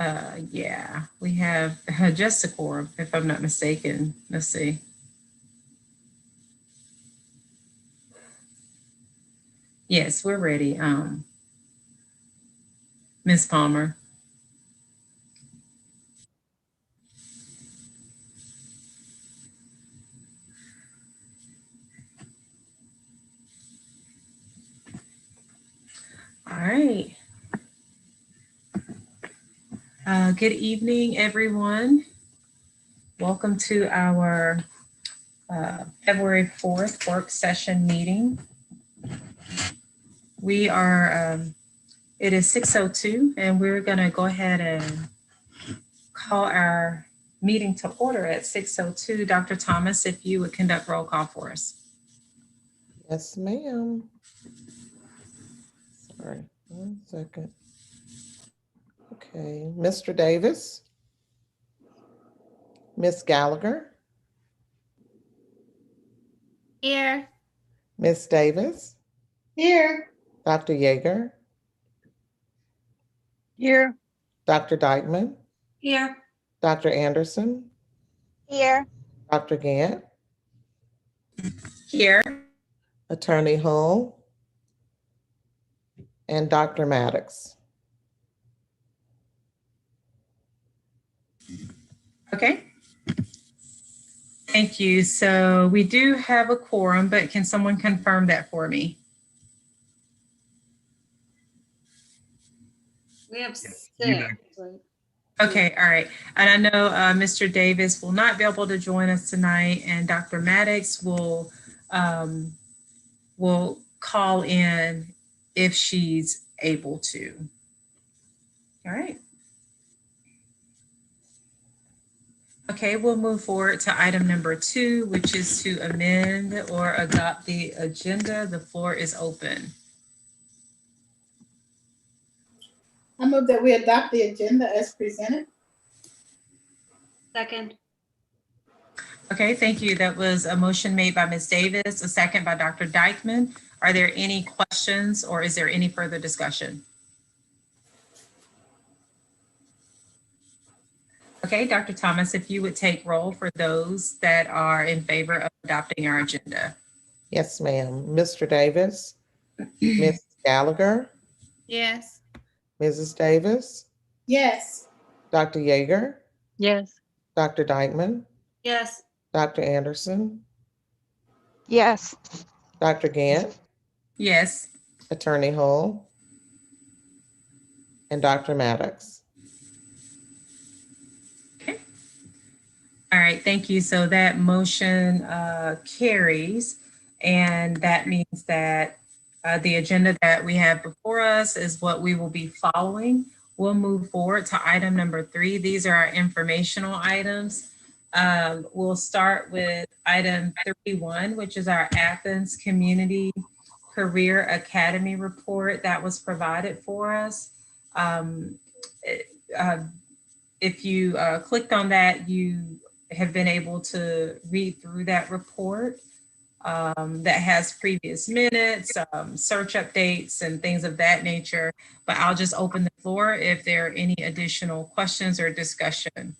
Yeah, we have just a quorum, if I'm not mistaken. Let's see. Yes, we're ready. Ms. Palmer. All right. Good evening, everyone. Welcome to our February 4th work session meeting. We are, it is 6:02, and we're going to go ahead and call our meeting to order at 6:02. Dr. Thomas, if you would conduct roll call for us. Yes, ma'am. Sorry, 1 second. Okay, Mr. Davis, Miss Gallagher, Here. Miss Davis, Here. Dr. Yeager, Here. Dr. Dykeman, Here. Dr. Anderson, Here. Dr. Gant, Here. Attorney Hull, and Dr. Maddox. Okay. Thank you. So we do have a quorum, but can someone confirm that for me? We have 6. Okay, all right. And I know Mr. Davis will not be able to join us tonight, and Dr. Maddox will call in if she's able to. All right. Okay, we'll move forward to item number 2, which is to amend or adopt the agenda. The floor is open. I move that we adopt the agenda as presented. Second. Okay, thank you. That was a motion made by Ms. Davis, a second by Dr. Dykeman. Are there any questions or is there any further discussion? Okay, Dr. Thomas, if you would take roll for those that are in favor of adopting our agenda. Yes, ma'am. Mr. Davis, Miss Gallagher, Yes. Mrs. Davis, Yes. Dr. Yeager, Yes. Dr. Dykeman, Yes. Dr. Anderson, Yes. Dr. Gant, Yes. Attorney Hull, and Dr. Maddox. Okay. All right, thank you. So that motion carries, and that means that the agenda that we have before us is what we will be following. We'll move forward to item number 3. These are our informational items. We'll start with item 31, which is our Athens Community Career Academy report that was provided for us. If you clicked on that, you have been able to read through that report that has previous minutes, search updates, and things of that nature. But I'll just open the floor if there are any additional questions or discussion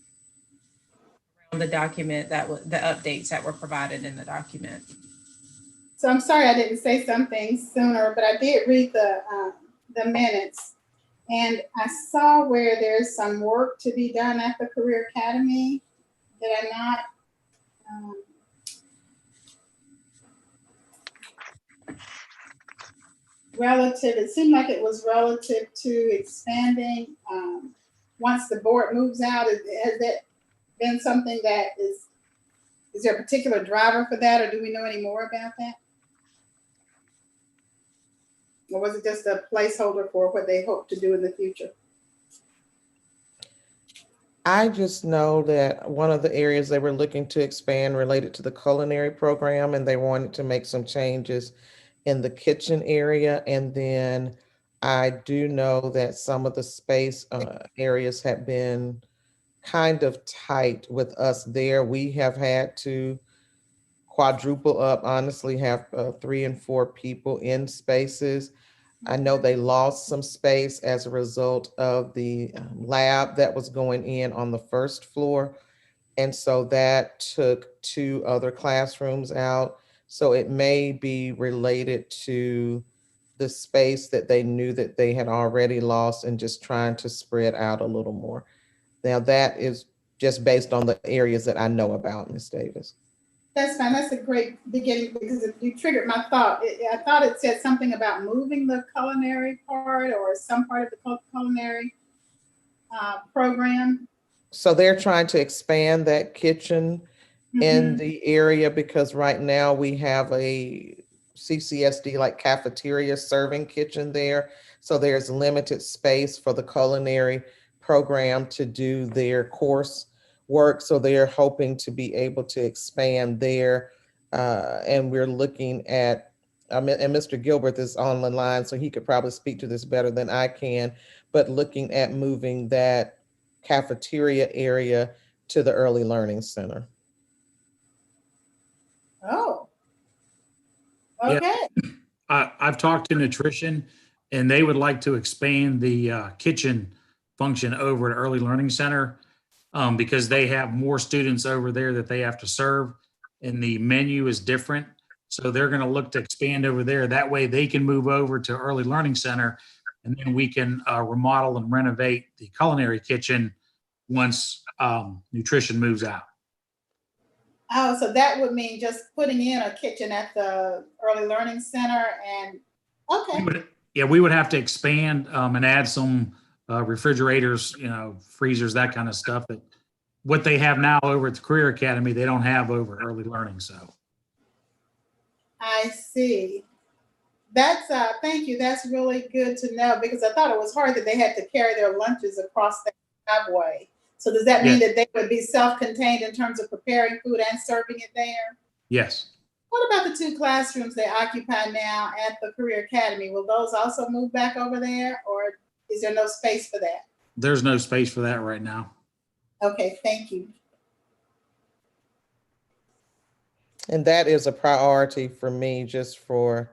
around the document the updates that were provided in the document. So I'm sorry I didn't say something sooner, but I did read the minutes. And I saw where there's some work to be done at the Career Academy. Did I not? It seemed like it was relative to expanding once the board moves out. Has that been something that is there a particular driver for that, or do we know any more about that? Or was it just a placeholder for what they hope to do in the future? I just know that one of the areas they were looking to expand related to the culinary program, and they wanted to make some changes in the kitchen area. And then I do know that some of the space areas have been kind of tight with us there. We have had to quadruple up, honestly, have 3 and 4 people in spaces. I know they lost some space as a result of the lab that was going in on the first floor. And so that took 2 other classrooms out. So it may be related to the space that they knew that they had already lost and just trying to spread out a little more. Now that is just based on the areas that I know about, Ms. Davis. That's fine. That's a great beginning because you triggered my thought. I thought it said something about moving the culinary part or some part of the culinary program. So they're trying to expand that kitchen in the area because right now we have a CCSD like cafeteria serving kitchen there. So there's limited space for the culinary program to do their course work. So they're hoping to be able to expand there. And we're looking at, and Mr. Gilbert is on the line, so he could probably speak to this better than I can, but looking at moving that cafeteria area to the early learning center. Oh, Yeah. okay. I've talked to nutrition and they would like to expand the kitchen function over at Early Learning Center because they have more students over there that they have to serve and the menu is different. So they're going to look to expand over there. That way they can move over to Early Learning Center and then we can remodel and renovate the culinary kitchen once nutrition moves out. Oh, so that would mean just putting in a kitchen at the early learning center and, okay. We would have to expand and add some refrigerators, freezers, that kind of stuff. That what they have now over at the Career Academy, they don't have over early learning. So I see. That's, thank you. That's really good to know because I thought it was hard that they had to carry their lunches across the driveway. So does that mean that they would be self-contained in terms of preparing food and serving it there? yes. What about the 2 classrooms they occupy now at the Career Academy? Will those also move back over there or is there no space for that? There's no space for that right now. Okay, thank you. And that is a priority for me just for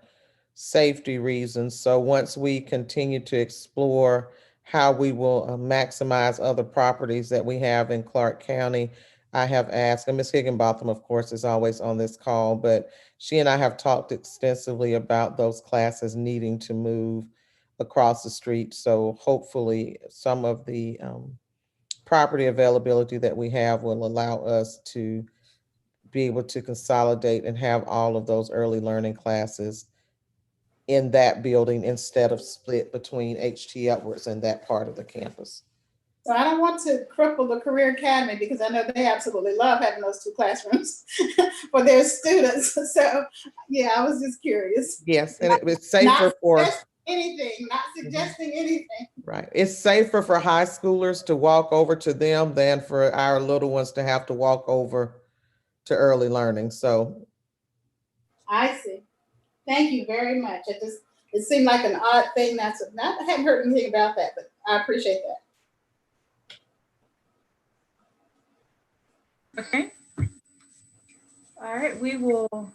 safety reasons. So once we continue to explore how we will maximize other properties that we have in Clark County, I have asked, and Ms. Higginbotham, of course, is always on this call, but she and I have talked extensively about those classes needing to move across the street. So hopefully some of the property availability that we have will allow us to be able to consolidate and have all of those early learning classes in that building instead of split between HT Edwards and that part of the campus. So I don't want to cripple the Career Academy because I know they absolutely love having those 2 classrooms for their students. So yeah, I was just curious. Yes, and it's safer for Anything, not suggesting anything. right. It's safer for high schoolers to walk over to them than for our little ones to have to walk over to early learning. So I see. Thank you very much. It seemed like an odd thing. I hadn't heard anything about that, but I appreciate that. Okay. All right, we will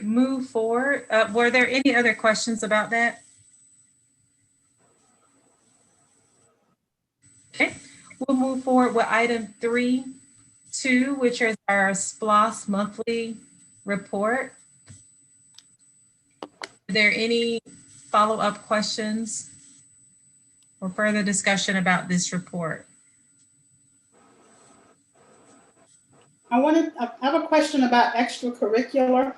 move forward. Were there any other questions about that? Okay, we'll move forward with item 3.2, which is our SPLOS monthly report. Are there any follow-up questions or further discussion about this report? I have a question about extracurricular.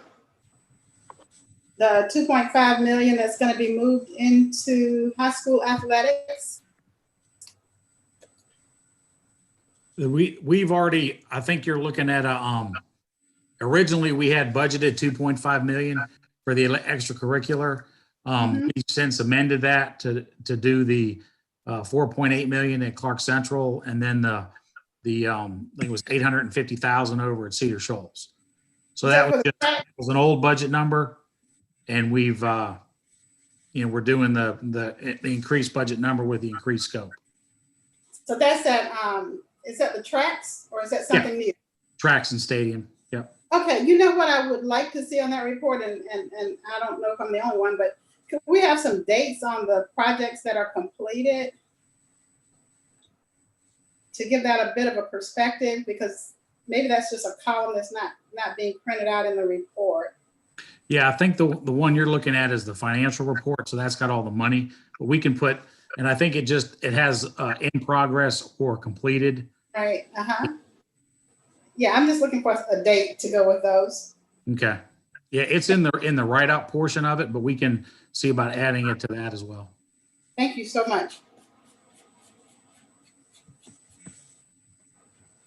The 2.5 million that's going to be moved into high school athletics. We've already, I think you're looking at originally we had budgeted 2.5 million for the extracurricular. We've since amended that to do the 4.8 million at Clark Central, and then I think it was 850,000 over at Cedar Shoals. So that was an old budget number, and we've we're doing the increased budget number with the increased scope. So that's that. Is that the tracks or is that something new? Tracks and stadium. Yep. Okay, you know what I would like to see on that report, and I don't know if I'm the only one, but could we have some dates on the projects that are completed? To give that a bit of a perspective, because maybe that's just a column that's not being printed out in the report. Yeah, I think the one you're looking at is the financial report. So that's got all the money, but we can put, and I think it has in progress or completed. Right, yeah, I'm just looking for a date to go with those. Okay. Yeah, it's in the write-up portion of it, but we can see about adding it to that as well. Thank you so much.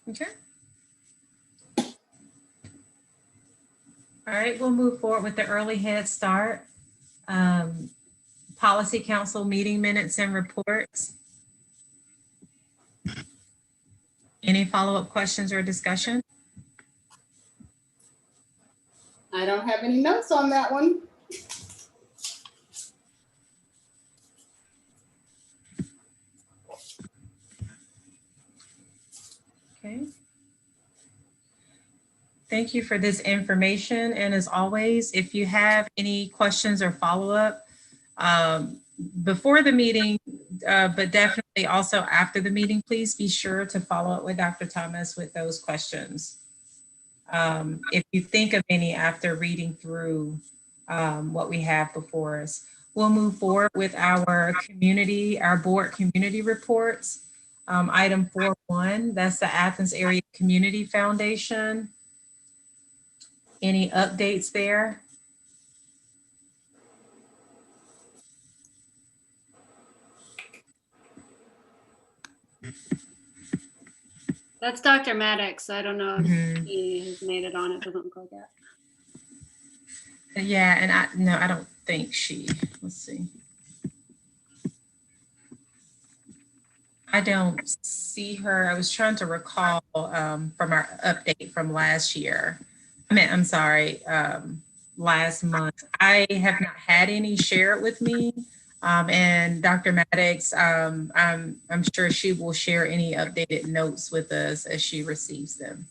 Okay. All right, we'll move forward with the early head start. Policy Council meeting minutes and reports. Any follow-up questions or discussion? I don't have any notes on that one. Okay. Thank you for this information. And as always, if you have any questions or follow-up before the meeting, but definitely also after the meeting, please be sure to follow up with Dr. Thomas with those questions. If you think of any after reading through what we have before us, we'll move forward with our board community reports. Item 4.1, that's the Athens Area Community Foundation. Any updates there? That's Dr. Maddox. I don't know if Mhm. he has made it on. It doesn't look like that. Yeah, and I don't think let's see. I don't see her. I was trying to recall from our update from last year. I'm sorry, last month. I have not had any share it with me. And Dr. Maddox, I'm sure she will share any updated notes with us as she receives them.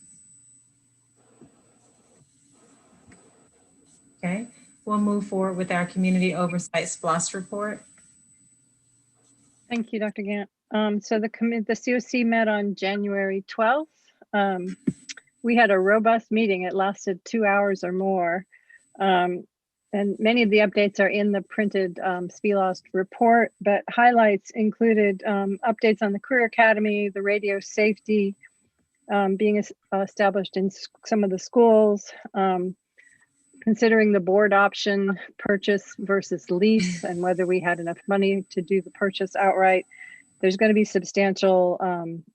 Okay, we'll move forward with our Community Oversight SPLOS report. Thank you, Dr. Gant. So the COC met on January 12th. We had a robust meeting. It lasted 2 hours or more. And many of the updates are in the printed SPLOS report, but highlights included updates on the Career Academy, the radio safety being established in some of the schools, considering the board option purchase versus lease and whether we had enough money to do the purchase outright. There's going to be substantial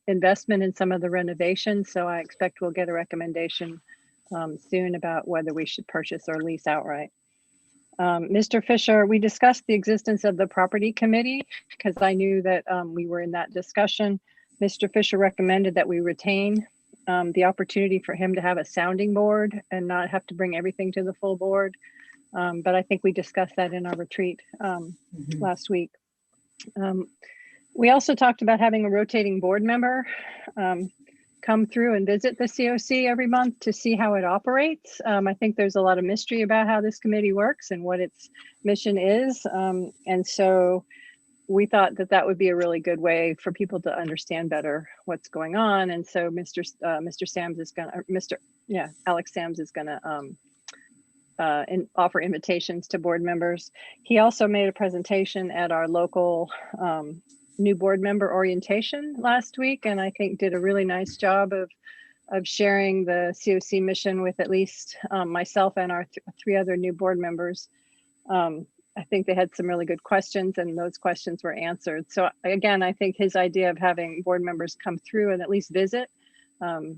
investment in some of the renovations, so I expect we'll get a recommendation soon about whether we should purchase or lease outright. Mr. Fisher, we discussed the existence of the property committee because I knew that we were in that discussion. Mr. Fisher recommended that we retain the opportunity for him to have a sounding board and not have to bring everything to the full board. But I think we discussed that in our retreat last week. We also talked about having a rotating board member come through and visit the COC every month to see how it operates. I think there's a lot of mystery about how this committee works and what its mission is. And so we thought that that would be a really good way for people to understand better what's going on. And so Alex Sams is gonna offer invitations to board members. He also made a presentation at our local new board member orientation last week, and I think did a really nice job of sharing the COC mission with at least myself and our three other new board members. I think they had some really good questions and those questions were answered. So again, I think his idea of having board members come through and at least visit the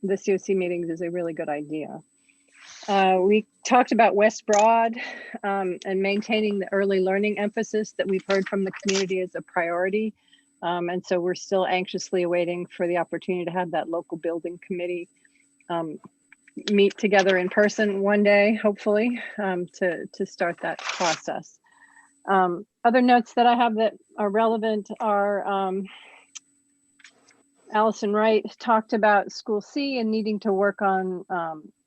COC meetings is a really good idea. We talked about West Broad and maintaining the early learning emphasis that we've heard from the community as a priority. And so we're still anxiously awaiting for the opportunity to have that local building committee meet together in person one day, hopefully, to start that process. Other notes that I have that are relevant are Allison Wright talked about School C and needing to work on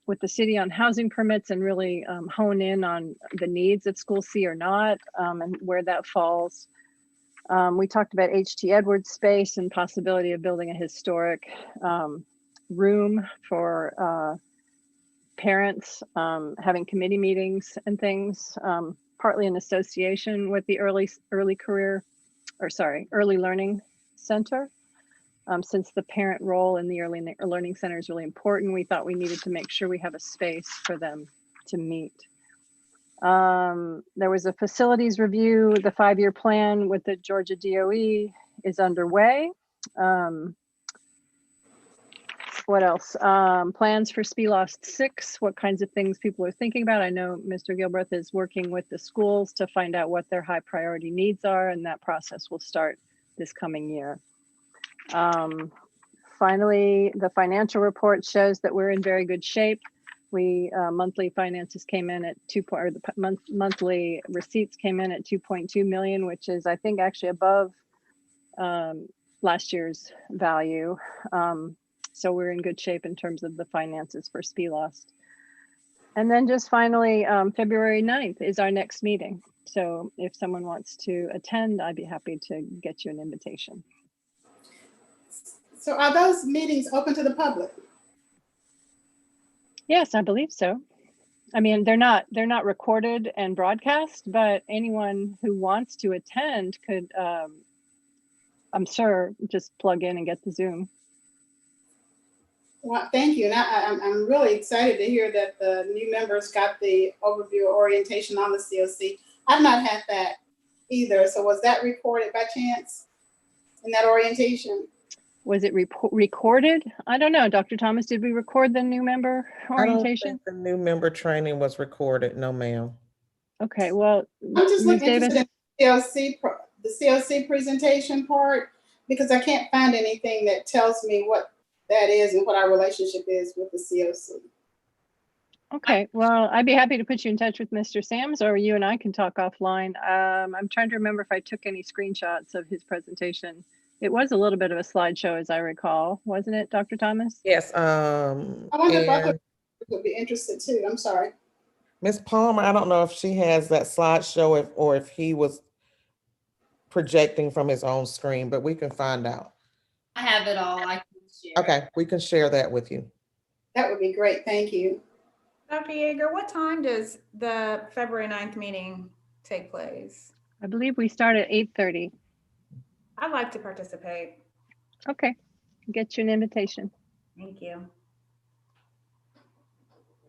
with the city on housing permits and really hone in on the needs of School C or not, and where that falls. We talked about H.T. Edwards space and possibility of building a historic room for parents, having committee meetings and things, partly in association with the early learning center. Since the parent role in the early learning center is really important, we thought we needed to make sure we have a space for them to meet. There was a facilities review. The 5-year plan with the Georgia DOE is underway. What else? Plans for SPLOS 6, what kinds of things people are thinking about. I know Mr. Gilbreth is working with the schools to find out what their high priority needs are, and that process will start this coming year. Finally, the financial report shows that we're in very good shape. We monthly finances came in at monthly receipts came in at 2.2 million, which is, I think, actually above last year's value. So we're in good shape in terms of the finances for SPLOS. And then just finally, February 9th is our next meeting. So if someone wants to attend, I'd be happy to get you an invitation. So are those meetings open to the public? Yes, I believe so. I mean, they're not recorded and broadcast, but anyone who wants to attend could, I'm sure, just plug in and get the Zoom. Well, thank you. And I'm really excited to hear that the new members got the overview orientation on the COC. I've not had that either. So was that recorded by chance in that orientation? Was it recorded? I don't know. Dr. Thomas, did we record the new member orientation? I don't think the new member training was recorded. No, ma'am. Okay, well, I'm just Ms. looking Davis, at the COC presentation part, because I can't find anything that tells me what that is and what our relationship is with the COC. okay, well, I'd be happy to put you in touch with Mr. Sams, or you and I can talk offline. I'm trying to remember if I took any screenshots of his presentation. It was a little bit of a slideshow, as I recall, wasn't it, Dr. Thomas? Yes. I wonder if other people would be interested too. I'm sorry. Ms. Palmer, I don't know if she has that slideshow or if he was projecting from his own screen, but we can find out. I have it all. I can share. Okay, we can share that with you. That would be great. Thank you. Dr. Yeager, what time does the February 9th meeting take place? I believe we start at 8:30. I'd like to participate. Okay, get you an invitation. Thank you.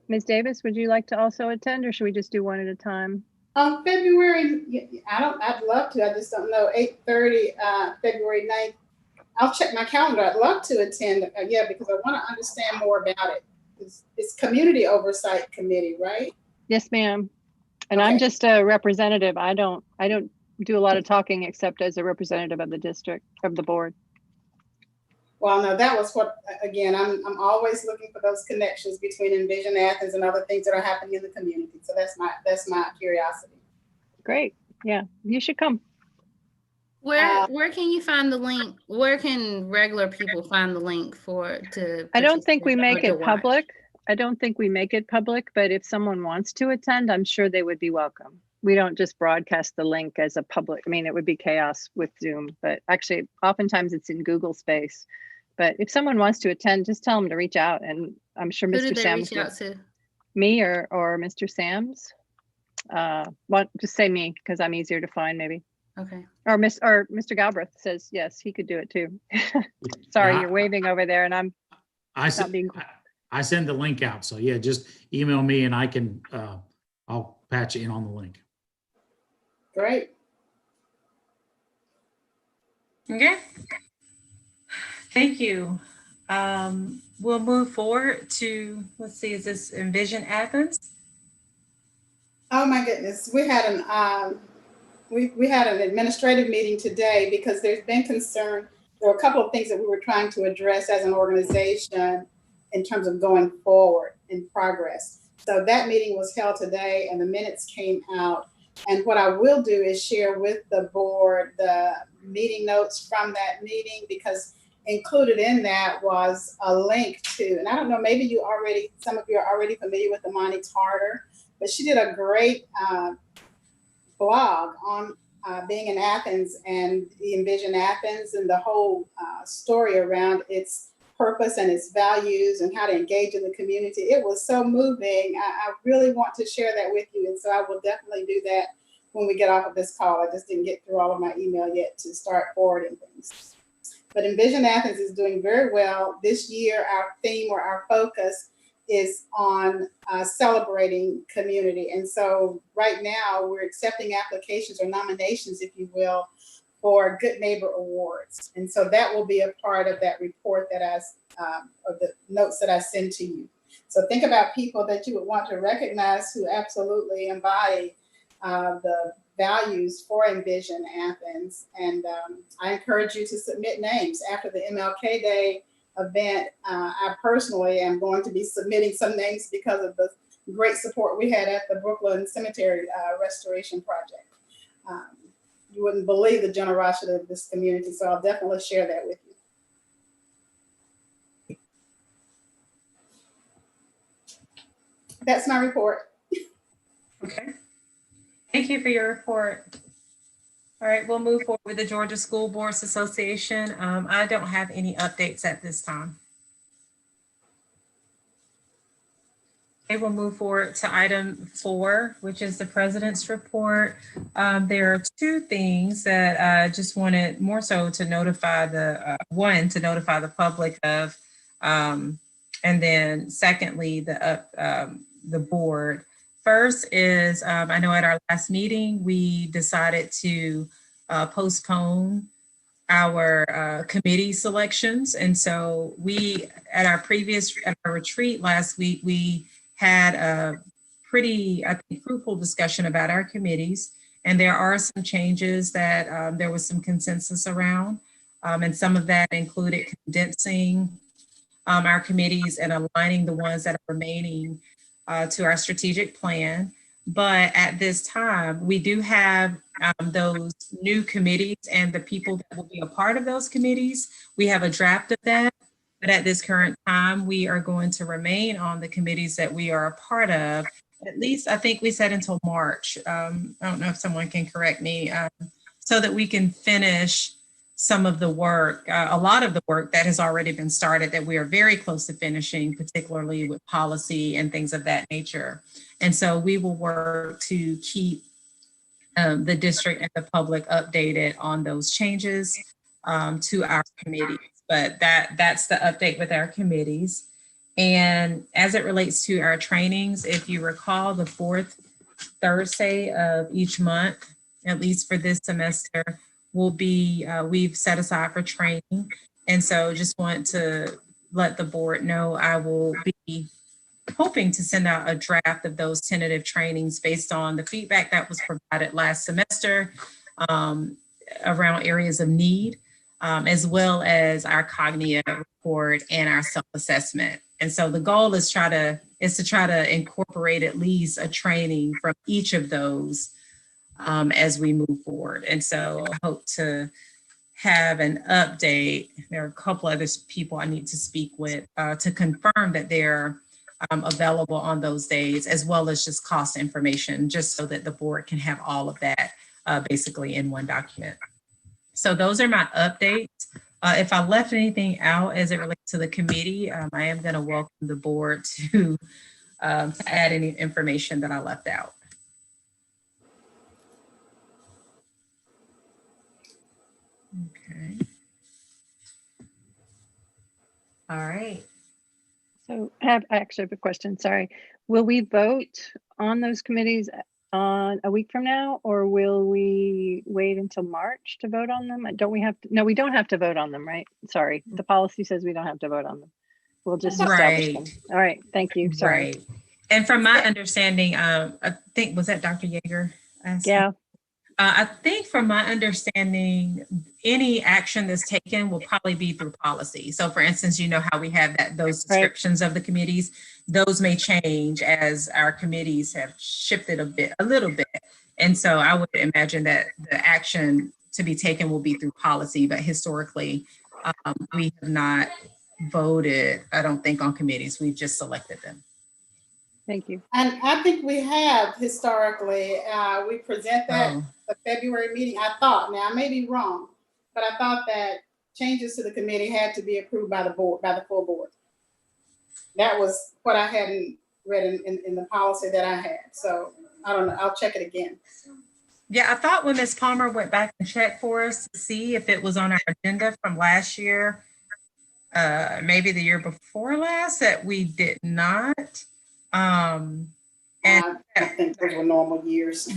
Ms. Davis, would you like to also attend, or should we just do one at a time? February, I'd love to. I just don't know. 8:30, February 9th. I'll check my calendar. I'd love to attend. Yeah, because I want to understand more about it. It's Community Oversight Committee, right? Yes, ma'am. And Okay. I'm just a representative. I don't do a lot of talking except as a representative of the district, of the board. Well, no, that was what, again, I'm always looking for those connections between Envision Athens and other things that are happening in the community. So that's my curiosity. Great. Yeah, you should come. Where can you find the link? Where can regular people find the link to? I don't think we make participate or it to watch? public. I don't think we make it public, but if someone wants to attend, I'm sure they would be welcome. We don't just broadcast the link as a public. I mean, it would be chaos with Zoom, but actually oftentimes it's in Google Space. But if someone wants to attend, just tell them to reach out, and I'm sure Who Mr. did they Sams reach out to? me or Mr. Sams. Well, just say me because I'm easier to find maybe. Okay. Or Mr. Galbraith says yes, he could do it too. Sorry, Yeah, you're waving over there, and I'm I not being. I send the link out. So yeah, just email me and I can, I'll patch you in on the link. Great. Okay. Thank you. We'll move forward to, let's see, is this Envision Athens? Oh my goodness, we had an administrative meeting today because there's been concern. There were a couple of things that we were trying to address as an organization in terms of going forward in progress. So that meeting was held today and the minutes came out. And what I will do is share with the board the meeting notes from that meeting, because included in that was a link to, and I don't know, maybe some of you are already familiar with Amani Tarter, but she did a great blog on being in Athens and the Envision Athens and the whole story around its purpose and its values and how to engage in the community. It was so moving. I really want to share that with you. And so I will definitely do that when we get off of this call. I just didn't get through all of my email yet to start forwarding things. But Envision Athens is doing very well. This year, our theme or our focus is on celebrating community. And so right now we're accepting applications or nominations, if you will, for Good Neighbor Awards. And so that will be a part of that report that of the notes that I send to you. So think about people that you would want to recognize who absolutely embody the values for Envision Athens. And I encourage you to submit names after the MLK Day event. I personally am going to be submitting some names because of the great support we had at the Brooklyn Cemetery Restoration Project. You wouldn't believe the generosity of this community, so I'll definitely share that with you. That's my report. Okay. Thank you for your report. All right, we'll move forward with the Georgia School Boards Association. I don't have any updates at this time. Okay, we'll move forward to item 4, which is the president's report. There are 2 things that I just wanted more so to notify to notify the public of, and then secondly, the board. First is, I know at our last meeting, we decided to postpone our committee selections. And so at our retreat last week, we had a pretty, I think, fruitful discussion about our committees. And there are some changes that there was some consensus around. And some of that included condensing our committees and aligning the ones that are remaining to our strategic plan. But at this time, we do have those new committees and the people that will be a part of those committees. We have a draft of that. But at this current time, we are going to remain on the committees that we are a part of. At least I think we said until March. I don't know if someone can correct me, so that we can finish some of the work, a lot of the work that has already been started that we are very close to finishing, particularly with policy and things of that nature. And so we will work to keep the district and the public updated on those changes to our committees. But that's the update with our committees. And as it relates to our trainings, if you recall, the 4th Thursday of each month, at least for this semester, will be, we've set aside for training. And so just want to let the board know I will be hoping to send out a draft of those tentative trainings based on the feedback that was provided last semester around areas of need, as well as our cognitive report and our self-assessment. And so the goal is to try to incorporate at least a training from each of those as we move forward. And so I hope to have an update. There are a couple other people I need to speak with to confirm that they're available on those days, as well as just cost information, just so that the board can have all of that basically in one document. So those are my updates. If I left anything out as it relates to the committee, I am going to welcome the board to add any information that I left out. Okay. All right. So I actually have a question, sorry. Will we vote on those committees on a week from now, or will we wait until March to vote on them? Don't we have to? No, we don't have to vote on them, right? Sorry, the policy says we don't have to vote on them. We'll just establish them. All right, thank you, sorry. Right. And from my understanding, I think, was that Dr. Yeager? Yeah. I think from my understanding, any action that's taken will probably be through policy. So for instance, you know how we have those descriptions of the committees, those may change as our committees have shifted a little bit. And so I would imagine that the action to be taken will be through policy, but historically, We have not voted, I don't think, on committees. We've just selected them. Thank you. And I think we have historically, we present that Oh. the February meeting, I thought, now I may be wrong, but I thought that changes to the committee had to be approved by the board, by the full board. That was what I hadn't read in the policy that I had. So I don't know, I'll check it again. Yeah, I thought when Ms. Palmer went back and checked for us to see if it was on our agenda from last year, maybe the year before last, that we did not. And I think those were normal years.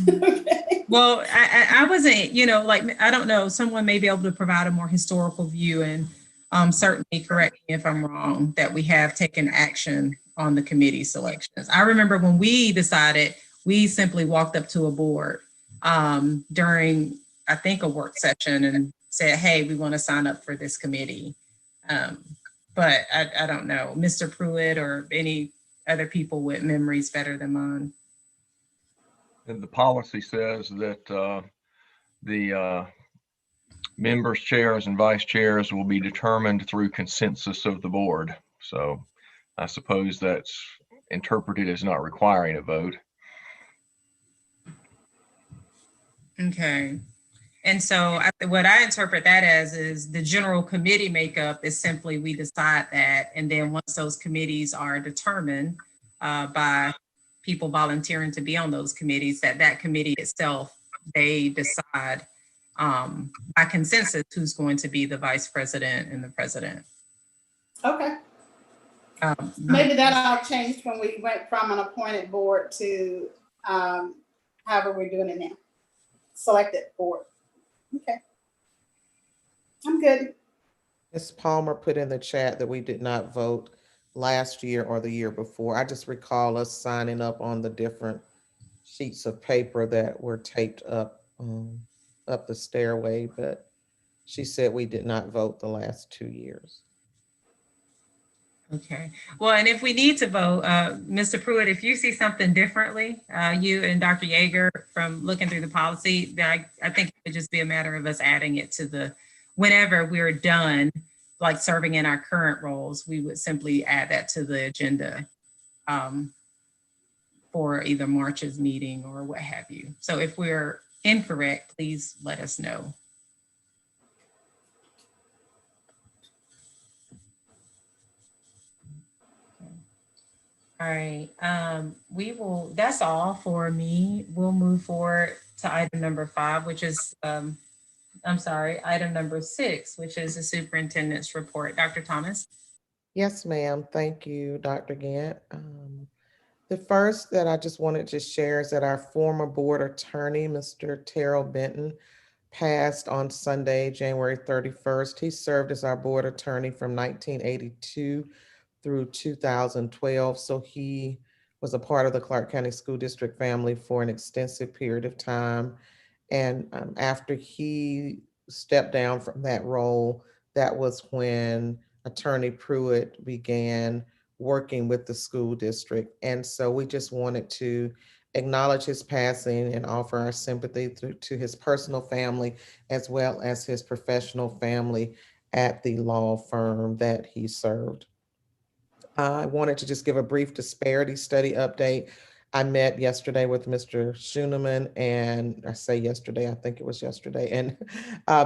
well, I wasn't, like, I don't know, someone may be able to provide a more historical view, and certainly correct me if I'm wrong, that we have taken action on the committee selections. I remember when we decided, we simply walked up to a board during, I think, a work session and said, hey, we want to sign up for this committee. But I don't know, Mr. Pruitt or any other people with memories better than mine. And the policy says that the members, chairs, and vice chairs will be determined through consensus of the board. So I suppose that's interpreted as not requiring a vote. Okay. And so what I interpret that as is the general committee makeup is simply we decide that. And then once those committees are determined by people volunteering to be on those committees, that committee itself, they decide by consensus who's going to be the vice president and the president. Okay. Maybe that all changed when we went from an appointed board to however we're doing it now. Selected board. Okay. I'm good. Ms. Palmer put in the chat that we did not vote last year or the year before. I just recall us signing up on the different sheets of paper that were taped up the stairway, but she said we did not vote the last 2 years. Okay. Well, and if we need to vote, Mr. Pruitt, if you see something differently, you and Dr. Yeager, from looking through the policy, then I think it would just be a matter of us adding it to whenever we're done, like serving in our current roles, we would simply add that to the agenda for either March's meeting or what have you. So if we're incorrect, please let us know. All right, that's all for me. We'll move forward to item number 5, which is, item number 6, which is the superintendent's report. Dr. Thomas? Yes, ma'am. Thank you, Dr. Gant. The first that I just wanted to share is that our former board attorney, Mr. Terrell Benton, passed on Sunday, January 31st. He served as our board attorney from 1982 through 2012. So he was a part of the Clark County School District family for an extensive period of time. And after he stepped down from that role, that was when Attorney Pruitt began working with the school district. And so we just wanted to acknowledge his passing and offer our sympathy to his personal family, as well as his professional family at the law firm that he served. I wanted to just give a brief disparity study update. I met yesterday with Mr. Schooneman, and I say yesterday, I think it was yesterday, and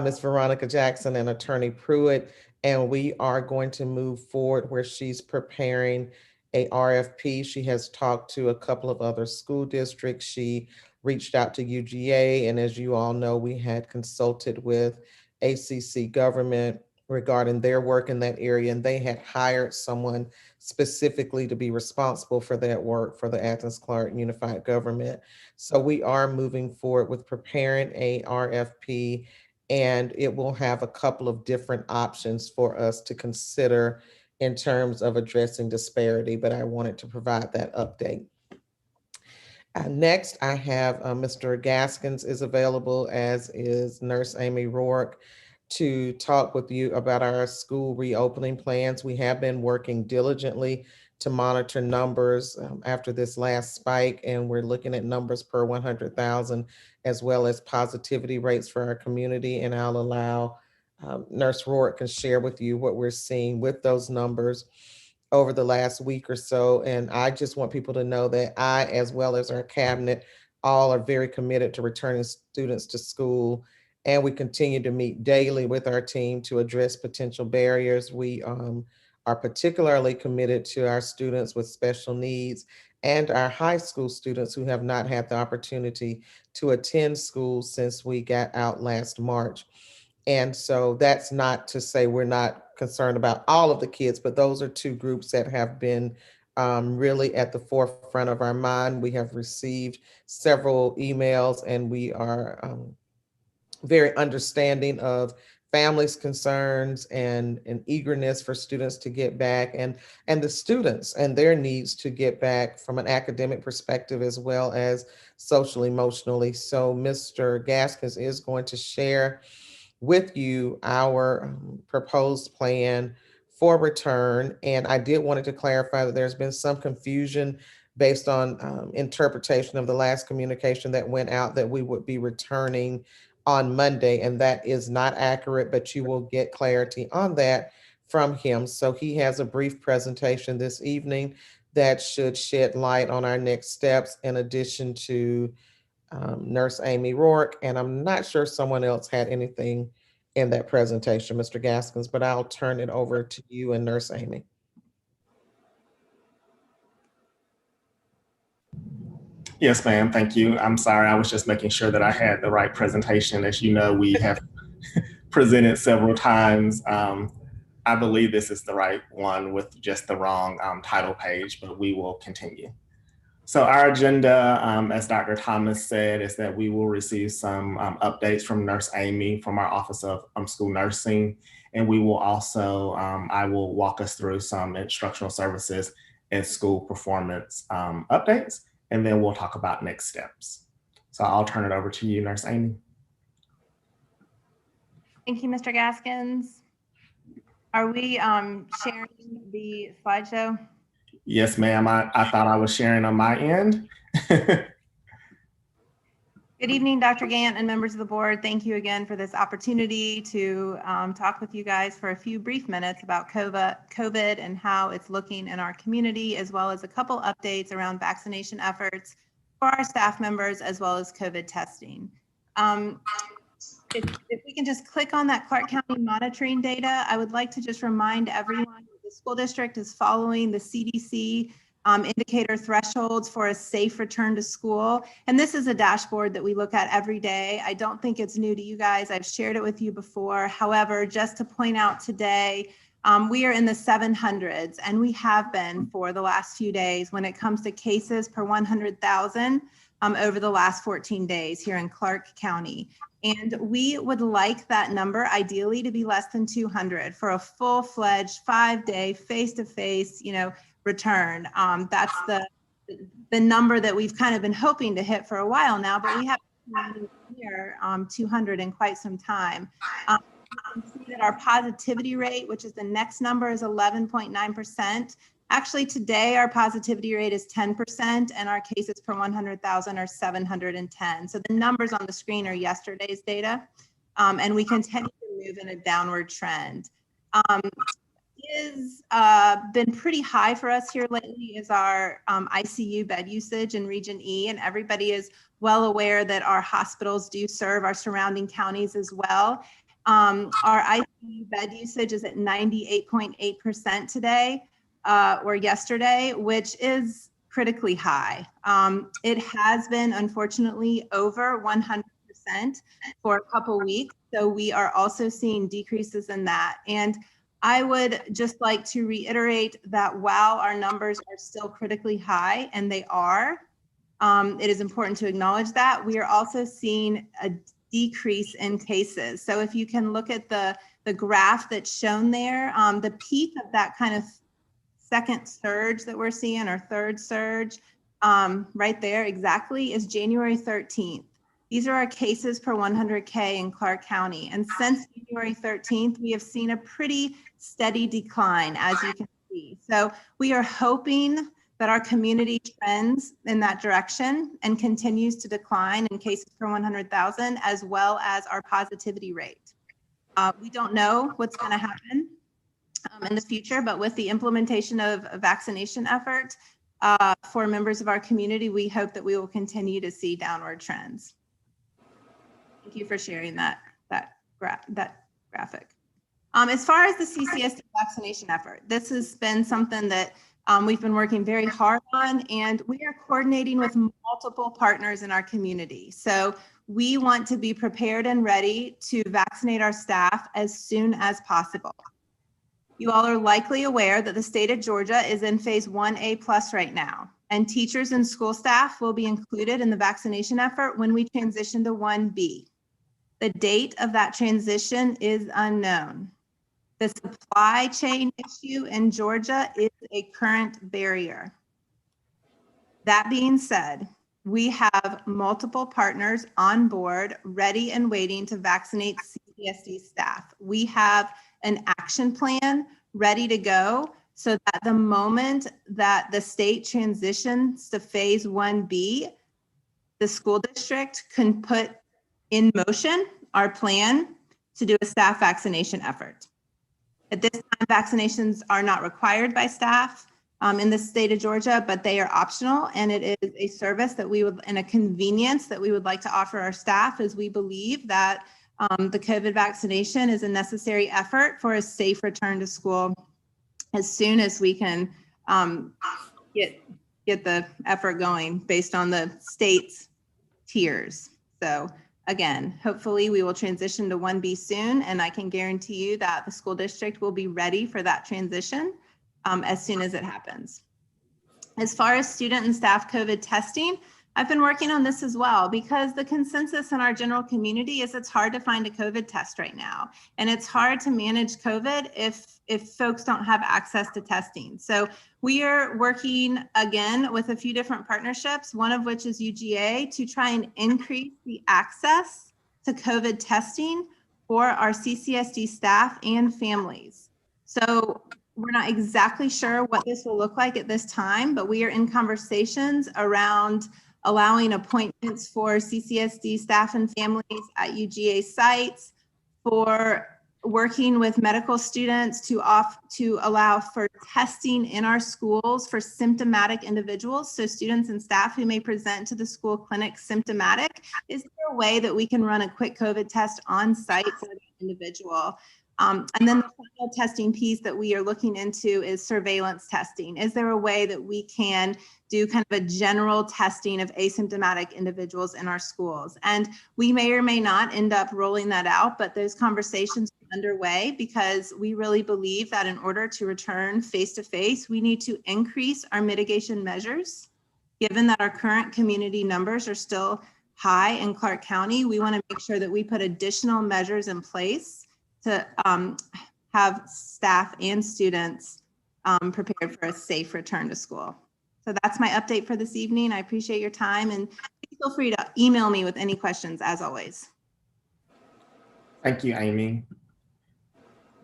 Ms. Veronica Jackson and Attorney Pruitt, and we are going to move forward where she's preparing a RFP. She has talked to a couple of other school districts. She reached out to UGA, and as you all know, we had consulted with ACC government regarding their work in that area, and they had hired someone specifically to be responsible for that work for the Athens-Clarke Unified Government. So we are moving forward with preparing a RFP, and it will have a couple of different options for us to consider in terms of addressing disparity, but I wanted to provide that update. Next, I have Mr. Gaskins is available, as is Nurse Amy Rourke, to talk with you about our school reopening plans. We have been working diligently to monitor numbers after this last spike, and we're looking at numbers per 100,000 as well as positivity rates for our community. And I'll allow Nurse Rourke can share with you what we're seeing with those numbers over the last week or so. And I just want people to know that I, as well as our cabinet, all are very committed to returning students to school. And we continue to meet daily with our team to address potential barriers. We are particularly committed to our students with special needs and our high school students who have not had the opportunity to attend school since we got out last March. And so that's not to say we're not concerned about all of the kids, but those are two groups that have been really at the forefront of our mind. We have received several emails, and we are very understanding of families' concerns and an eagerness for students to get back, and the students and their needs to get back from an academic perspective as well as social emotionally. So Mr. Gaskins is going to share with you our proposed plan for return. And I did wanted to clarify that there's been some confusion based on interpretation of the last communication that went out that we would be returning on Monday, and that is not accurate, but you will get clarity on that from him. So he has a brief presentation this evening that should shed light on our next steps, in addition to Nurse Amy Rourke, and I'm not sure someone else had anything in that presentation, Mr. Gaskins, but I'll turn it over to you and Nurse Amy. Yes, ma'am. Thank you. I'm sorry. I was just making sure that I had the right presentation. As you know, we have presented several times. I believe this is the right one with just the wrong title page, but we will continue. So our agenda, as Dr. Thomas said, is that we will receive some updates from Nurse Amy from our Office of School Nursing. And we will also, I will walk us through some instructional services and school performance updates, and then we'll talk about next steps. So I'll turn it over to you, Nurse Amy. Thank you, Mr. Gaskins. Are we sharing the slideshow? Yes, ma'am. I thought I was sharing on my end. Good evening, Dr. Gant and members of the board. Thank you again for this opportunity to talk with you guys for a few brief minutes about COVID and how it's looking in our community, as well as a couple updates around vaccination efforts for our staff members, as well as COVID testing. If we can just click on that Clark County monitoring data, I would like to just remind everyone that the school district is following the CDC indicator thresholds for a safe return to school. And this is a dashboard that we look at every day. I don't think it's new to you guys. I've shared it with you before. However, just to point out today, we are in the 700s, and we have been for the last few days when it comes to cases per 100,000 over the last 14 days here in Clark County. And we would like that number ideally to be less than 200 for a full-fledged 5-day face-to-face, return. That's the number that we've kind of been hoping to hit for a while now, but we haven't here 200 in quite some time. You can see that our positivity rate, which is the next number, is 11.9%. Actually, today our positivity rate is 10%, and our cases per 100,000 are 710. So the numbers on the screen are yesterday's data, and we continue to move in a downward trend. Is been pretty high for us here lately is our ICU bed usage in Region E, and everybody is well aware that our hospitals do serve our surrounding counties as well. Our ICU bed usage is at 98.8% today, or yesterday, which is critically high. It has been, unfortunately, over 100% for a couple weeks, so we are also seeing decreases in that. And I would just like to reiterate that while our numbers are still critically high, and they are, it is important to acknowledge that we are also seeing a decrease in cases. So if you can look at the graph that's shown there, the peak of that kind of second surge that we're seeing, or third surge, right there exactly, is January 13th. These are our cases per 100K in Clark County. And since January 13th, we have seen a pretty steady decline, as you can see. So we are hoping that our community trends in that direction and continues to decline in cases per 100,000, as well as our positivity rate. We don't know what's going to happen in the future, but with the implementation of a vaccination effort for members of our community, we hope that we will continue to see downward trends. Thank you for sharing that graphic. As far as the CCSD vaccination effort, this has been something that we've been working very hard on, and we are coordinating with multiple partners in our community. So we want to be prepared and ready to vaccinate our staff as soon as possible. You all are likely aware that the state of Georgia is in phase 1A+ right now, and teachers and school staff will be included in the vaccination effort when we transition to 1B. The date of that transition is unknown. The supply chain issue in Georgia is a current barrier. That being said, we have multiple partners on board, ready and waiting to vaccinate CCSD staff. We have an action plan ready to go so that the moment that the state transitions to phase 1B, the school district can put in motion our plan to do a staff vaccination effort. At this time, vaccinations are not required by staff in the state of Georgia, but they are optional, and it is a service that we would, and a convenience that we would like to offer our staff, as we believe that the COVID vaccination is a necessary effort for a safe return to school as soon as we can get the effort going based on the state's tiers. So again, hopefully we will transition to 1B soon, and I can guarantee you that the school district will be ready for that transition as soon as it happens. As far as student and staff COVID testing, I've been working on this as well, because the consensus in our general community is it's hard to find a COVID test right now. And it's hard to manage COVID if folks don't have access to testing. So we are working again with a few different partnerships, one of which is UGA, to try and increase the access to COVID testing for our CCSD staff and families. So we're not exactly sure what this will look like at this time, but we are in conversations around allowing appointments for CCSD staff and families at UGA sites, for working with medical students to allow for testing in our schools for symptomatic individuals. So students and staff who may present to the school clinic symptomatic, is there a way that we can run a quick COVID test on site for that individual? And then the final testing piece that we are looking into is surveillance testing. Is there a way that we can do kind of a general testing of asymptomatic individuals in our schools? And we may or may not end up rolling that out, but those conversations are underway, because we really believe that in order to return face-to-face, we need to increase our mitigation measures. Given that our current community numbers are still high in Clark County, we want to make sure that we put additional measures in place to have staff and students prepared for a safe return to school. So that's my update for this evening. I appreciate your time, and feel free to email me with any questions, as always. Thank you, Amy.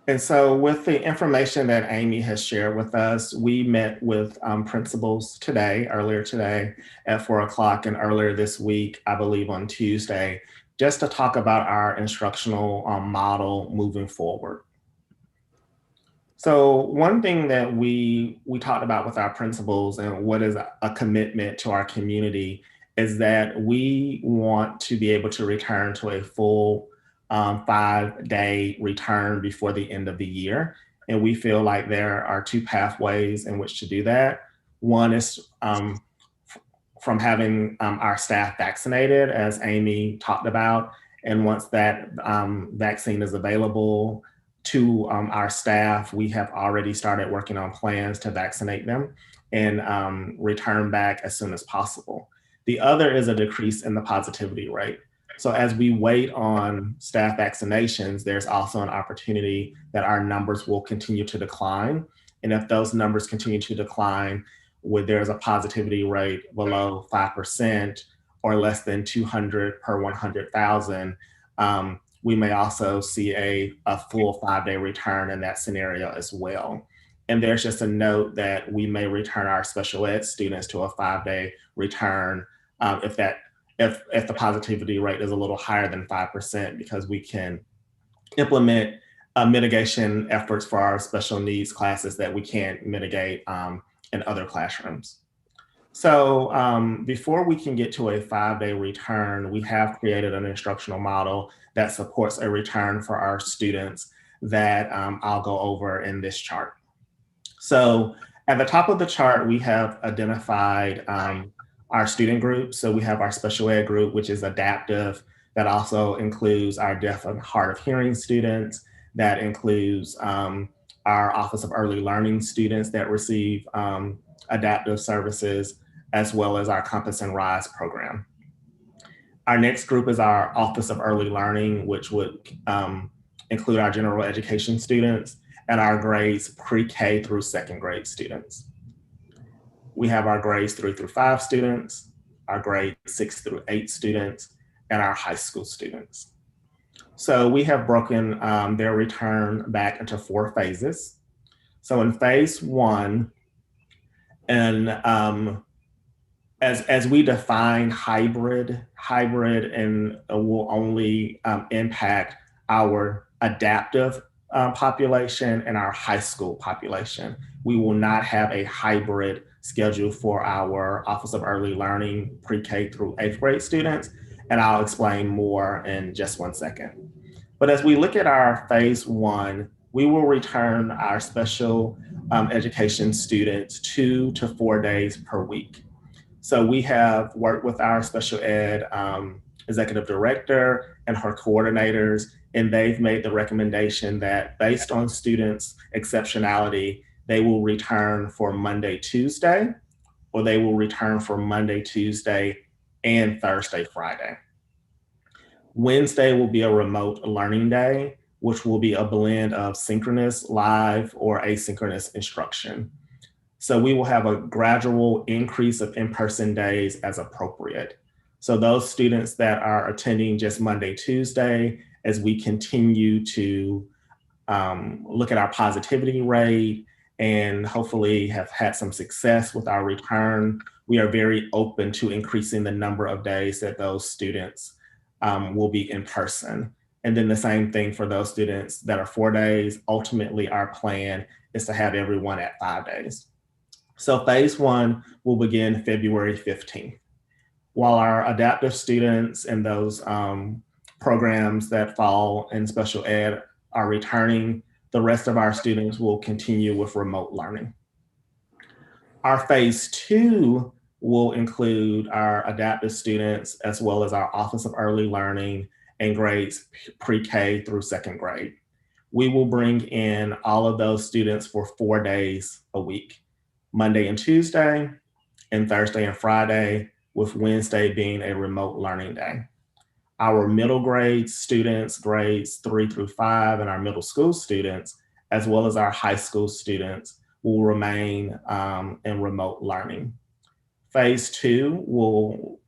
And so with the information that Amy has shared with us, we met with principals earlier today at 4 o'clock, and earlier this week, I believe on Tuesday, just to talk about our instructional model moving forward. So one thing that we talked about with our principals, and what is a commitment to our community, is that we want to be able to return to a full 5-day return before the end of the year. And we feel like there are two pathways in which to do that. One is from having our staff vaccinated, as Amy talked about. And once that vaccine is available to our staff, we have already started working on plans to vaccinate them and return back as soon as possible. The other is a decrease in the positivity rate. So as we wait on staff vaccinations, there's also an opportunity that our numbers will continue to decline. And if those numbers continue to decline, where there's a positivity rate below 5% or less than 200 per 100,000, we may also see a full 5-day return in that scenario as well. And there's just a note that we may return our special ed students to a 5-day return if the positivity rate is a little higher than 5%, because we can implement mitigation efforts for our special needs classes that we can't mitigate in other classrooms. So before we can get to a 5-day return, we have created an instructional model that supports a return for our students that I'll go over in this chart. So at the top of the chart, we have identified our student groups. So we have our special ed group, which is adaptive. That also includes our deaf and hard of hearing students. That includes our Office of Early Learning students that receive adaptive services, as well as our Compass and Rise program. Our next group is our Office of Early Learning, which would include our general education students and our grades pre-K through second grade students. We have our grades 3 through 5 students, our grades 6 through 8 students, and our high school students. So we have broken their return back into 4 phases. So in phase 1, and as we define hybrid and will only impact our adaptive population and our high school population. We will not have a hybrid schedule for our Office of Early Learning pre-K through 8th grade students, and I'll explain more in just one second. But as we look at our phase 1, we will return our special education students 2 to 4 days per week. So we have worked with our special ed executive director and her coordinators, and they've made the recommendation that based on students' exceptionality, they will return for Monday, Tuesday, or they will return for Monday, Tuesday, and Thursday, Friday. Wednesday will be a remote learning day, which will be a blend of synchronous, live, or asynchronous instruction. So we will have a gradual increase of in-person days as appropriate. So those students that are attending just Monday, Tuesday, as we continue to look at our positivity rate and hopefully have had some success with our return, we are very open to increasing the number of days that those students will be in person. And then the same thing for those students that are 4 days. Ultimately, our plan is to have everyone at 5 days. So phase 1 will begin February 15th. While our adaptive students and those programs that fall in special ed are returning, the rest of our students will continue with remote learning. Our phase 2 will include our adaptive students as well as our Office of Early Learning and grades pre-K through second grade. We will bring in all of those students for 4 days a week, Monday and Tuesday, and Thursday and Friday, with Wednesday being a remote learning day. Our middle grade students, grades 3 through 5, and our middle school students, as well as our high school students, will remain in remote learning. Phase 2 will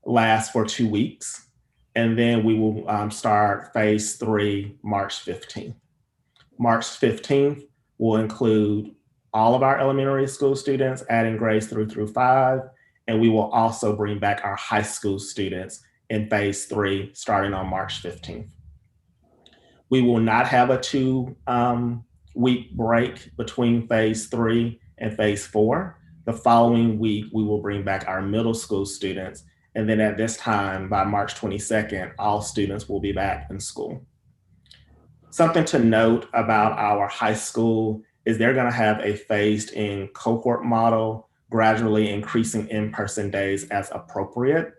last for 2 weeks, and then we will start phase 3 March 15th. March 15th will include all of our elementary school students, adding grades 3 through 5, and we will also bring back our high school students in phase 3 starting on March 15th. We will not have a 2-week break between phase 3 and phase 4. The following week, we will bring back our middle school students. And then at this time, by March 22nd, all students will be back in school. Something to note about our high school is they're gonna have a phased in cohort model, gradually increasing in-person days as appropriate.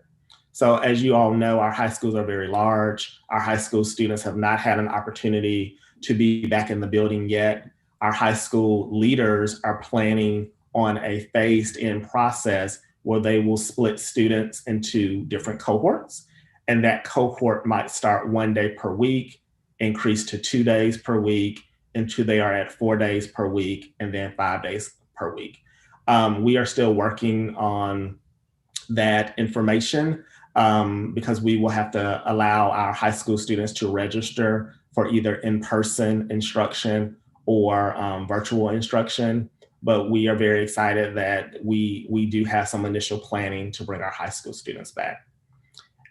So as you all know, our high schools are very large. Our high school students have not had an opportunity to be back in the building yet. Our high school leaders are planning on a phased in process where they will split students into different cohorts. And that cohort might start 1 day per week, increase to 2 days per week, until they are at 4 days per week, and then 5 days per week. We are still working on that information because we will have to allow our high school students to register for either in-person instruction or virtual instruction. But we are very excited that we do have some initial planning to bring our high school students back.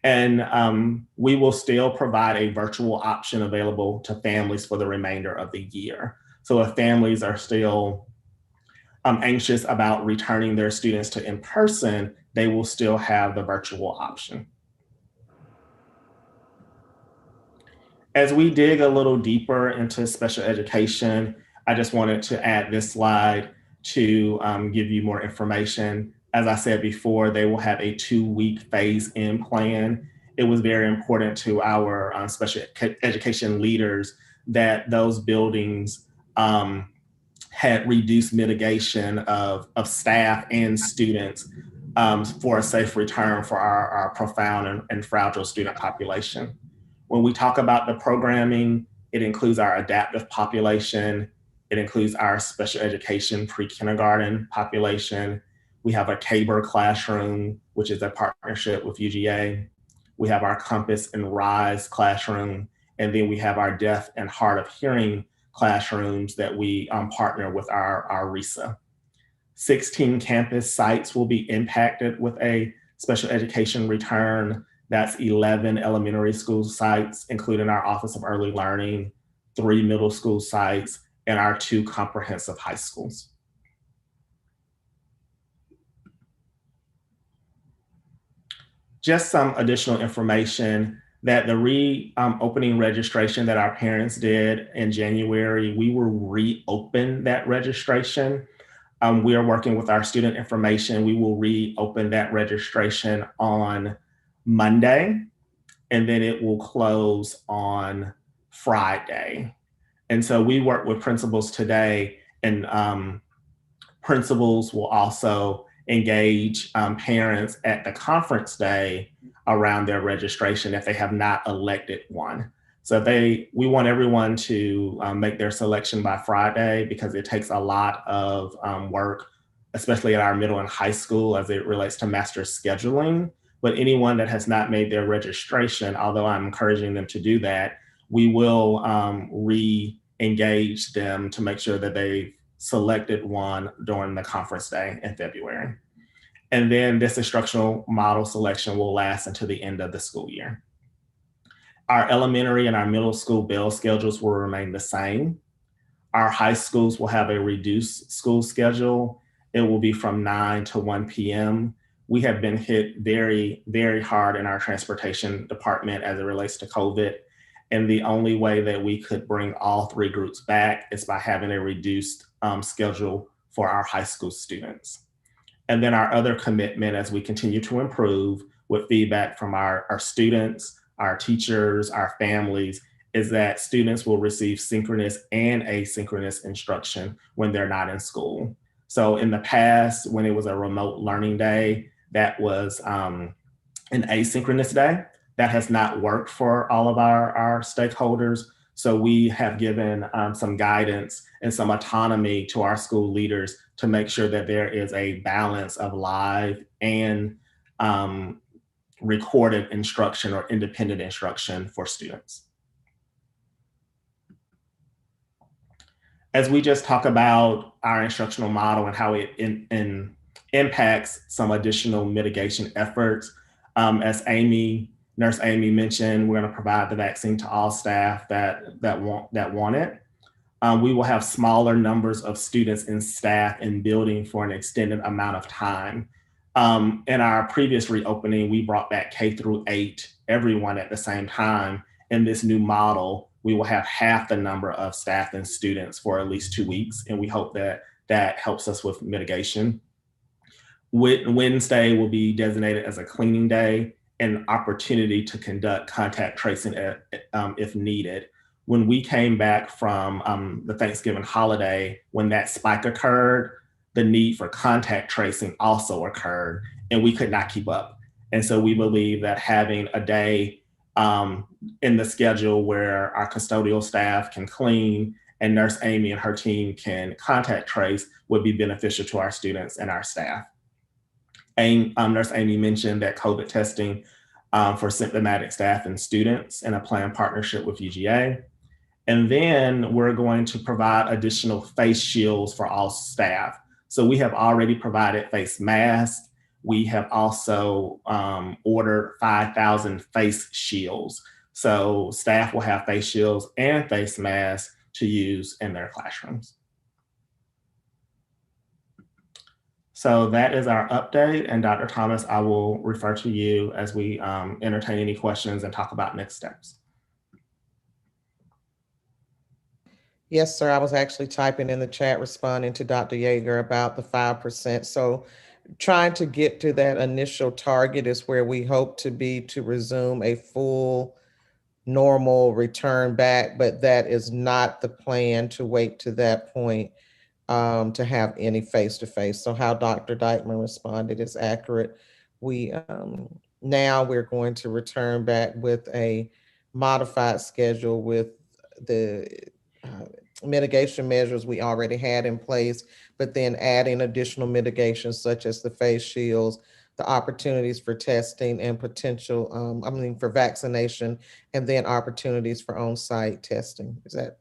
And we will still provide a virtual option available to families for the remainder of the year. So if families are still anxious about returning their students to in-person, they will still have the virtual option. As we dig a little deeper into special education, I just wanted to add this slide to give you more information. As I said before, they will have a 2-week phase-in plan. It was very important to our special education leaders that those buildings had reduced mitigation of staff and students for a safe return for our profound and fragile student population. When we talk about the programming, it includes our adaptive population. It includes our special education pre-kindergarten population. We have a KBER classroom, which is a partnership with UGA. We have our Compass and RISE classroom. And then we have our deaf and hard of hearing classrooms that we partner with our RISA. 16 campus sites will be impacted with a special education return. That's 11 elementary school sites, including our Office of Early Learning, 3 middle school sites, and our 2 comprehensive high schools. Just some additional information that the reopening registration that our parents did in January, we will reopen that registration. We are working with our student information. We will reopen that registration on Monday, and then it will close on Friday. And so we work with principals today, and principals will also engage parents at the conference day around their registration if they have not elected one. So we want everyone to make their selection by Friday, because it takes a lot of work, especially at our middle and high school as it relates to master scheduling. But anyone that has not made their registration, although I'm encouraging them to do that, we will re-engage them to make sure that they've selected one during the conference day in February. And then this instructional model selection will last until the end of the school year. Our elementary and our middle school bell schedules will remain the same. Our high schools will have a reduced school schedule. It will be from 9 to 1 p.m. We have been hit very, very hard in our transportation department as it relates to COVID. And the only way that we could bring all 3 groups back is by having a reduced schedule for our high school students. And then our other commitment as we continue to improve with feedback from our students, our teachers, our families, is that students will receive synchronous and asynchronous instruction when they're not in school. So in the past, when it was a remote learning day, that was an asynchronous day. That has not worked for all of our stakeholders. So we have given some guidance and some autonomy to our school leaders to make sure that there is a balance of live and recorded instruction or independent instruction for students. As we just talk about our instructional model and how it impacts some additional mitigation efforts, as Nurse Amy mentioned, we're going to provide the vaccine to all staff that want it. We will have smaller numbers of students and staff in building for an extended amount of time. In our previous reopening, we brought back K-8, everyone at the same time. In this new model, we will have half the number of staff and students for at least 2 weeks, and we hope that helps us with mitigation. Wednesday will be designated as a cleaning day, an opportunity to conduct contact tracing if needed. When we came back from the Thanksgiving holiday, when that spike occurred, the need for contact tracing also occurred, and we could not keep up. And so we believe that having a day in the schedule where our custodial staff can clean and Nurse Amy and her team can contact trace would be beneficial to our students and our staff. And Nurse Amy mentioned that COVID testing for symptomatic staff and students in a planned partnership with UGA. And then we're going to provide additional face shields for all staff. So we have already provided face masks. we have also ordered 5,000 face shields. So staff will have face shields and face masks to use in their classrooms. So that is our update. And Dr. Thomas, I will refer to you as we entertain any questions and talk about next steps. Yes, sir. I was actually typing in the chat, responding to Dr. Yeager about the 5%. So trying to get to that initial target is where we hope to be to resume a full normal return back, but that is not the plan to wait to that point to have any face-to-face. So how Dr. Dykeman responded is accurate. Now we're going to return back with a modified schedule with the mitigation measures we already had in place, but then adding additional mitigations such as the face shields, the opportunities for testing and potential, for vaccination, and then opportunities for on-site testing. Is that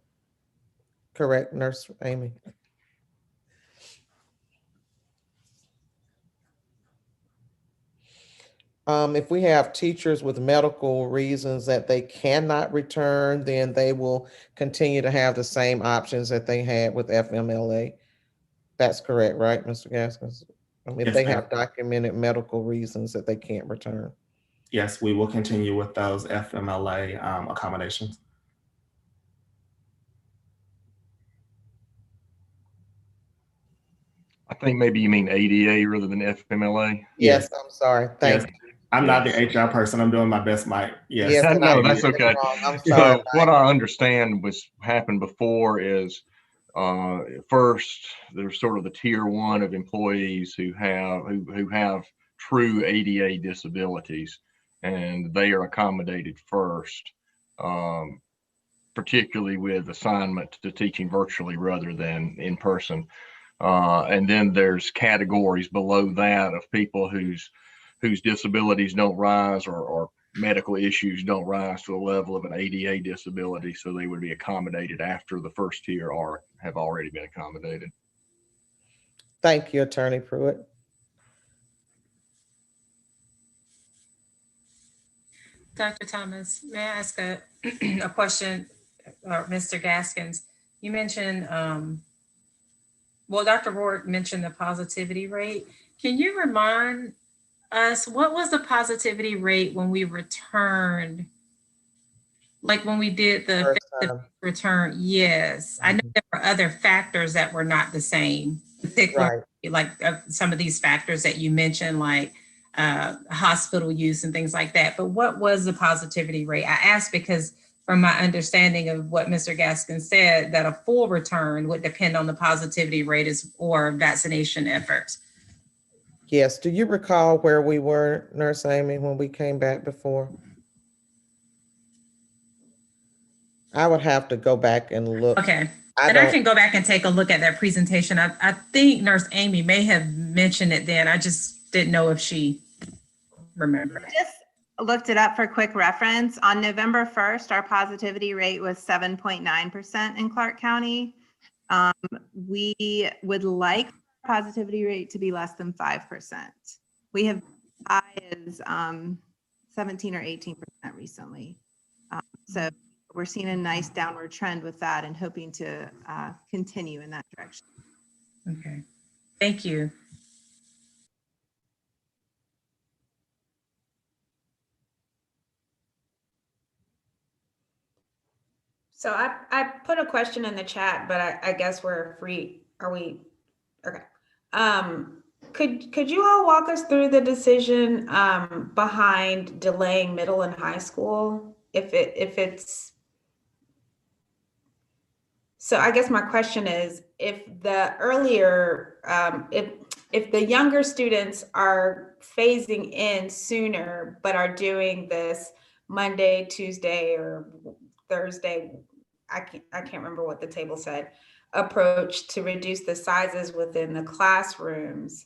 correct, Nurse Amy? If we have teachers with medical reasons that they cannot return, then they will continue to have the same options that they had with FMLA. That's correct, right, Mr. Gaskins? If Yes, they ma'am. have documented medical reasons that they can't return. Yes, we will continue with those FMLA accommodations. I think maybe you mean ADA rather than FMLA. Yes, I'm sorry. Thank you. I'm not the HR person. I'm doing my best, Mike. Yes. Yes, and I No, did that's it okay. wrong. I'm sorry. So what I understand was happened before is first there's sort of the tier one of employees who have true ADA disabilities, and they are accommodated first, particularly with assignment to teaching virtually rather than in person. And then there's categories below that of people whose disabilities don't rise or medical issues don't rise to the level of an ADA disability, so they would be accommodated after the first tier or have already been accommodated. Thank you, Attorney Pruitt. Dr. Thomas, may I ask a question, Mr. Gaskins? You mentioned, Dr. Rourke mentioned the positivity rate. Can you remind us, what was the positivity rate when we returned? Like when we did the return? Yes. I know there were other factors that were not the same, particularly like some of these factors that you mentioned, like hospital use and things like that. But what was the positivity rate? I asked because from my understanding of what Mr. Gaskins said, that a full return would depend on the positivity rate or vaccination efforts. Yes. Do you recall where we were, Nurse Amy, when we came back before? I would have to go back and look. Okay. I can go back and take a look at that presentation. I think Nurse Amy may have mentioned it then. I just didn't know if she remembered. Just looked it up for quick reference. On November 1st, our positivity rate was 7.9% in Clark County. We would like positivity rate to be less than 5%. We have high as 17 or 18% recently. So we're seeing a nice downward trend with that and hoping to continue in that direction. Okay, thank you. So I put a question in the chat, but I guess we're free. Are we? Okay. Could you all walk us through the decision behind delaying middle and high school? If it's, so I guess my question is, if the earlier, if the younger students are phasing in sooner, but are doing this Monday, Tuesday, or Thursday, I can't remember what the table said, approach to reduce the sizes within the classrooms,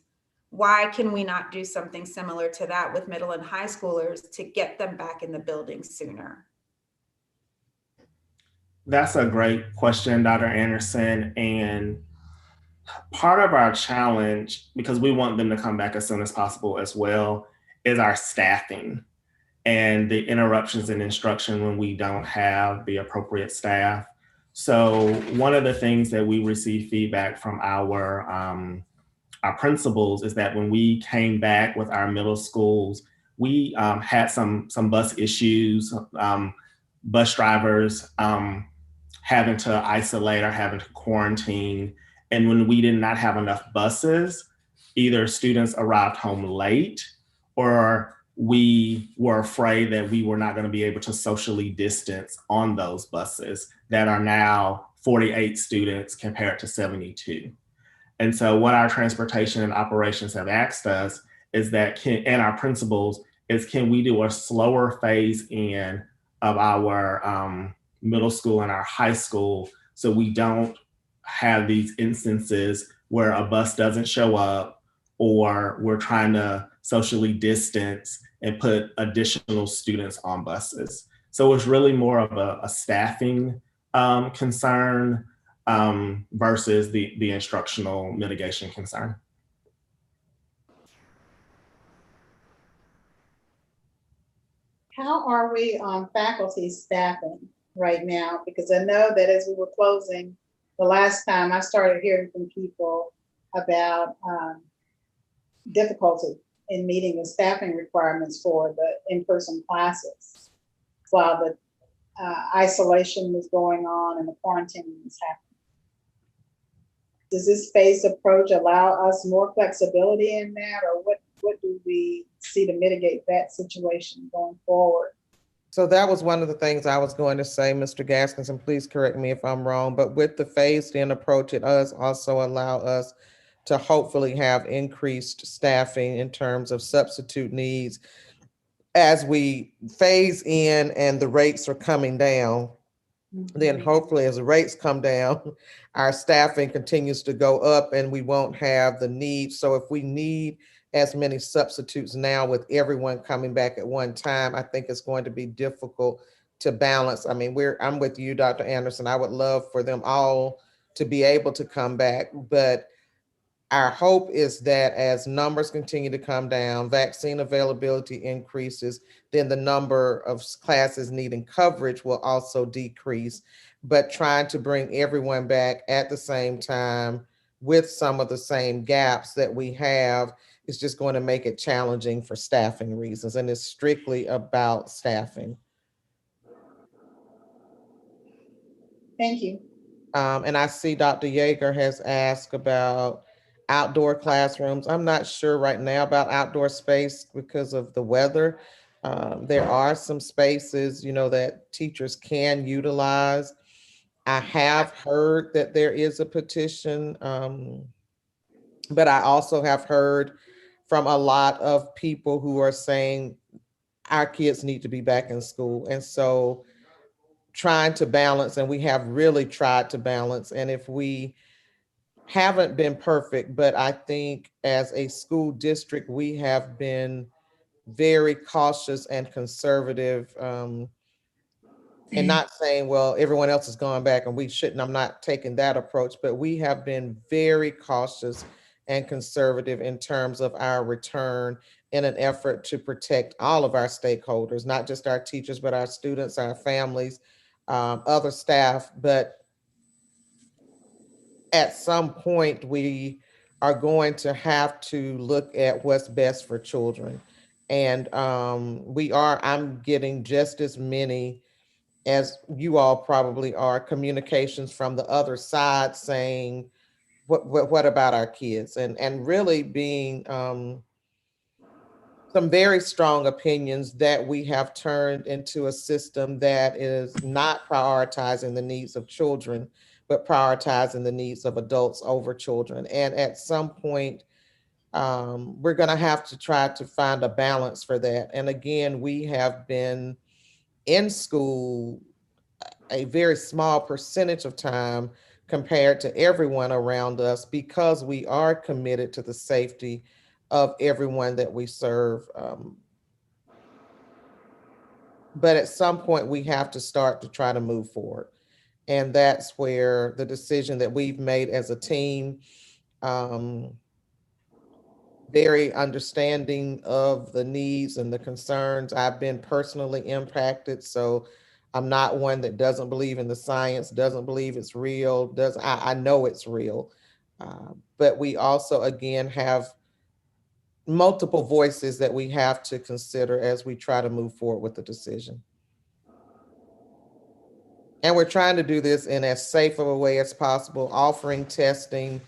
why can we not do something similar to that with middle and high schoolers to get them back in the building sooner? That's a great question, Dr. Anderson. And Part of our challenge, because we want them to come back as soon as possible as well, is our staffing and the interruptions in instruction when we don't have the appropriate staff. So one of the things that we receive feedback from our principals is that when we came back with our middle schools, we had some bus issues, bus drivers having to isolate or having to quarantine. And when we did not have enough buses, either students arrived home late or we were afraid that we were not going to be able to socially distance on those buses that are now 48 students compared to 72. And so what our transportation and operations have asked us is that and our principals is, can we do a slower phase in of our middle school and our high school so we don't have these instances where a bus doesn't show up or we're trying to socially distance and put additional students on buses. So it's really more of a staffing concern versus the instructional mitigation concern. How are we on faculty staffing right now? Because I know that as we were closing the last time, I started hearing from people about difficulty in meeting the staffing requirements for the in-person classes while the isolation was going on and the quarantine was happening. Does this phased approach allow us more flexibility in that, or what do we see to mitigate that situation going forward? So that was one of the things I was going to say, Mr. Gaskins, and please correct me if I'm wrong, but with the phased in approach, it does also allow us to hopefully have increased staffing in terms of substitute needs as we phase in and the rates are coming down. Then hopefully as the rates come down, our staffing continues to go up and we won't have the need. So if we need as many substitutes now with everyone coming back at one time, I think it's going to be difficult to balance. I mean, I'm with you, Dr. Anderson. I would love for them all to be able to come back, but our hope is that as numbers continue to come down, vaccine availability increases, then the number of classes needing coverage will also decrease. But trying to bring everyone back at the same time with some of the same gaps that we have is just going to make it challenging for staffing reasons. And it's strictly about staffing. Thank you. And I see Dr. Yeager has asked about outdoor classrooms. I'm not sure right now about outdoor space because of the weather. There are some spaces, that teachers can utilize. I have heard that there is a petition, but I also have heard from a lot of people who are saying our kids need to be back in school. And so trying to balance, and we have really tried to balance, and if we haven't been perfect, but I think as a school district, we have been very cautious and conservative, and not saying, well, everyone else is going back and we shouldn't. I'm not taking that approach, but we have been very cautious and conservative in terms of our return in an effort to protect all of our stakeholders, not just our teachers, but our students, our families, other staff. But at some point, we are going to have to look at what's best for children. And I'm getting just as many as you all probably are, communications from the other side saying, what about our kids? And really being some very strong opinions that we have turned into a system that is not prioritizing the needs of children, but prioritizing the needs of adults over children. And at some point, we're going to have to try to find a balance for that. And again, we have been in school a very small percentage of time compared to everyone around us because we are committed to the safety of everyone that we serve. But at some point, we have to start to try to move forward. And that's where the decision that we've made as a team very understanding of the needs and the concerns. I've been personally impacted, so I'm not one that doesn't believe in the science, doesn't believe it's real. I know it's real, but we also again have multiple voices that we have to consider as we try to move forward with the decision. And we're trying to do this in as safe of a way as possible, offering testing,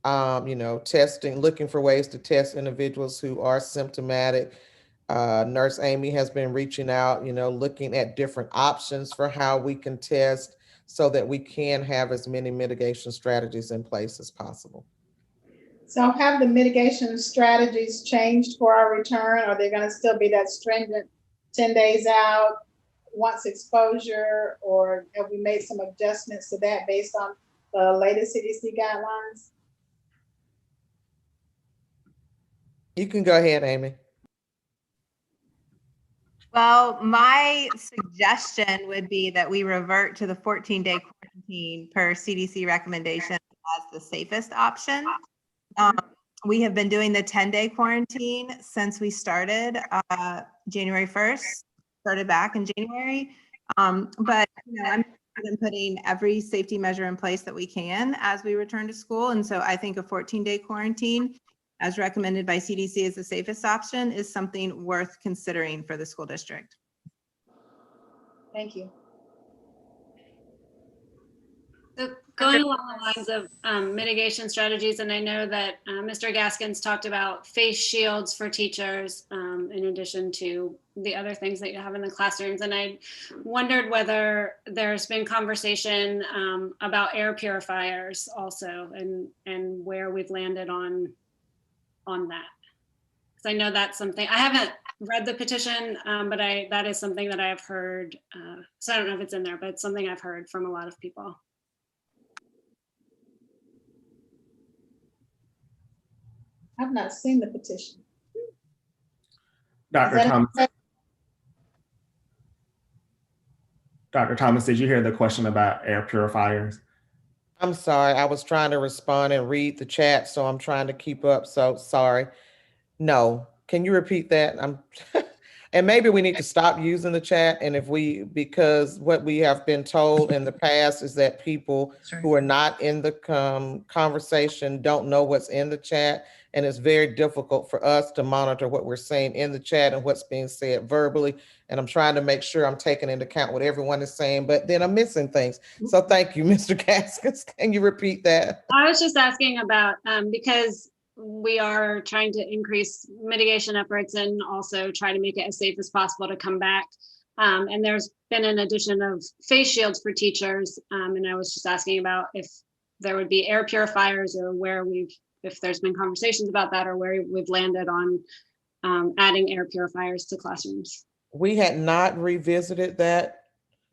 testing, looking for ways to test individuals who are symptomatic. Nurse Amy has been reaching out, looking at different options for how we can test so that we can have as many mitigation strategies in place as possible. So have the mitigation strategies changed for our return? Are they going to still be that stringent 10 days out, once exposure, or have we made some adjustments to that based on the latest CDC guidelines? You can go ahead, Amy. Well, my suggestion would be that we revert to the 14-day quarantine per CDC recommendation as the safest option. We have been doing the 10-day quarantine since we started January 1st, started back in January. But I'm putting every safety measure in place that we can as we return to school. And so I think a 14-day quarantine, as recommended by CDC, as the safest option, is something worth considering for the school district. Thank you. So going along the lines of mitigation strategies, and I know that Mr. Gaskins talked about face shields for teachers in addition to the other things that you have in the classrooms. And I wondered whether there's been conversation about air purifiers also, and where we've landed on that. Because I know that's something, I haven't read the petition, but that is something that I have heard. So I don't know if it's in there, but it's something I've heard from a lot of people. I've not seen the petition. Dr. Thomas, did you hear the question about air purifiers? I'm sorry, I was trying to respond and read the chat, so I'm trying to keep up, so sorry. No, can you repeat that? And maybe we need to stop using the chat, and because what we have been told in the past is that people who are not in the conversation don't know what's in the chat, and it's very difficult for us to monitor what we're saying in the chat and what's being said verbally. And I'm trying to make sure I'm taking into account what everyone is saying, but then I'm missing things. So thank you, Mr. Gaskins. Can you repeat that? I was just asking about, because we are trying to increase mitigation efforts and also try to make it as safe as possible to come back. And there's been an addition of face shields for teachers. And I was just asking about if there would be air purifiers, or if there's been conversations about that, or where we've landed on adding air purifiers to classrooms. We had not revisited that,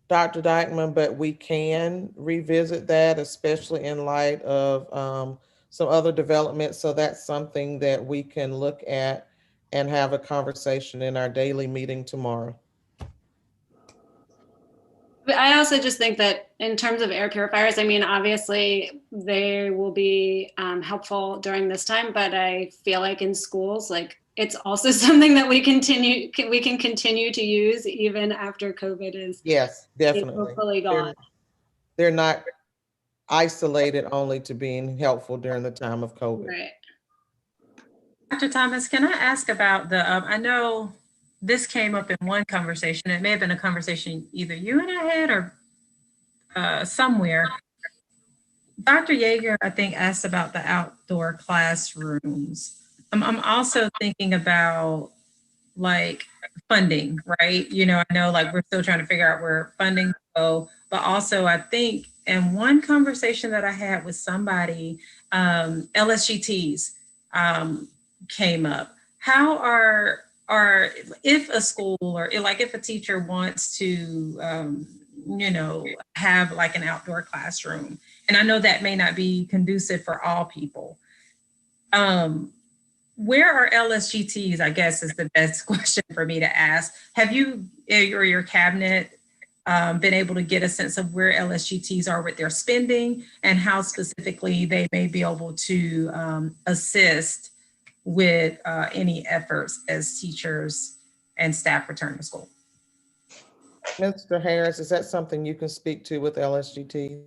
Dr. Dykeman, but we can revisit that, especially in light of some other developments. So that's something that we can look at and have a conversation in our daily meeting tomorrow. But I also just think that in terms of air purifiers, I mean, obviously they will be helpful during this time, but I feel like in schools, like, it's also something that we can continue to use even after COVID is hopefully gone. They're not isolated only to being helpful during the time of COVID. Right. Dr. Thomas, can I ask about I know this came up in one conversation. It may have been a conversation either you and I had or somewhere. Dr. Yeager, I think, asked about the outdoor classrooms. I'm also thinking about like funding, right? I know like we're still trying to figure out where funding go, but also I think in one conversation that I had with somebody, LSGTs came up. How are if a school or like if a teacher wants to, have like an outdoor classroom, and I know that may not be conducive for all people. Where are LSGTs, I guess, is the best question for me to ask. Have you or your cabinet been able to get a sense of where LSGTs are with their spending and how specifically they may be able to assist with any efforts as teachers and staff return to school. Mr. Harris, is that something you can speak to with LSGT?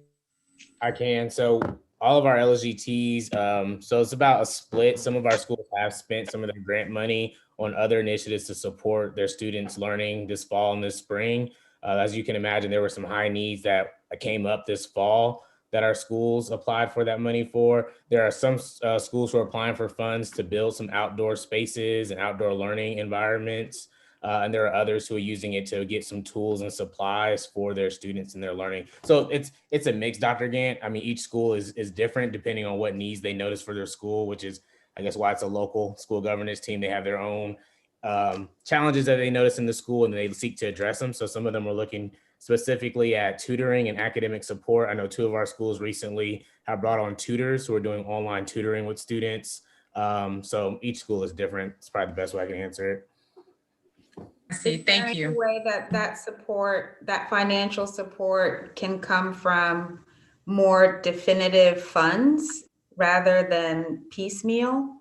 I can. So all of our LSGTs, so it's about a split. Some of our schools have spent some of their grant money on other initiatives to support their students' learning this fall and this spring. As you can imagine, there were some high needs that came up this fall that our schools applied for that money for. There are some schools who are applying for funds to build some outdoor spaces and outdoor learning environments. And there are others who are using it to get some tools and supplies for their students and their learning. So it's a mix, Dr. Gant. I mean, each school is different depending on what needs they notice for their school, which is, I guess, why it's a local school governance team. They have their own challenges that they notice in the school and they seek to address them. So some of them are looking specifically at tutoring and academic support. I know 2 of our schools recently have brought on tutors who are doing online tutoring with students. So each school is different. It's probably the best way I can answer it. I see. Thank you. Is there any way that support, that financial support can come from more definitive funds rather than piecemeal?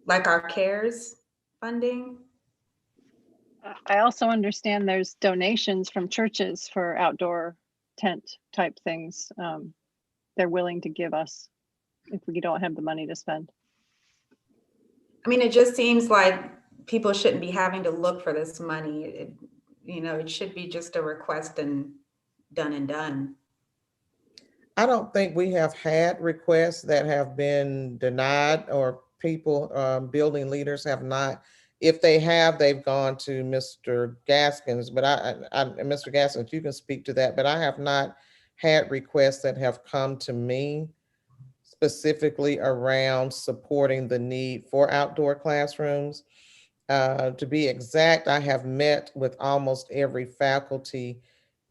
Like our CARES funding? I also understand there's donations from churches for outdoor tent type things. They're willing to give us if we don't have the money to spend. I mean, it just seems like people shouldn't be having to look for this money. It should be just a request and done. I don't think we have had requests that have been denied, or people, building leaders have not. If they have, they've gone to Mr. Gaskins, but Mr. Gaskins, you can speak to that, but I have not had requests that have come to me specifically around supporting the need for outdoor classrooms. To be exact, I have met with almost every faculty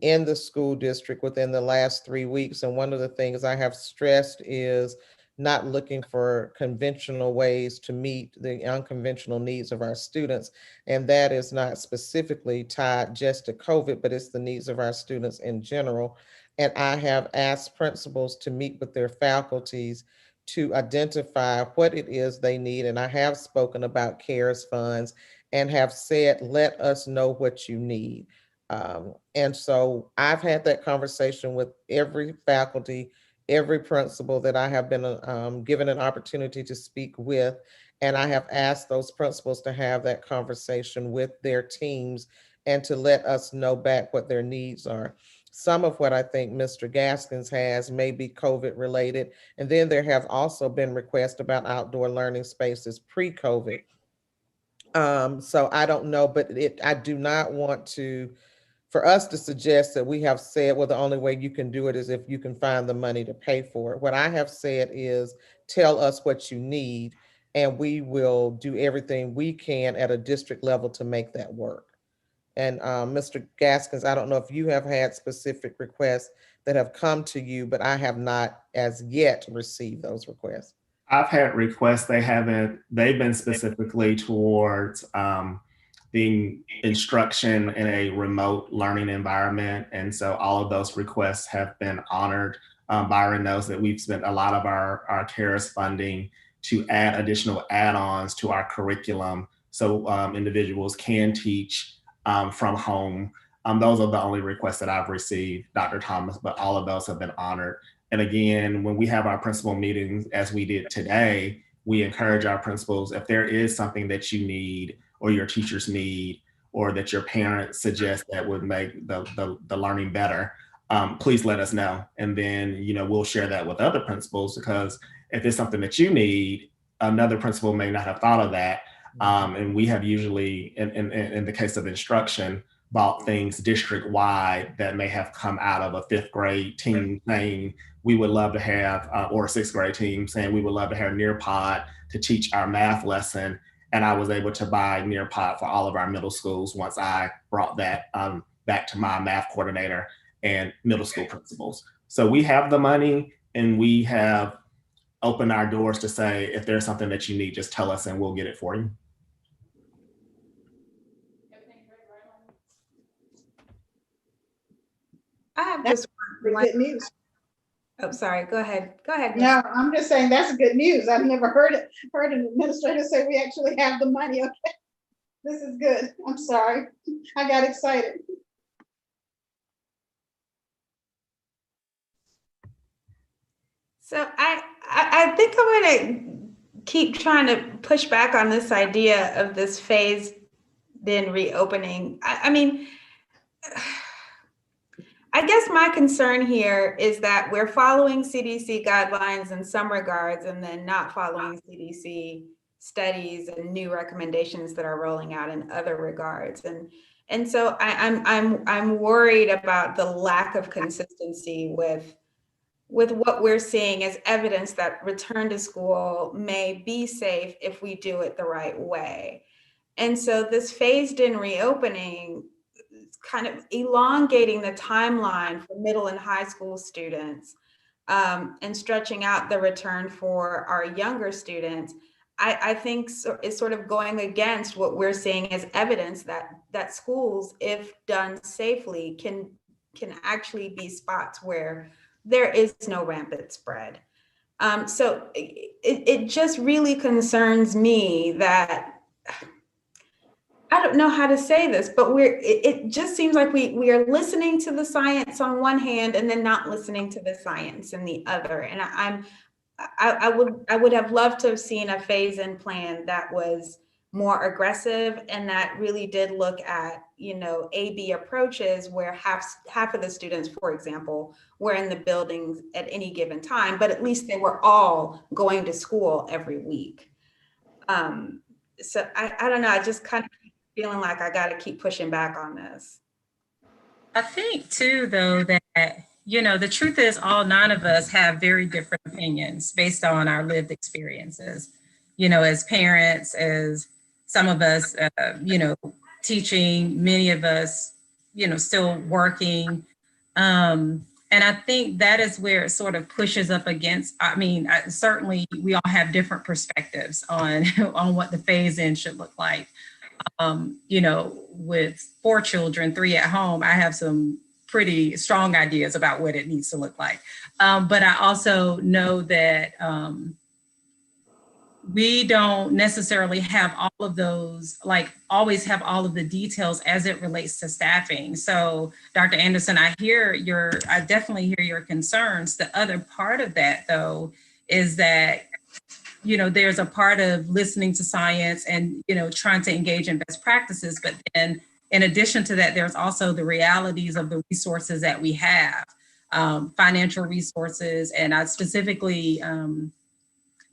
in the school district within the last 3 weeks. And one of the things I have stressed is not looking for conventional ways to meet the unconventional needs of our students. And that is not specifically tied just to COVID, but it's the needs of our students in general. And I have asked principals to meet with their faculties to identify what it is they need. And I have spoken about CARES funds and have said, let us know what you need. And so I've had that conversation with every faculty, every principal that I have been given an opportunity to speak with. And I have asked those principals to have that conversation with their teams and to let us know back what their needs are. Some of what I think Mr. Gaskins has may be COVID related. And then there have also been requests about outdoor learning spaces pre-COVID. So I don't know, but I do not want for us to suggest that we have said, well, the only way you can do it is if you can find the money to pay for it. What I have said is tell us what you need and we will do everything we can at a district level to make that work. And Mr. Gaskins, I don't know if you have had specific requests that have come to you, but I have not as yet received those requests. I've had requests. They've been specifically towards the instruction in a remote learning environment. And so all of those requests have been honored. Byron knows that we've spent a lot of our CARES funding to add additional add-ons to our curriculum so individuals can teach from home. Those are the only requests that I've received, Dr. Thomas, but all of those have been honored. And again, when we have our principal meetings, as we did today, we encourage our principals, if there is something that you need or your teachers need, or that your parents suggest that would make the learning better, please let us know. And then, we'll share that with other principals, because if it's something that you need, another principal may not have thought of that. And we have usually, in the case of instruction, bought things district-wide that may have come out of a 5th grade team saying we would love to have, or a 6th grade team saying we would love to have Nearpod to teach our math lesson. And I was able to buy Nearpod for all of our middle schools once I brought that back to my math coordinator and middle school principals. So we have the money and we have opened our doors to say, if there's something that you need, just tell us and we'll get it for you. just Good news. oh, sorry, go ahead. Go ahead. No, I'm just saying that's good news. I've never heard an administrator say we actually have the money. Okay, this is good. I'm sorry, I got excited. So I think I'm going to keep trying to push back on this idea of this phased in reopening. I mean, I guess my concern here is that we're following CDC guidelines in some regards and then not following CDC studies and new recommendations that are rolling out in other regards. And so I'm worried about the lack of consistency with what we're seeing as evidence that return to school may be safe if we do it the right way. And so this phased in reopening is kind of elongating the timeline for middle and high school students and stretching out the return for our younger students, I think is sort of going against what we're seeing as evidence that schools, if done safely, can actually be spots where there is no rampant spread. So it just really concerns me that, I don't know how to say this, but it just seems like we are listening to the science on one hand and then not listening to the science in the other. And I would have loved to have seen a phase-in plan that was more aggressive and that really did look at, A/B approaches where half of the students, for example, were in the buildings at any given time, but at least they were all going to school every week. So I don't know, I just kind of feeling like I got to keep pushing back on this. I think too, though, that, the truth is all 9 of us have very different opinions based on our lived experiences, as parents, as some of us, teaching, many of us, still working. And I think that is where it sort of pushes up against, certainly we all have different perspectives on, on what the phase in should look like. With 4 children, 3 at home, I have some pretty strong ideas about what it needs to look like. But I also know that we don't necessarily have all of those, always have all of the details as it relates to staffing. So Dr. Anderson, I definitely hear your concerns. The other part of that, though, is that there's a part of listening to science and, trying to engage in best practices. But then in addition to that, there's also the realities of the resources that we have, financial resources. And I specifically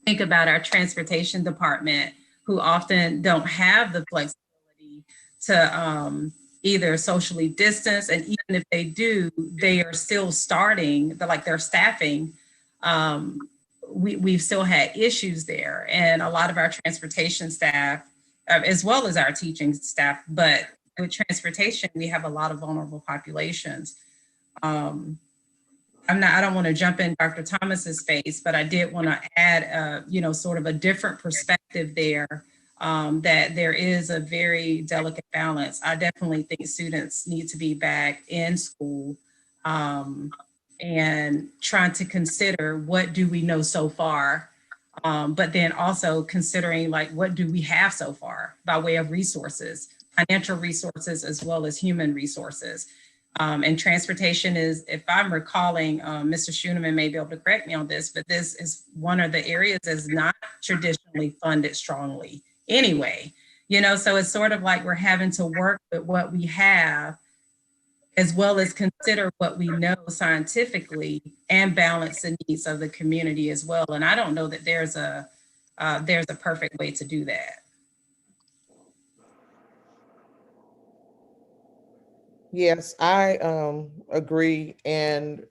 think about our transportation department, who often don't have the flexibility to either socially distance. And even if they do, they are still starting, their staffing. We've still had issues there, and a lot of our transportation staff, as well as our teaching staff, but with transportation, we have a lot of vulnerable populations. I don't want to jump in Dr. Thomas's space, but I did want to add, sort of a different perspective there, that there is a very delicate balance. I definitely think students need to be back in school, and trying to consider what do we know so far, but then also considering what do we have so far by way of resources, financial resources, as well as human resources. And transportation is, if I'm recalling, Mr. Schoeneman may be able to correct me on this, but this is one of the areas that's not traditionally funded strongly anyway. So it's sort of like we're having to work with what we have, as well as consider what we know scientifically and balance the needs of the community as well. And I don't know that there's a perfect way to do that. Yes, I agree. And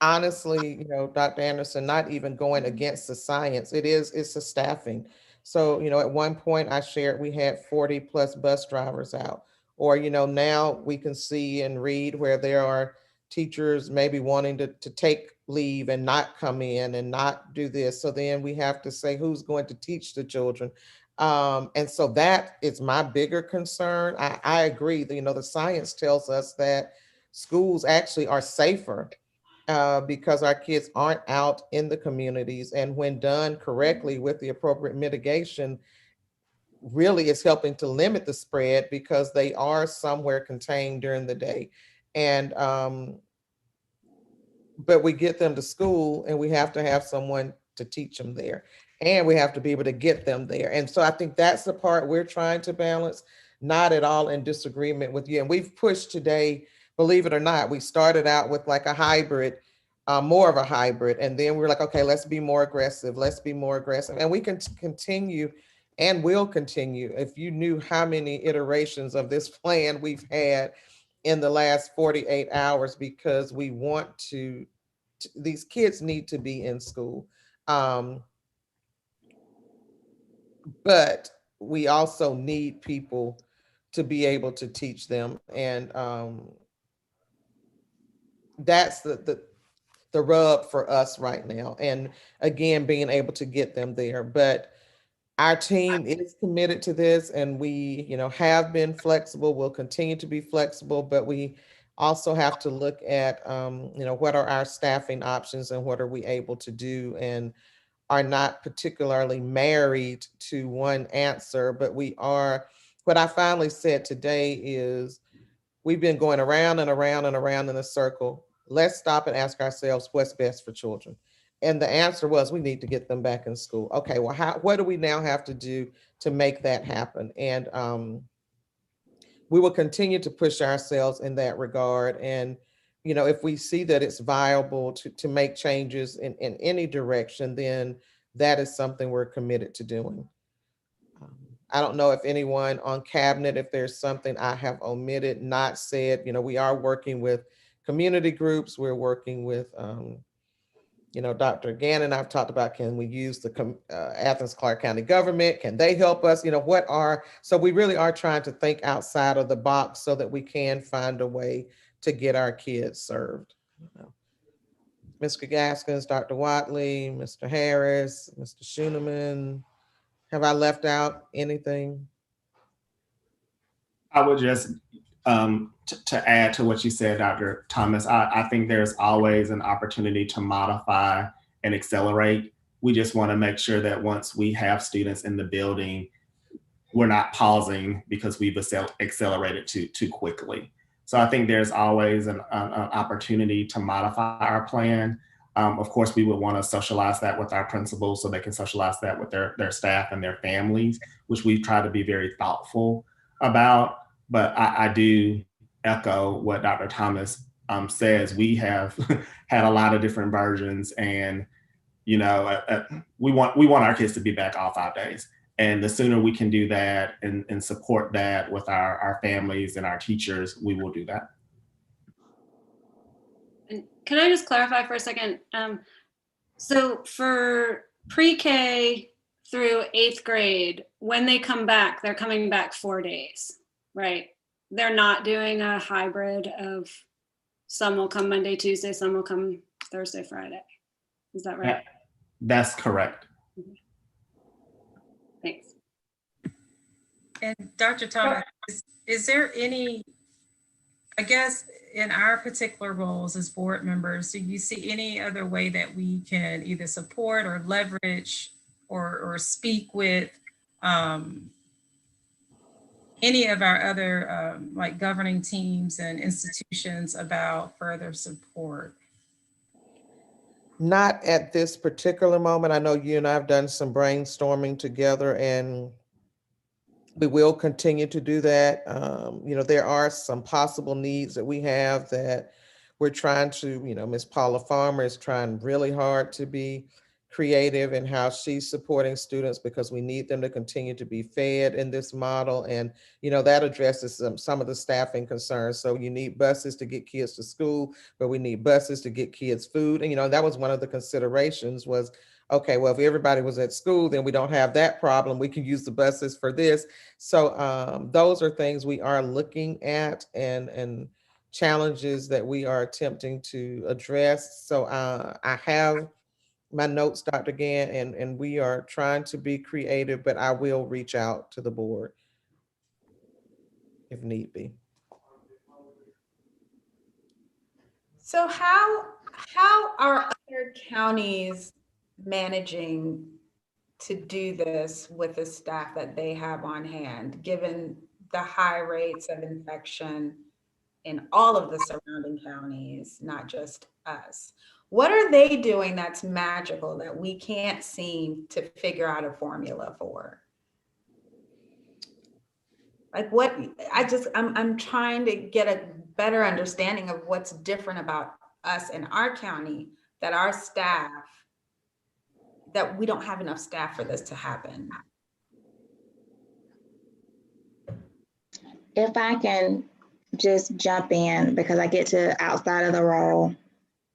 honestly, Dr. Anderson, not even going against the science, it's a staffing. So, at one point I shared we had 40 plus bus drivers out. Or, now we can see and read where there are teachers maybe wanting to take leave and not come in and not do this. So then we have to say who's going to teach the children. And so that is my bigger concern. I agree that, the science tells us that schools actually are safer because our kids aren't out in the communities. And when done correctly with the appropriate mitigation, really is helping to limit the spread because they are somewhere contained during the day. And but we get them to school and we have to have someone to teach them there. And we have to be able to get them there. And so I think that's the part we're trying to balance, not at all in disagreement with you. And we've pushed today, believe it or not, we started out with like a hybrid, more of a hybrid. And then we're like, okay, let's be more aggressive. Let's be more aggressive. And we can continue and will continue. If you knew how many iterations of this plan we've had in the last 48 hours, because we want to these kids need to be in school. But we also need people to be able to teach them. And that's the rub for us right now. And again, being able to get them there. But our team is committed to this, and we, have been flexible. We'll continue to be flexible, but we also have to look at, what are our staffing options and what are we able to do, and are not particularly married to one answer, but we are. What I finally said today is we've been going around and around and around in a circle. Let's stop and ask ourselves what's best for children. And the answer was we need to get them back in school. Okay, well, what do we now have to do to make that happen? And we will continue to push ourselves in that regard. And, if we see that it's viable to make changes in any direction, then that is something we're committed to doing. I don't know if anyone on cabinet, if there's something I have omitted, not said, we are working with community groups. We're working with, Dr. Gant and I've talked about, can we use the Athens Clarke County government? Can they help us? So we really are trying to think outside of the box so that we can find a way to get our kids served. Mr. Gaskins, Dr. Watley, Mr. Harris, Mr. Schooneman, have I left out anything? I would just, to add to what you said, Dr. Thomas, I think there's always an opportunity to modify and accelerate. We just want to make sure that once we have students in the building, we're not pausing because we've accelerated too quickly. So I think there's always an opportunity to modify our plan. Of course, we would want to socialize that with our principals so they can socialize that with their staff and their families, which we try to be very thoughtful about. But I do echo what Dr. Thomas says. We have had a lot of different versions, and we want our kids to be back all 5 days. And the sooner we can do that and support that with our families and our teachers, we will do that. And can I just clarify for a second? So for pre-K through 8th grade, when they come back, they're coming back 4 days, right? They're not doing a hybrid of some will come Monday, Tuesday, some will come Thursday, Friday. Is that right? That's correct. Thanks. And Dr. Thomas, is there any, I guess, in our particular roles as board members, do you see any other way that we can either support or leverage or speak with any of our other like governing teams and institutions about further support? Not at this particular moment. I know you and I have done some brainstorming together, and we will continue to do that. There are some possible needs that we have that we're trying to, Ms. Paula Farmer is trying really hard to be creative in how she's supporting students, because we need them to continue to be fed in this model. And, that addresses some of the staffing concerns. So you need buses to get kids to school, but we need buses to get kids food. And, that was one of the considerations was, okay, well, if everybody was at school, then we don't have that problem. We can use the buses for this. So those are things we are looking at and challenges that we are attempting to address. So I have my notes, Dr. Gant, and we are trying to be creative, but I will reach out to the board if need be. So how are other counties managing to do this with the staff that they have on hand, given the high rates of infection in all of the surrounding counties, not just us? What are they doing that's magical that we can't seem to figure out a formula for? Like what, I'm trying to get a better understanding of what's different about us in our county, that our staff, that we don't have enough staff for this to happen. If I can just jump in, because I get to outside of the role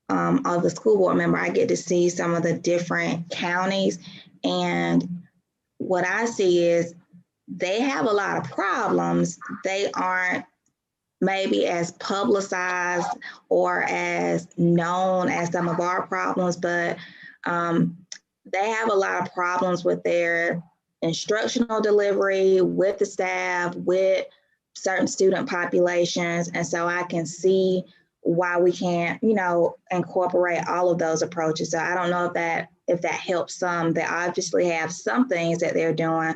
of the school board member, I get to see some of the different counties. And what I see is they have a lot of problems. They aren't maybe as publicized or as known as some of our problems, but they have a lot of problems with their instructional delivery, with the staff, with certain student populations. And so I can see why we can't, incorporate all of those approaches. So I don't know if that helps some. They obviously have some things that they're doing,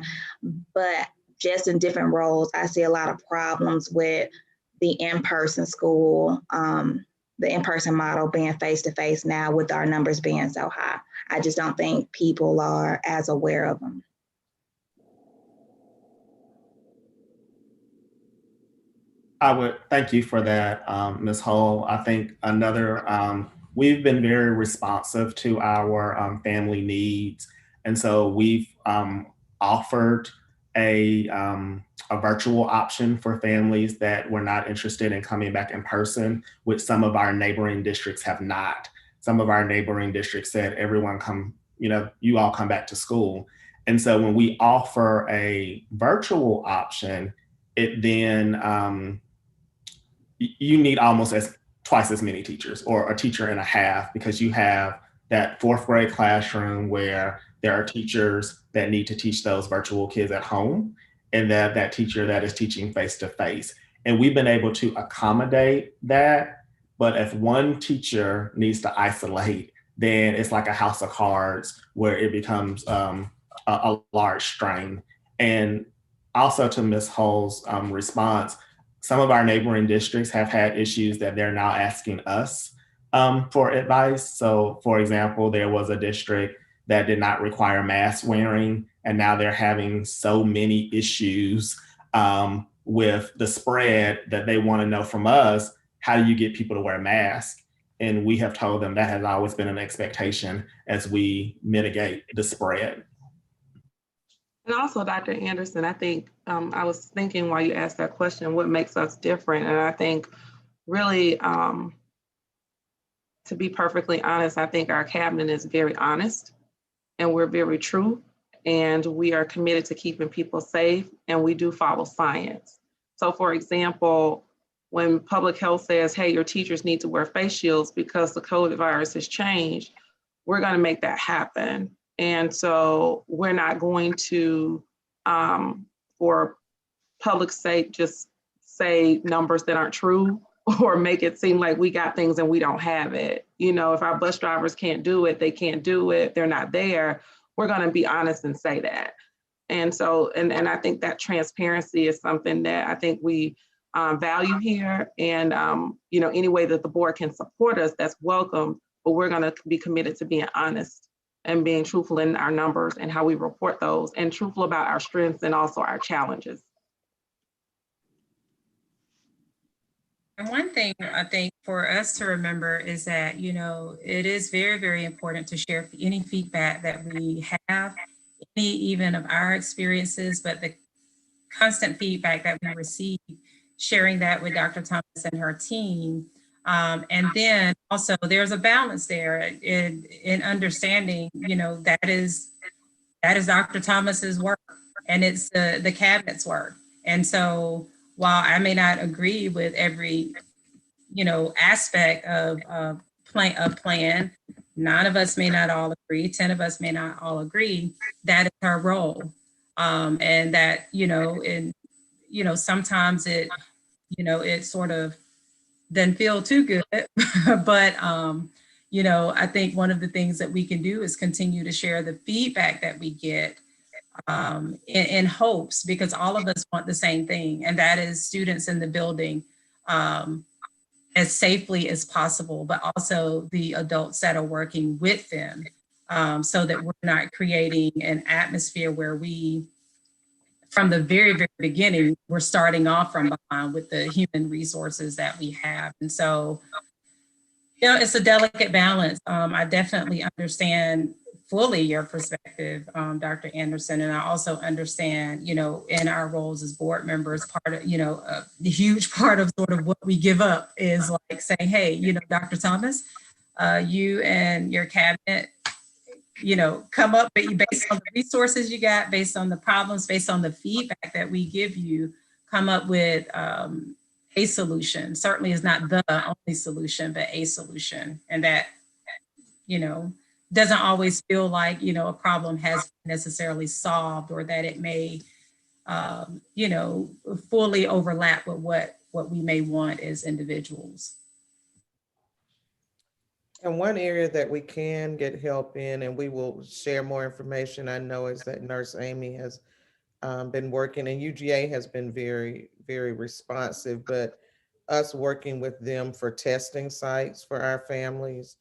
but just in different roles, I see a lot of problems with the in-person school, the in-person model being face-to-face now with our numbers being so high. I just don't think people are as aware of them. I would thank you for that, Ms. Hull. I think we've been very responsive to our family needs. And so we've offered a virtual option for families that were not interested in coming back in person, which some of our neighboring districts have not. Some of our neighboring districts said, everyone come, you all come back to school. And so when we offer a virtual option, it then, you need almost twice as many teachers, or a teacher and a half, because you have that fourth grade classroom where there are teachers that need to teach those virtual kids at home, and that teacher that is teaching face to face. And we've been able to accommodate that. But if one teacher needs to isolate, then it's like a house of cards where it becomes a large strain. And also to Ms. Hull's response, some of our neighboring districts have had issues that they're now asking us for advice. So for example, there was a district that did not require mask wearing, and now they're having so many issues with the spread that they want to know from us, how do you get people to wear masks? And we have told them that has always been an expectation as we mitigate the spread. And also, Dr. Anderson, I think I was thinking while you asked that question, what makes us different? And I think really, to be perfectly honest, I think our cabinet is very honest and we're very true, and we are committed to keeping people safe, and we do follow science. So for example, when public health says, hey, your teachers need to wear face shields because the COVID virus has changed, we're going to make that happen. And so we're not going to, for public's sake, just say numbers that aren't true or make it seem like we got things and we don't have it. If our bus drivers can't do it, they can't do it, they're not there. We're going to be honest and say that. And so, and I think that transparency is something that I think we value here. And, any way that the board can support us, that's welcome, but we're going to be committed to being honest and being truthful in our numbers and how we report those, and truthful about our strengths and also our challenges. And one thing I think for us to remember is that, it is very, very important to share any feedback that we have, any even of our experiences, but the constant feedback that we receive, sharing that with Dr. Thomas and her team. And then also there's a balance there in understanding, that is Dr. Thomas's work, and it's the cabinet's work. And so while I may not agree with every, aspect of plan, 9 of us may not all agree, 10 of us may not all agree, that is our role. And that, sometimes it sort of doesn't feel too good, but you know, I think one of the things that we can do is continue to share the feedback that we get in hopes, because all of us want the same thing, and that is students in the building as safely as possible, but also the adults that are working with them, so that we're not creating an atmosphere where we, from the very, very beginning, we're starting off from behind with the human resources that we have. And so, you know, it's a delicate balance. I definitely understand fully your perspective, Dr. Anderson. And I also understand, you know, in our roles as board members, part of, you know, the huge part of sort of what we give up is like saying, hey, you know, Dr. Thomas, you and your cabinet, you know, come up based on the resources you got, based on the problems, based on the feedback that we give you, come up with a solution. Certainly is not the only solution, but a solution. And that, you know, doesn't always feel like, you know, a problem has necessarily solved, or that it may, you know, fully overlap with what we may want as individuals. And one area that we can get help in, and we will share more information, I know, is that Nurse Amy has been working, and UGA has been very, very responsive, but us working with them for testing sites for our families,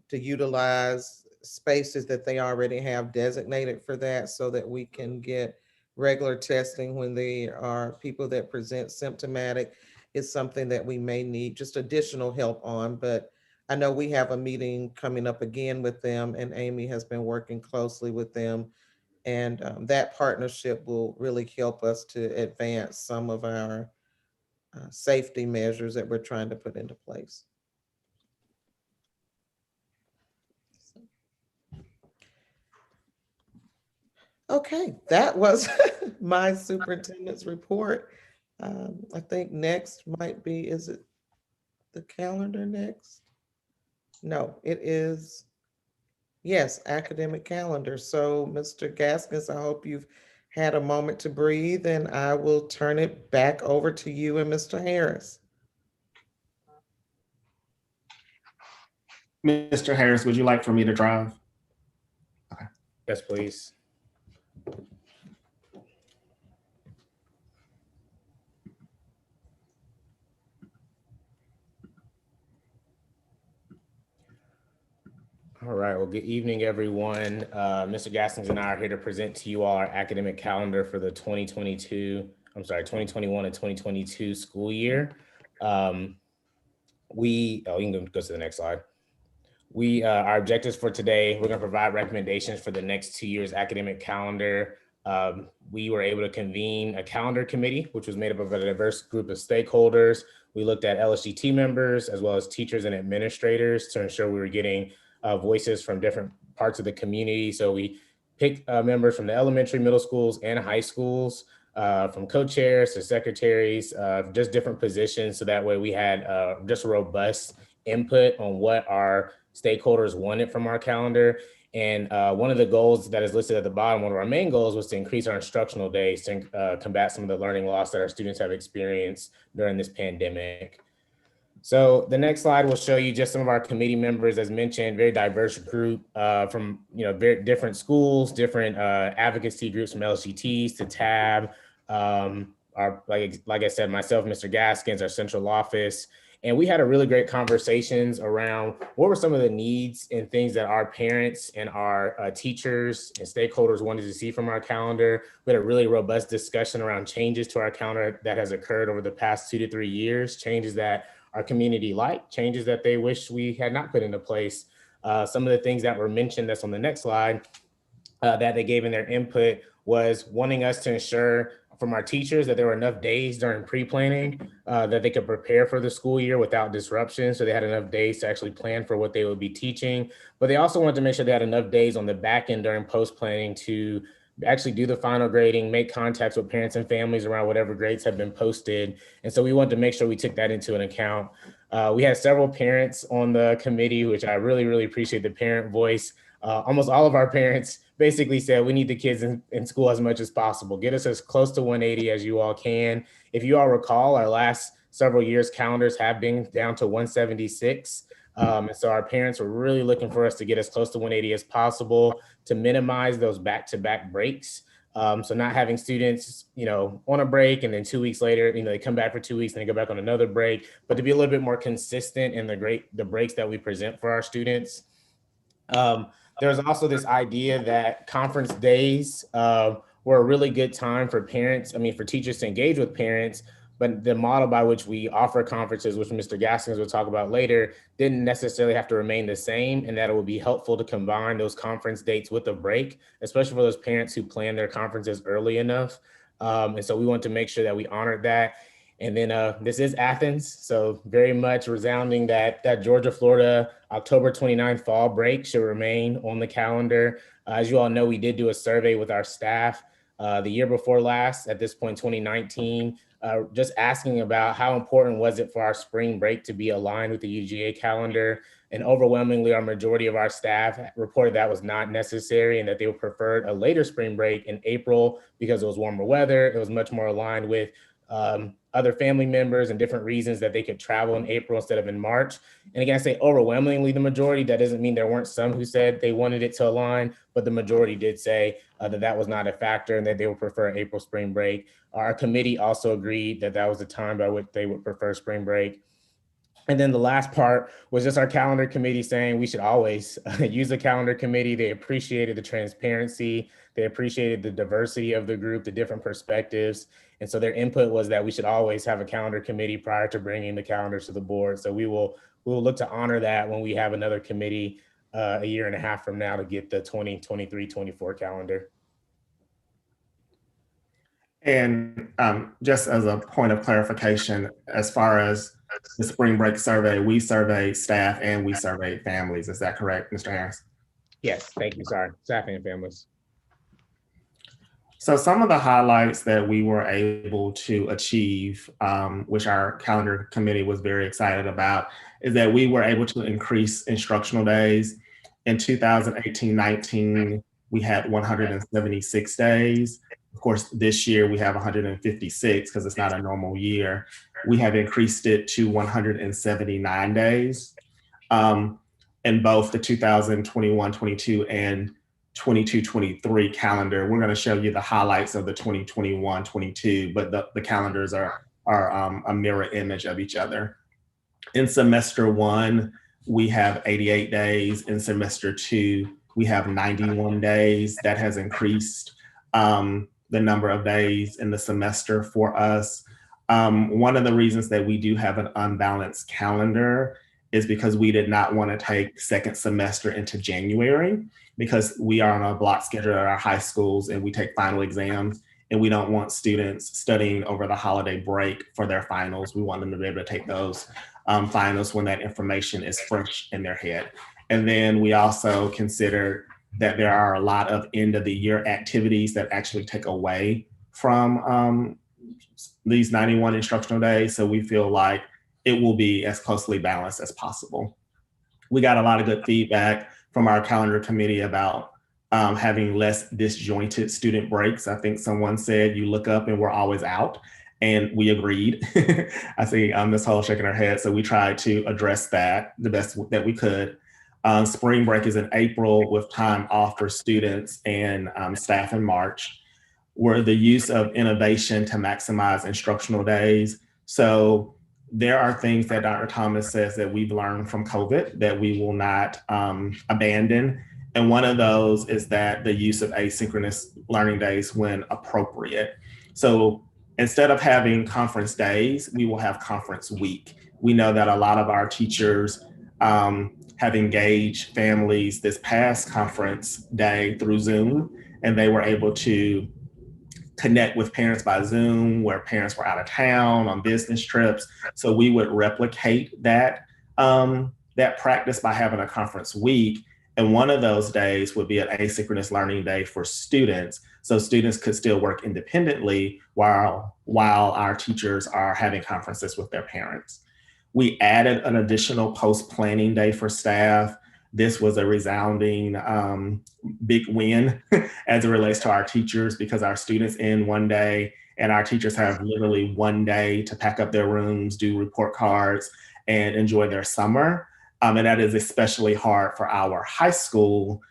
to utilize spaces that they already have designated for that, so that we can get regular testing when there are people that present symptomatic, is something that we may need just additional help on. But I know we have a meeting coming up again with them, and Amy has been working closely with them. And that partnership will really help us to advance some of our safety measures that we're trying to put into place. Okay, that was my superintendent's report. I think next might be, is it the calendar next? No, it is, yes, academic calendar. So Mr. Gaskins, I hope you've had a moment to breathe, and I will turn it back over to you and Mr. Harris. Mr. Harris, would you like for me to drive? Okay. Yes, please. All right, well, good evening, everyone. Mr. Gaskins and I are here to present to you all our academic calendar for the 2021 and 2022 school year. You can go to the next slide. Our objectives for today, we're gonna provide recommendations for the next 2 years academic calendar. We were able to convene a calendar committee, which was made up of a diverse group of stakeholders. We looked at LSGT members as well as teachers and administrators to ensure we were getting voices from different parts of the community. So we picked members from the elementary, middle schools, and high schools, from co-chairs to secretaries, just different positions. So that way we had just a robust input on what our stakeholders wanted from our calendar. And one of the goals that is listed at the bottom, one of our main goals, was to increase our instructional days to combat some of the learning loss that our students have experienced during this pandemic. So the next slide will show you just some of our committee members, as mentioned, very diverse group from very different schools, different advocacy groups, from LSGTs to TAB. Like I said, myself, Mr. Gaskins, our central office. And we had a really great conversations around what were some of the needs and things that our parents and our teachers and stakeholders wanted to see from our calendar. We had a really robust discussion around changes to our calendar that has occurred over the past 2 to 3 years, changes that our community liked, changes that they wish we had not put into place. Some of the things that were mentioned that's on the next slide that they gave in their input was wanting us to ensure from our teachers that there were enough days during pre-planning that they could prepare for the school year without disruption. So they had enough days to actually plan for what they would be teaching. But they also wanted to make sure they had enough days on the back end during post-planning to actually do the final grading, make contacts with parents and families around whatever grades have been posted. And so we wanted to make sure we took that into an account. We had several parents on the committee, which I really, really appreciate the parent voice. Almost all of our parents basically said we need the kids in school as much as possible. Get us as close to 180 as you all can. If you all recall, our last several years, calendars have been down to 176. And so our parents were really looking for us to get as close to 180 as possible to minimize those back-to-back breaks. So not having students, on a break and then 2 weeks later, they come back for 2 weeks and they go back on another break, but to be a little bit more consistent in the breaks that we present for our students. There's also this idea that conference days were a really good time for for teachers to engage with parents, but the model by which we offer conferences, which Mr. Gaskins will talk about later, didn't necessarily have to remain the same, and that it would be helpful to combine those conference dates with a break, especially for those parents who plan their conferences early enough. And so we want to make sure that we honored that. And then this is Athens, so very much resounding that Georgia, Florida, October 29th fall break should remain on the calendar. As you all know, we did do a survey with our staff the year before last, at this point, 2019, just asking about how important was it for our spring break to be aligned with the UGA calendar. And overwhelmingly, our majority of our staff reported that was not necessary and that they would prefer a later spring break in April because it was warmer weather. It was much more aligned with other family members and different reasons that they could travel in April instead of in March. And again, I say overwhelmingly the majority. That doesn't mean there weren't some who said they wanted it to align, but the majority did say that was not a factor and that they would prefer an April spring break. Our committee also agreed that that was the time by which they would prefer spring break. And then the last part was just our calendar committee saying we should always use a calendar committee. They appreciated the transparency. They appreciated the diversity of the group, the different perspectives. And so their input was that we should always have a calendar committee prior to bringing the calendars to the board. So we will look to honor that when we have another committee a year and a half from now to get the 2023-24 calendar. And just as a point of clarification, as far as the spring break survey, we surveyed staff and we surveyed families. Is that correct, Mr. Harris? Yes, thank you. Sorry, staff and families. So some of the highlights that we were able to achieve, which our calendar committee was very excited about, is that we were able to increase instructional days. In 2018-19, we had 176 days. Of course, this year we have 156 because it's not a normal year. We have increased it to 179 days. In both the 2021-22 and 22-23 calendar. We're going to show you the highlights of the 2021-22, but the calendars are a mirror image of each other. In semester 1, we have 88 days. In semester 2, we have 91 days. That has increased the number of days in the semester for us. One of the reasons that we do have an unbalanced calendar is because we did not want to take second semester into January, because we are on a block schedule at our high schools and we take final exams, and we don't want students studying over the holiday break for their finals. We want them to be able to take those finals when that information is fresh in their head. And then we also consider that there are a lot of end of the year activities that actually take away from these 91 instructional days. So we feel like it will be as closely balanced as possible. We got a lot of good feedback from our calendar committee about having less disjointed student breaks. I think someone said, you look up and we're always out, and we agreed. I see Ms. Hull shaking her head. So we tried to address that the best that we could. Spring break is in April with time off for students and staff in March. We're the use of innovation to maximize instructional days. So there are things that Dr. Thomas says that we've learned from COVID that we will not abandon. And one of those is that the use of asynchronous learning days when appropriate. So instead of having conference days, we will have conference week. We know that a lot of our teachers have engaged families this past conference day through Zoom, and they were able to connect with parents by Zoom where parents were out of town on business trips. So we would replicate that, that practice by having a conference week. And one of those days would be an asynchronous learning day for students. So students could still work independently while our teachers are having conferences with their parents. We added an additional post-planning day for staff. This was a resounding big win as it relates to our teachers, because our students end one day And our teachers have literally one day to pack up their rooms, do report cards, and enjoy their summer. And that is especially hard for our high school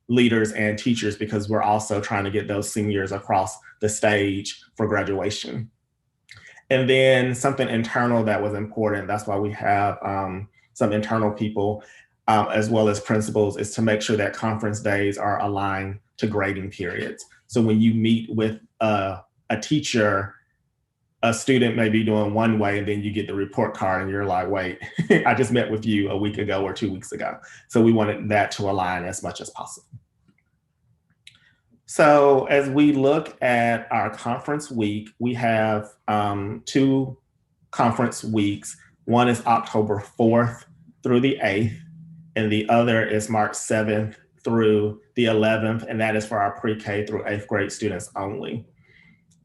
leaders and teachers, because we're also trying to get those seniors across the stage for graduation. And then something internal that was important, that's why we have some internal people as well as principals, is to make sure that conference days are aligned to grading periods. So when you meet with a teacher, a student may be doing one way and then you get the report card and you're like, wait, I just met with you a week ago or 2 weeks ago. So we wanted that to align as much as possible. So as we look at our conference week, we have 2 conference weeks. One is October 4th through the 8th, and the other is March 7th through the 11th, and that is for our pre-K through 8th grade students only.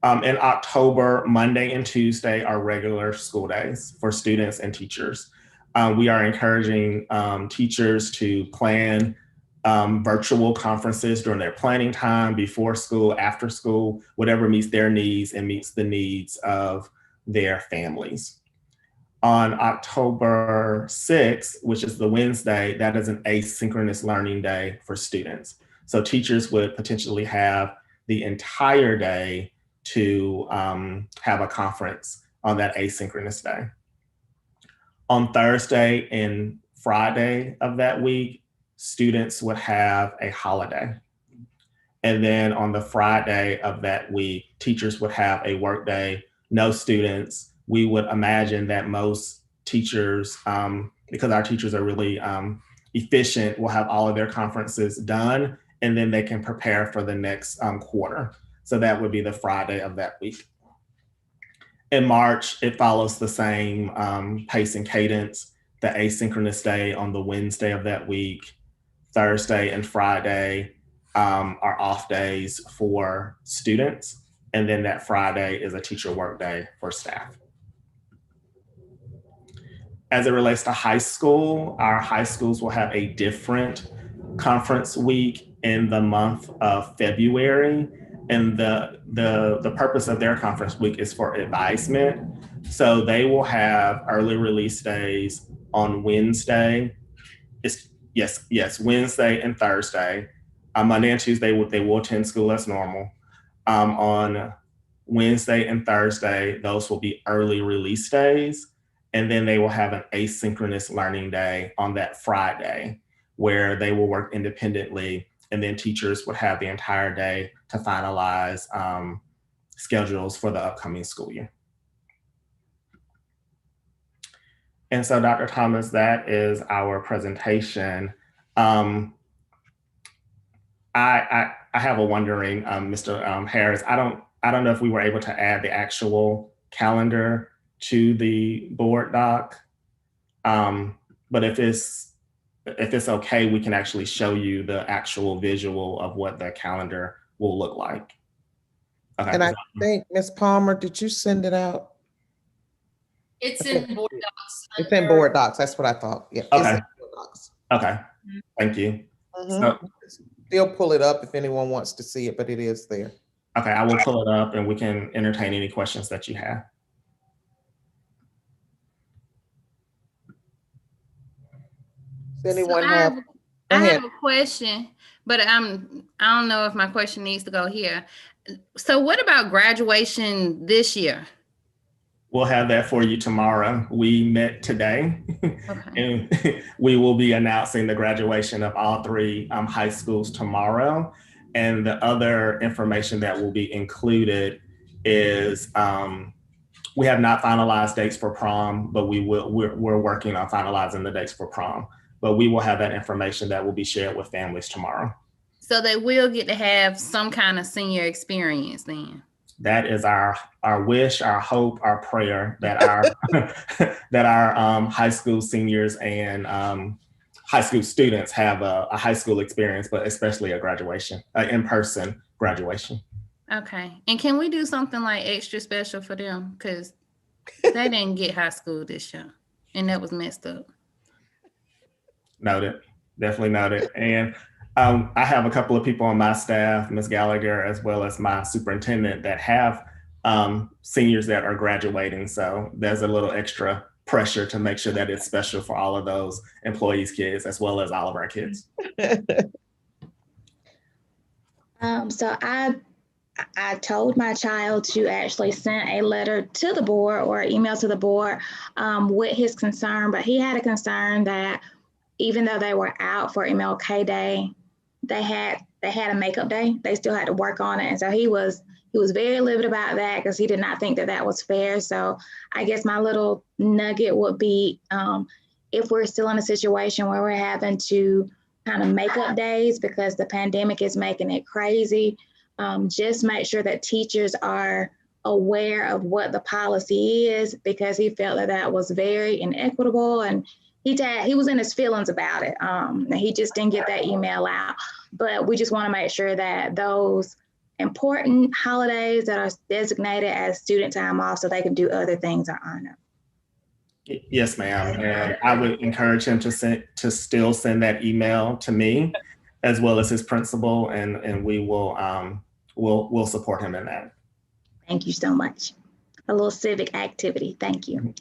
In October, Monday and Tuesday are regular school days for students and teachers. We are encouraging teachers to plan virtual conferences during their planning time, before school, after school, whatever meets their needs and meets the needs of their families. On October 6th, which is the Wednesday, that is an asynchronous learning day for students. So teachers would potentially have the entire day to have a conference on that asynchronous day. On Thursday and Friday of that week, students would have a holiday. And then on the Friday of that week, teachers would have a work day, no students. We would imagine that most teachers, because our teachers are really efficient, will have all of their conferences done, and then they can prepare for the next quarter. So that would be the Friday of that week. In March, it follows the same pace and cadence. The asynchronous day on the Wednesday of that week, Thursday and Friday are off days for students. And then that Friday is a teacher work day for staff. As it relates to high school, our high schools will have a different conference week in the month of February. And the purpose of their conference week is for advisement. So they will have early release days on Wednesday. Wednesday and Thursday. Monday and Tuesday, they will attend school as normal. On Wednesday and Thursday, those will be early release days. And then they will have an asynchronous learning day on that Friday, where they will work independently. And then teachers would have the entire day to finalize schedules for the upcoming school year. And so, Dr. Thomas, that is our presentation. I have a wondering, Mr. Harris. I don't know if we were able to add the actual calendar to the board doc, but if it's okay, we can actually show you the actual visual of what the calendar will look like. Okay. And I think, Ms. Palmer, did you send it out? It's in board docs. It's in board docs. That's what I thought. Yeah. Okay. It's in board docs. Okay. Thank you. So, they'll pull it up if anyone wants to see it, but it is there. okay, I will pull it up and we can entertain any questions that you have. Does anyone So have? I have a question, but I don't know if my question needs to go here. So what about graduation this year? We'll have that for you tomorrow. We met today, Okay. and we will be announcing the graduation of all 3 high schools tomorrow. And the other information that will be included is we have not finalized dates for prom, but we're working on finalizing the dates for prom. But we will have that information that will be shared with families tomorrow. So they will get to have some kind of senior experience then. That is our wish, our hope, our prayer that our that our high school seniors and high school students have a high school experience, but especially a graduation, in-person graduation. Okay. And can we do something like extra special for them? Because they didn't get high school this year, and that was messed up. Noted. Definitely noted. And I have a couple of people on my staff, Ms. Gallagher, as well as my superintendent, that have seniors that are graduating. So there's a little extra pressure to make sure that it's special for all of those employees' kids, as well as all of our kids. So I told my child to actually send a letter to the board or email to the board with his concern, but he had a concern that even though they were out for MLK Day, they had a makeup day. They still had to work on it, and so he was very livid about that because he did not think that that was fair. So I guess my little nugget would be if we're still in a situation where we're having to kind of make up days because the pandemic is making it crazy, just make sure that teachers are aware of what the policy is, because he felt that that was very inequitable, and he was in his feelings about it. He just didn't get that email out. But we just want to make sure that those important holidays that are designated as student time off so they can do other things are honored. Yes, ma'am. And I would encourage him to still send that email to me, as well as his principal, and we will we'll support him in that. Thank you so much. A little civic activity. Thank you.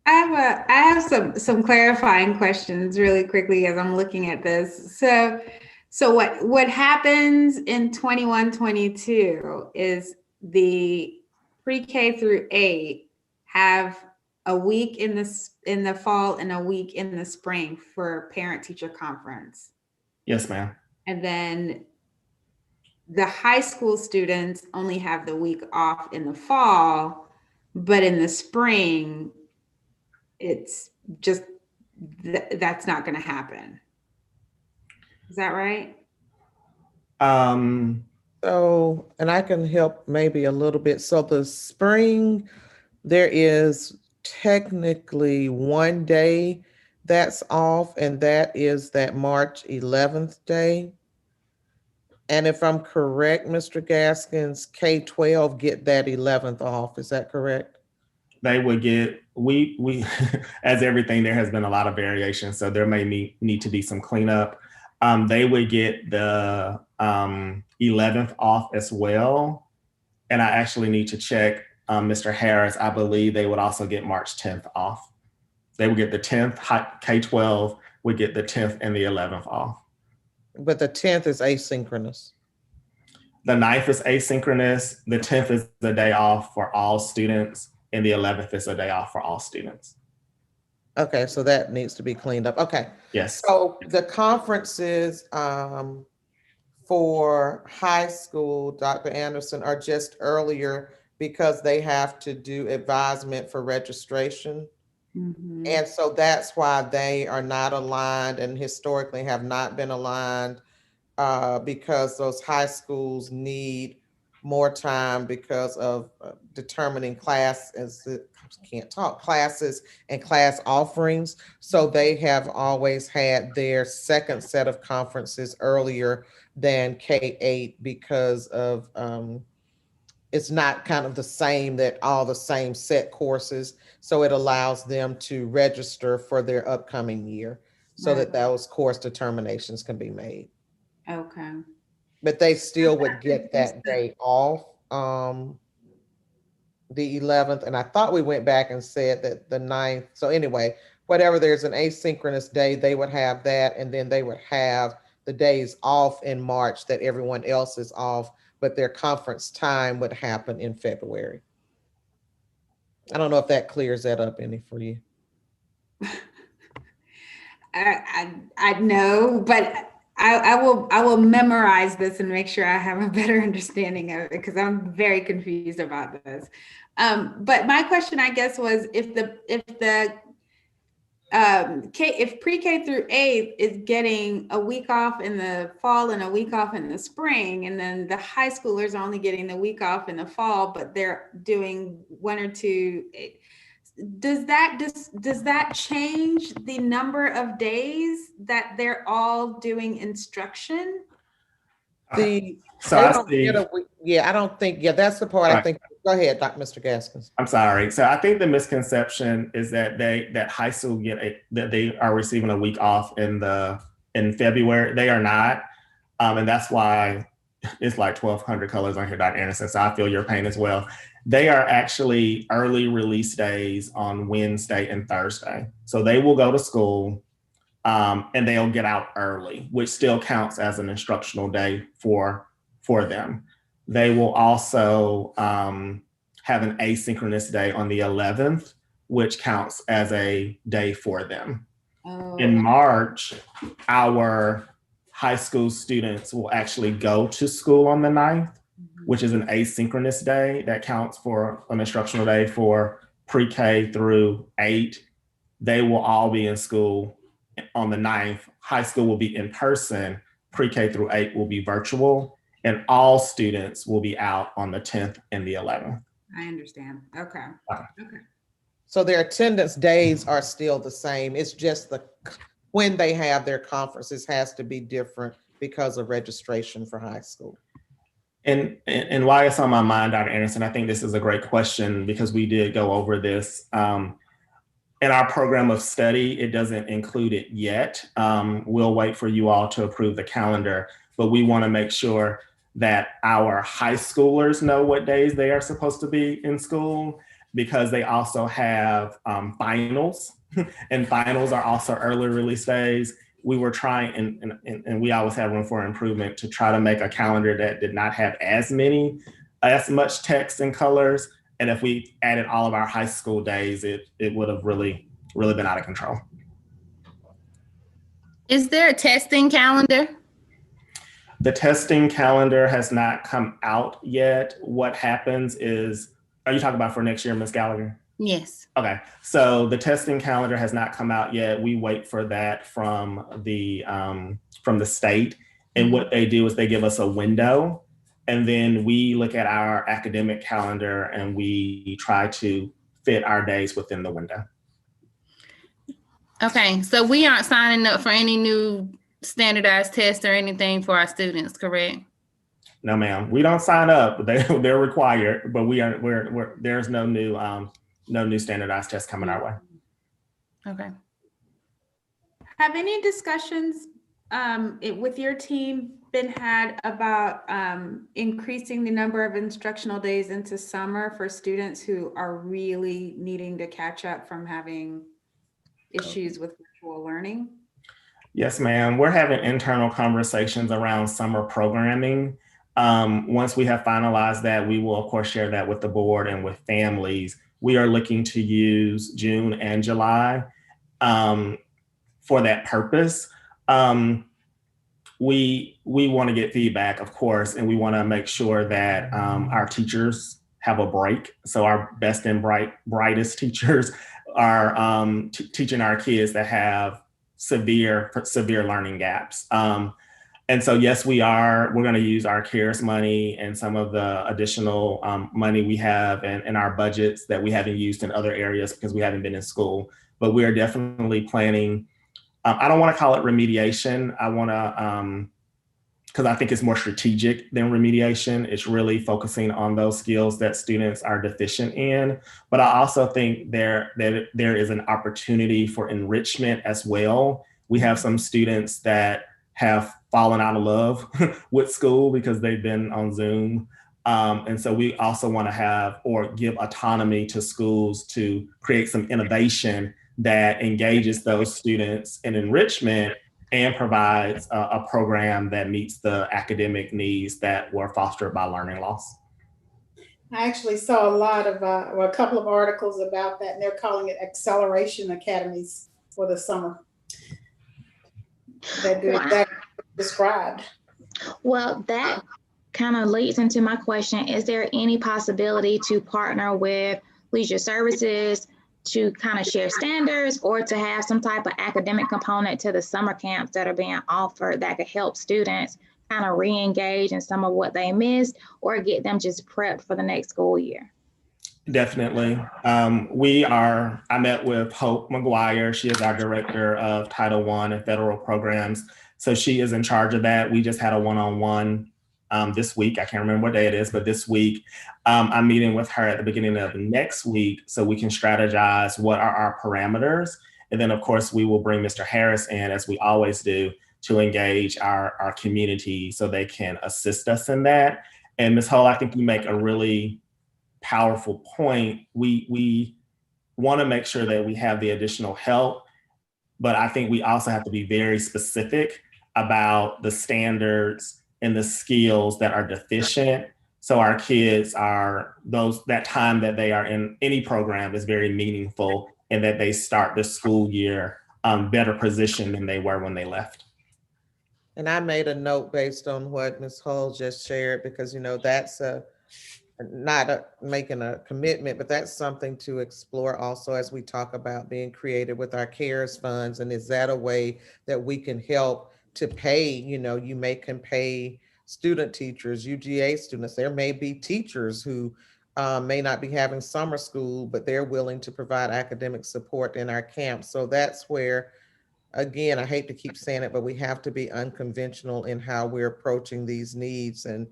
I have some clarifying questions really quickly as I'm looking at this. So what happens in 21-22 is the pre-K through 8 have a week in the fall and a week in the spring for parent-teacher conference. Yes, ma'am. And then the high school students only have the week off in the fall, but in the spring, it's just, that's not going to happen. Is that right? So, and I can help maybe a little bit. So the spring, there is technically one day that's off, and that is that March 11th day. And if I'm correct, Mr. Gaskins, K-12 get that 11th off. Is that correct? They would get, we as everything, there has been a lot of variation, so there may need to be some cleanup. They would get the 11th off as well. And I actually need to check Mr. Harris. I believe they would also get March 10th off. They would get the 10th, K-12 would get the 10th and the 11th off. But the 10th is asynchronous. The 9th is asynchronous. The 10th is the day off for all students, and the 11th is a day off for all students. Okay, so that needs to be cleaned up. Okay. Yes. So the conferences for high school, Dr. Anderson, are just earlier because they have to do advisement for registration. Mm-hmm. And so that's why they are not aligned and historically have not been aligned because those high schools need more time because of determining classes and class offerings. So they have always had their second set of conferences earlier than K-8 because of it's not kind of the same, that all the same set courses. So it allows them to register for their upcoming year so that those course determinations can be made. Okay. But they still would get that day off, the 11th. And I thought we went back and said that the 9th. So anyway, whatever, there's an asynchronous day, they would have that. And then they would have the days off in March that everyone else is off, but their conference time would happen in February. I don't know if that clears that up any for you. I know, but I will memorize this and make sure I have a better understanding of it, because I'm very confused about this. But my question, I guess, was if pre-K through 8 is getting a week off in the fall and a week off in the spring, and then the high schoolers are only getting the week off in the fall, but they're doing 1 or 2, does that change the number of days that they're all doing instruction? The, So they I don't see. get a week. Yeah, I don't think, yeah, that's the part I Right. think. Go ahead, Mr. Gaskins. I'm sorry. So I think the misconception is that that high school that they are receiving a week off in February. They are not, and that's why it's like 1,200 colors on here, Dr. Anderson. So I feel your pain as well. They are actually early release days on Wednesday and Thursday. So they will go to school, and they'll get out early, which still counts as an instructional day for them. They will also have an asynchronous day on the 11th, which counts as a day for them. Oh. In March, our high school students will actually go to school on the 9th, which is an asynchronous day that counts for an instructional day for pre-K through 8. They will all be in school on the 9th. High school will be in person, pre-K through 8 will be virtual, and all students will be out on the 10th and the 11th. I understand. Okay. Okay. So their attendance days are still the same. It's just when they have their conferences has to be different because of registration for high school. And why it's on my mind, Dr. Anderson, I think this is a great question because we did go over this. In our program of study, it doesn't include it yet. We'll wait for you all to approve the calendar, but we want to make sure that our high schoolers know what days they are supposed to be in school, because they also have finals, and finals are also early release days. We were trying, and we always have room for improvement, to try to make a calendar that did not have as much text and colors. And if we added all of our high school days, it would have really been out of control. Is there a testing calendar? The testing calendar has not come out yet. What happens is, are you talking about for next year, Ms. Gallagher? Yes. Okay, so the testing calendar has not come out yet. We wait for that from the state. And what they do is they give us a window, and then we look at our academic calendar and we try to fit our days within the window. Okay, so we aren't signing up for any new standardized tests or anything for our students, correct? No, ma'am. We don't sign up. They're required, but there's no new standardized tests coming our way. Okay. Have any discussions with your team been had about increasing the number of instructional days into summer for students who are really needing to catch up from having issues with virtual learning? Yes, ma'am. We're having internal conversations around summer programming. Once we have finalized that, we will of course share that with the board and with families. We are looking to use June and July for that purpose. We want to get feedback, of course, and we want to make sure that our teachers have a break. So our best and brightest teachers are teaching our kids that have severe learning gaps. And so, yes, we're going to use our CARES money and some of the additional money we have in our budgets that we haven't used in other areas because we haven't been in school. But we are definitely planning. I don't want to call it remediation. I want to, because I think it's more strategic than remediation. It's really focusing on those skills that students are deficient in. But I also think there is an opportunity for enrichment as well. We have some students that have fallen out of love with school because they've been on Zoom. And so we also want to have or give autonomy to schools to create some innovation that engages those students in enrichment and provides a program that meets the academic needs that were fostered by learning loss. I actually saw a couple of articles about that, and they're calling it acceleration academies for the summer. That do exactly what you described. Well, that kind of leads into my question. Is there any possibility to partner with leisure services to kind of share standards or to have some type of academic component to the summer camps that are being offered that could help students kind of re-engage in some of what they missed or get them just prepped for the next school year? Definitely. I met with Hope McGuire. She is our director of Title I and federal programs. So she is in charge of that. We just had a one-on-one this week. I can't remember what day it is, but this week I'm meeting with her at the beginning of next week so we can strategize what are our parameters. And then, of course, we will bring Mr. Harris in, as we always do, to engage our community so they can assist us in that. And Ms. Hull, I think you make a really powerful point. We want to make sure that we have the additional help, but I think we also have to be very specific about the standards and the skills that are deficient. So our kids are that time that they are in any program is very meaningful, and that they start the school year better positioned than they were when they left. And I made a note based on what Ms. Hull just shared, because, that's making a commitment, but that's something to explore also as we talk about being creative with our CARES funds. And is that a way that we can help to pay, you can pay student teachers, UGA students. There may be teachers who may not be having summer school, but they're willing to provide academic support in our camps. So that's where, again, I hate to keep saying it, but we have to be unconventional in how we're approaching these needs, and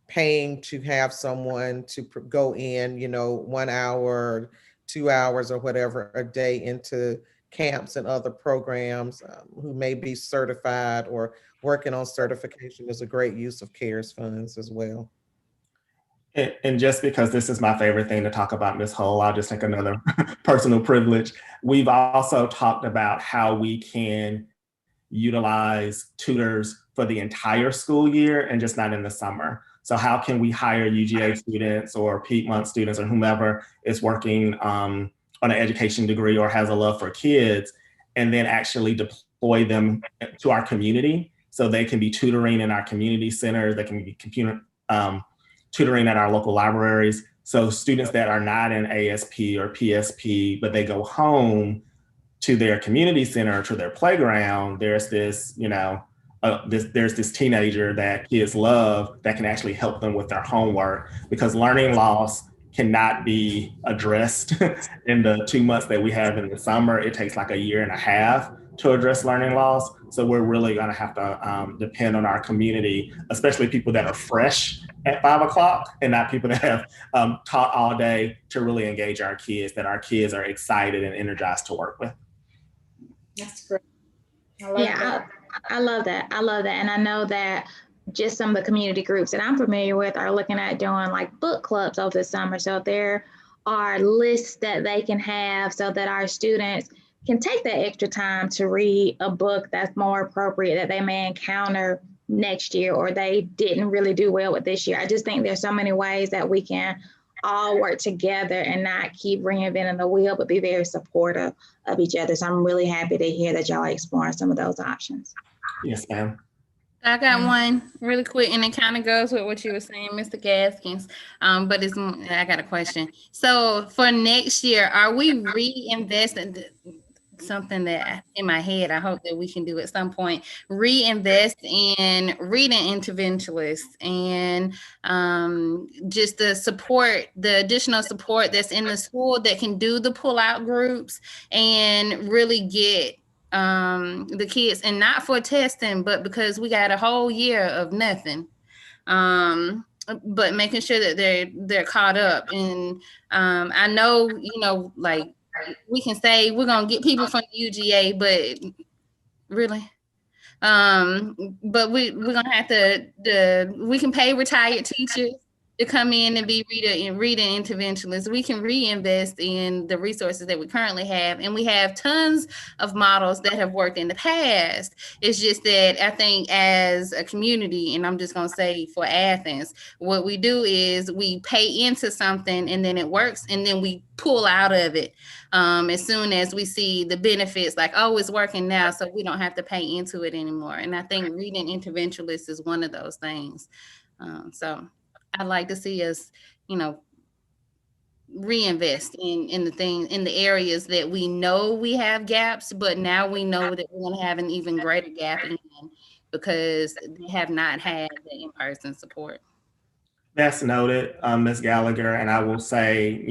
paying to have someone to go in, 1 hour, 2 hours or whatever a day into camps and other programs who may be certified or working on certification is a great use of CARES funds as well. And just because this is my favorite thing to talk about, Ms. Hull, I'll just take another personal privilege. We've also talked about how we can utilize tutors for the entire school year and just not in the summer. So how can we hire UGA students or Piedmont students or whomever is working on an education degree or has a love for kids, and then actually deploy them to our community so they can be tutoring in our community centers, they can be tutoring at our local libraries. So students that are not in ASP or PSP, but they go home to their community center, to their playground, there's this, there's this teenager that kids love that can actually help them with their homework, because learning loss cannot be addressed in the 2 months that we have in the summer. It takes like 1.5 years to address learning loss. So we're really gonna have to depend on our community, especially people that are fresh at 5 o'clock and not people that have taught all day, to really engage our kids, that our kids are excited and energized to work with. That's great. I love that. I love that. And I know that just some of the community groups that I'm familiar with are looking at doing like book clubs over the summer. So there are lists that they can have so that our students can take that extra time to read a book that's more appropriate that they may encounter next year or they didn't really do well with this year. I just think there's so many ways that we can all work together and not keep reinventing the wheel, but be very supportive of each other. So I'm really happy to hear that y'all are exploring some of those options. Yes, ma'am. I got one really quick, and it kind of goes with what you were saying, Mr. Gaskins. But I got a question. So for next year, are we reinvesting? Something that in my head, I hope that we can do at some point, reinvest in reading interventionists and just the additional support that's in the school that can do the pull-out groups and really get the kids, and not for testing, but because we got a whole year of nothing. But making sure that they're caught up. And I know, like, we can say we're gonna get people from the UGA, but really, but we're gonna have to we can pay retired teachers to come in and be reading interventionists. We can reinvest in the resources that we currently have, and we have tons of models that have worked in the past. It's just that I think as a community, and I'm just gonna say for Athens, what we do is we pay into something and then it works, and then we pull out of it as soon as we see the benefits, like, oh, it's working now, so we don't have to pay into it anymore. And I think reading interventionists is one of those things. So I'd like to see us, reinvest in the areas that we know we have gaps, but now we know that we're going to have an even greater gap in because they have not had the in-person support. That's noted, Ms. Gallagher. And I will say,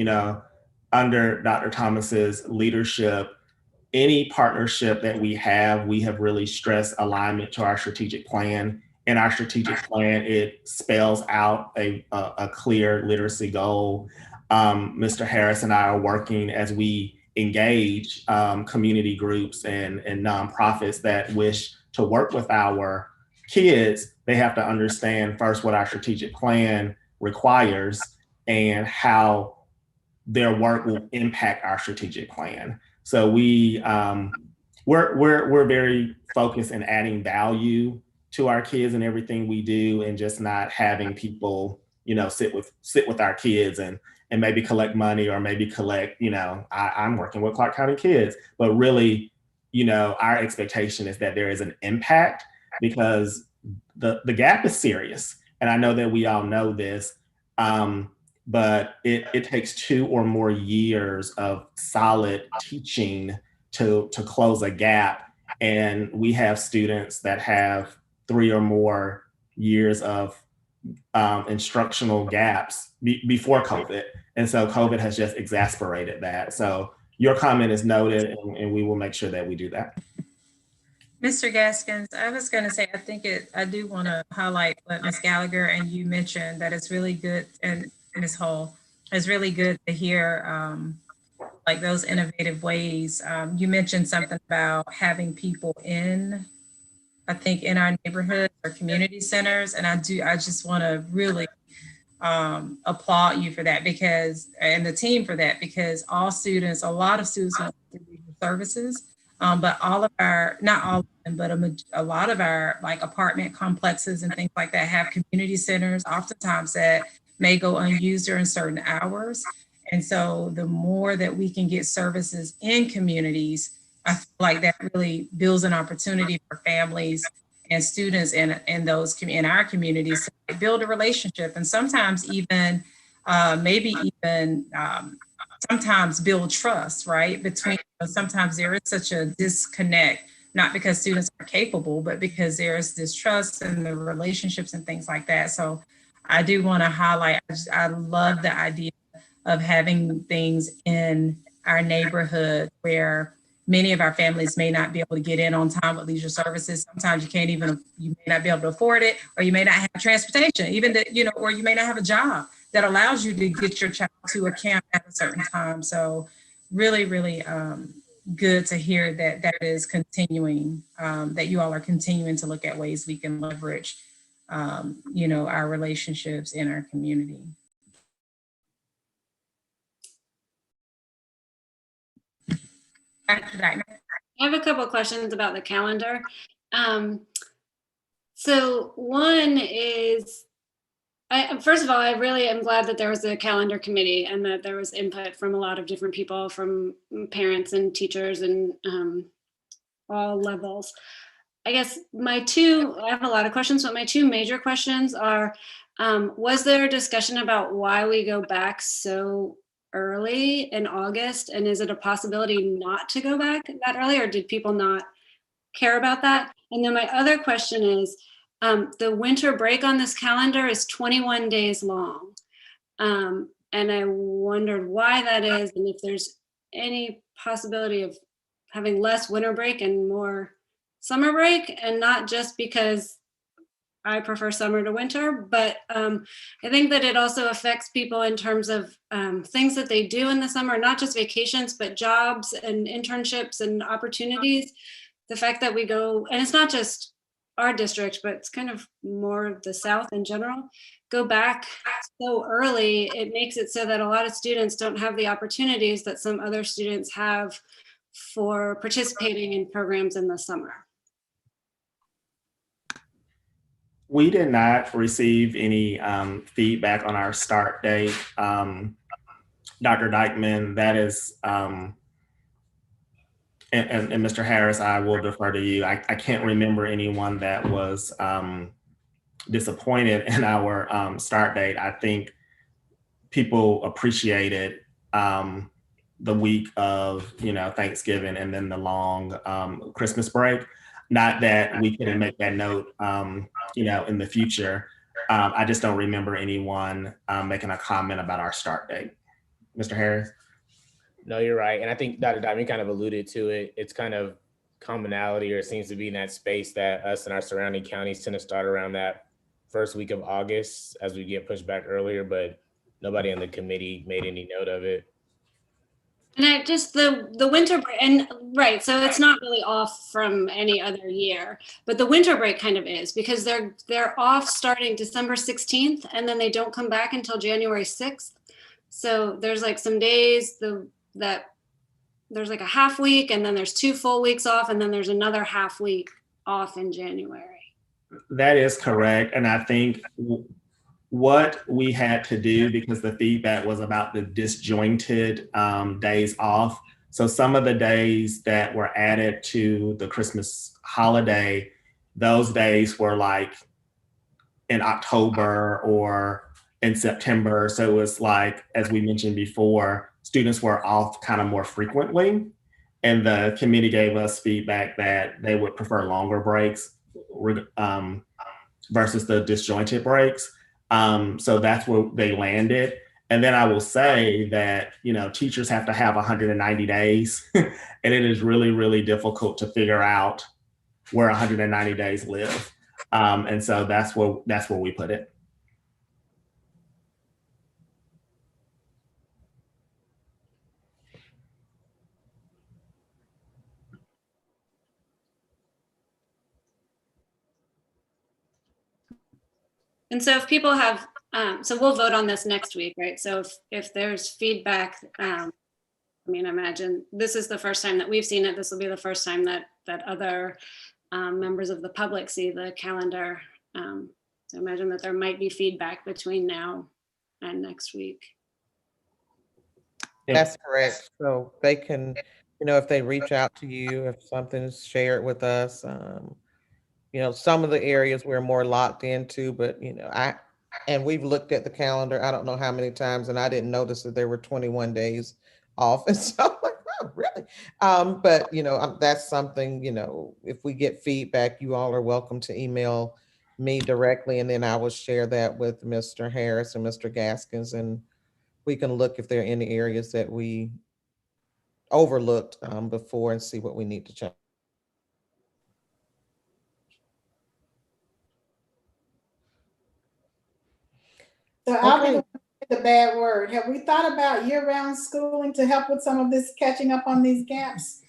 under Dr. Thomas's leadership, any partnership that we have really stressed alignment to our strategic plan in our strategic plan, it spells out a clear literacy goal. Mr. Harris and I are working as we engage community groups and nonprofits that wish to work with our kids. They have to understand first what our strategic plan requires and how their work will impact our strategic plan. So we're very focused in adding value to our kids and everything we do, and just not having people, sit with our kids and maybe collect money, or maybe collect, I'm working with Clark County kids, but really, our expectation is that there is an impact, because the gap is serious. And I know that we all know this, but it takes 2 or more years of solid teaching to close a gap. And we have students that have 3 or more years of instructional gaps before COVID. And so COVID has just exacerbated that. So your comment is noted, and we will make sure that we do that. Mr. Gaskins, I was going to say, I do want to highlight what Ms. Gallagher and you mentioned, that it's really good, and Ms. Hull, it's really good to hear like those innovative ways. You mentioned something about having people in our neighborhoods or community centers. And I just want to really applaud you for that, and the team for that, because a lot of students want to do services, but not all of them, but a lot of our like apartment complexes and things like that have community centers, oftentimes that may go unused during certain hours. And so the more that we can get services in communities, I feel like that really builds an opportunity for families and students in our communities to build a relationship, and sometimes even sometimes build trust, right? Sometimes there is such a disconnect, not because students are capable, but because there is distrust in the relationships and things like that. So I do want to highlight, I love the idea of having things in our neighborhood where many of our families may not be able to get in on time with leisure services. Sometimes you may not be able to afford it, or you may not have transportation, or you may not have a job that allows you to get your child to a camp at a certain time. So really, really good to hear that is continuing, that you all are continuing to look at ways we can leverage, our relationships in our community. I have a couple of questions about the calendar. So one is, first of all, I really am glad that there was a calendar committee and that there was input from a lot of different people, from parents and teachers and all levels. I guess I have a lot of questions, but my 2 major questions are, was there a discussion about why we go back so early in August? And is it a possibility not to go back that early, or did people not care about that? And then my other question is, the winter break on this calendar is 21 days long. And I wondered why that is, and if there's any possibility of having less winter break and more summer break, and not just because I prefer summer to winter, but I think that it also affects people in terms of things that they do in the summer, not just vacations, but jobs and internships and opportunities. The fact that we go, and it's not just our district, but it's kind of more of the South in general, go back so early, it makes it so that a lot of students don't have the opportunities that some other students have for participating in programs in the summer. We did not receive any feedback on our start date. Dr. Dykeman, that is, and Mr. Harris, I will defer to you. I can't remember anyone that was disappointed in our start date. I think people appreciated the week of Thanksgiving and then the long Christmas break. Not that we couldn't make that note, in the future. I just don't remember anyone making a comment about our start date. Mr. Harris? No, you're right. And I think Dr. Diamond kind of alluded to it. It's kind of commonality, or it seems to be in that space that us and our surrounding counties tend to start around that first week of August as we get pushed back earlier, but nobody on the committee made any note of it. And I just the winter break, and right, so it's not really off from any other year, but the winter break kind of is, because they're off starting December 16th, and then they don't come back until January 6th. So there's like some days that there's like a half week, and then there's 2 full weeks off, and then there's another half week off in January. That is correct. And I think what we had to do, because the feedback was about the disjointed days off. So some of the days that were added to the Christmas holiday, those days were like in October or in September. So it was like, as we mentioned before, students were off kind of more frequently. And the committee gave us feedback that they would prefer longer breaks versus the disjointed breaks. So that's where they landed. And then I will say that, you know, teachers have to have 190 days and it is really, really difficult to figure out where 190 days live. And so that's where we put it. And so if people have, so we'll vote on this next week, right? So if there's feedback, I mean, imagine this is the first time that we've seen it. This will be the first time that other members of the public see the calendar. So imagine that there might be feedback between now and next week. That's correct. So they can, you know, if they reach out to you, if something's shared with us, you know, some of the areas we're more locked into, but you know, and we've looked at the calendar, I don't know how many times, and I didn't notice that there were 21 days off. And so I'm like, oh, really? But you know, that's something, you know, if we get feedback, you all are welcome to email me directly, and then I will share that with Mr. Harris and Mr. Gaskins, and we can look if there are any areas that we overlooked before and see what we need to check. So I'll be the bad word. Have we thought about year-round schooling to help with some of this catching up on these gaps?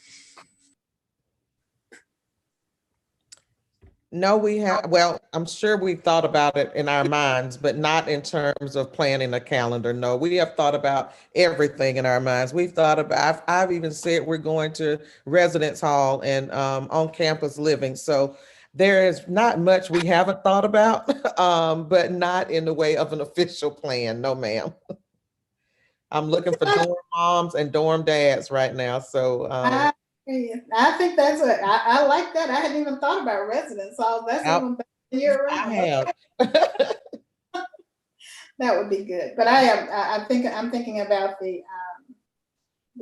No, we have, well, I'm sure we've thought about it in our minds, but not in terms of planning a calendar. No, we have thought about everything in our minds. We've thought about, I've even said we're going to residence hall and on-campus living. So there is not much we haven't thought about, but not in the way of an official plan. No, ma'am. I'm looking for dorm moms and dorm dads right now. So I think that's I like that. I hadn't even thought about residence halls. That's even better year round. I have. That would be good. But I'm thinking about the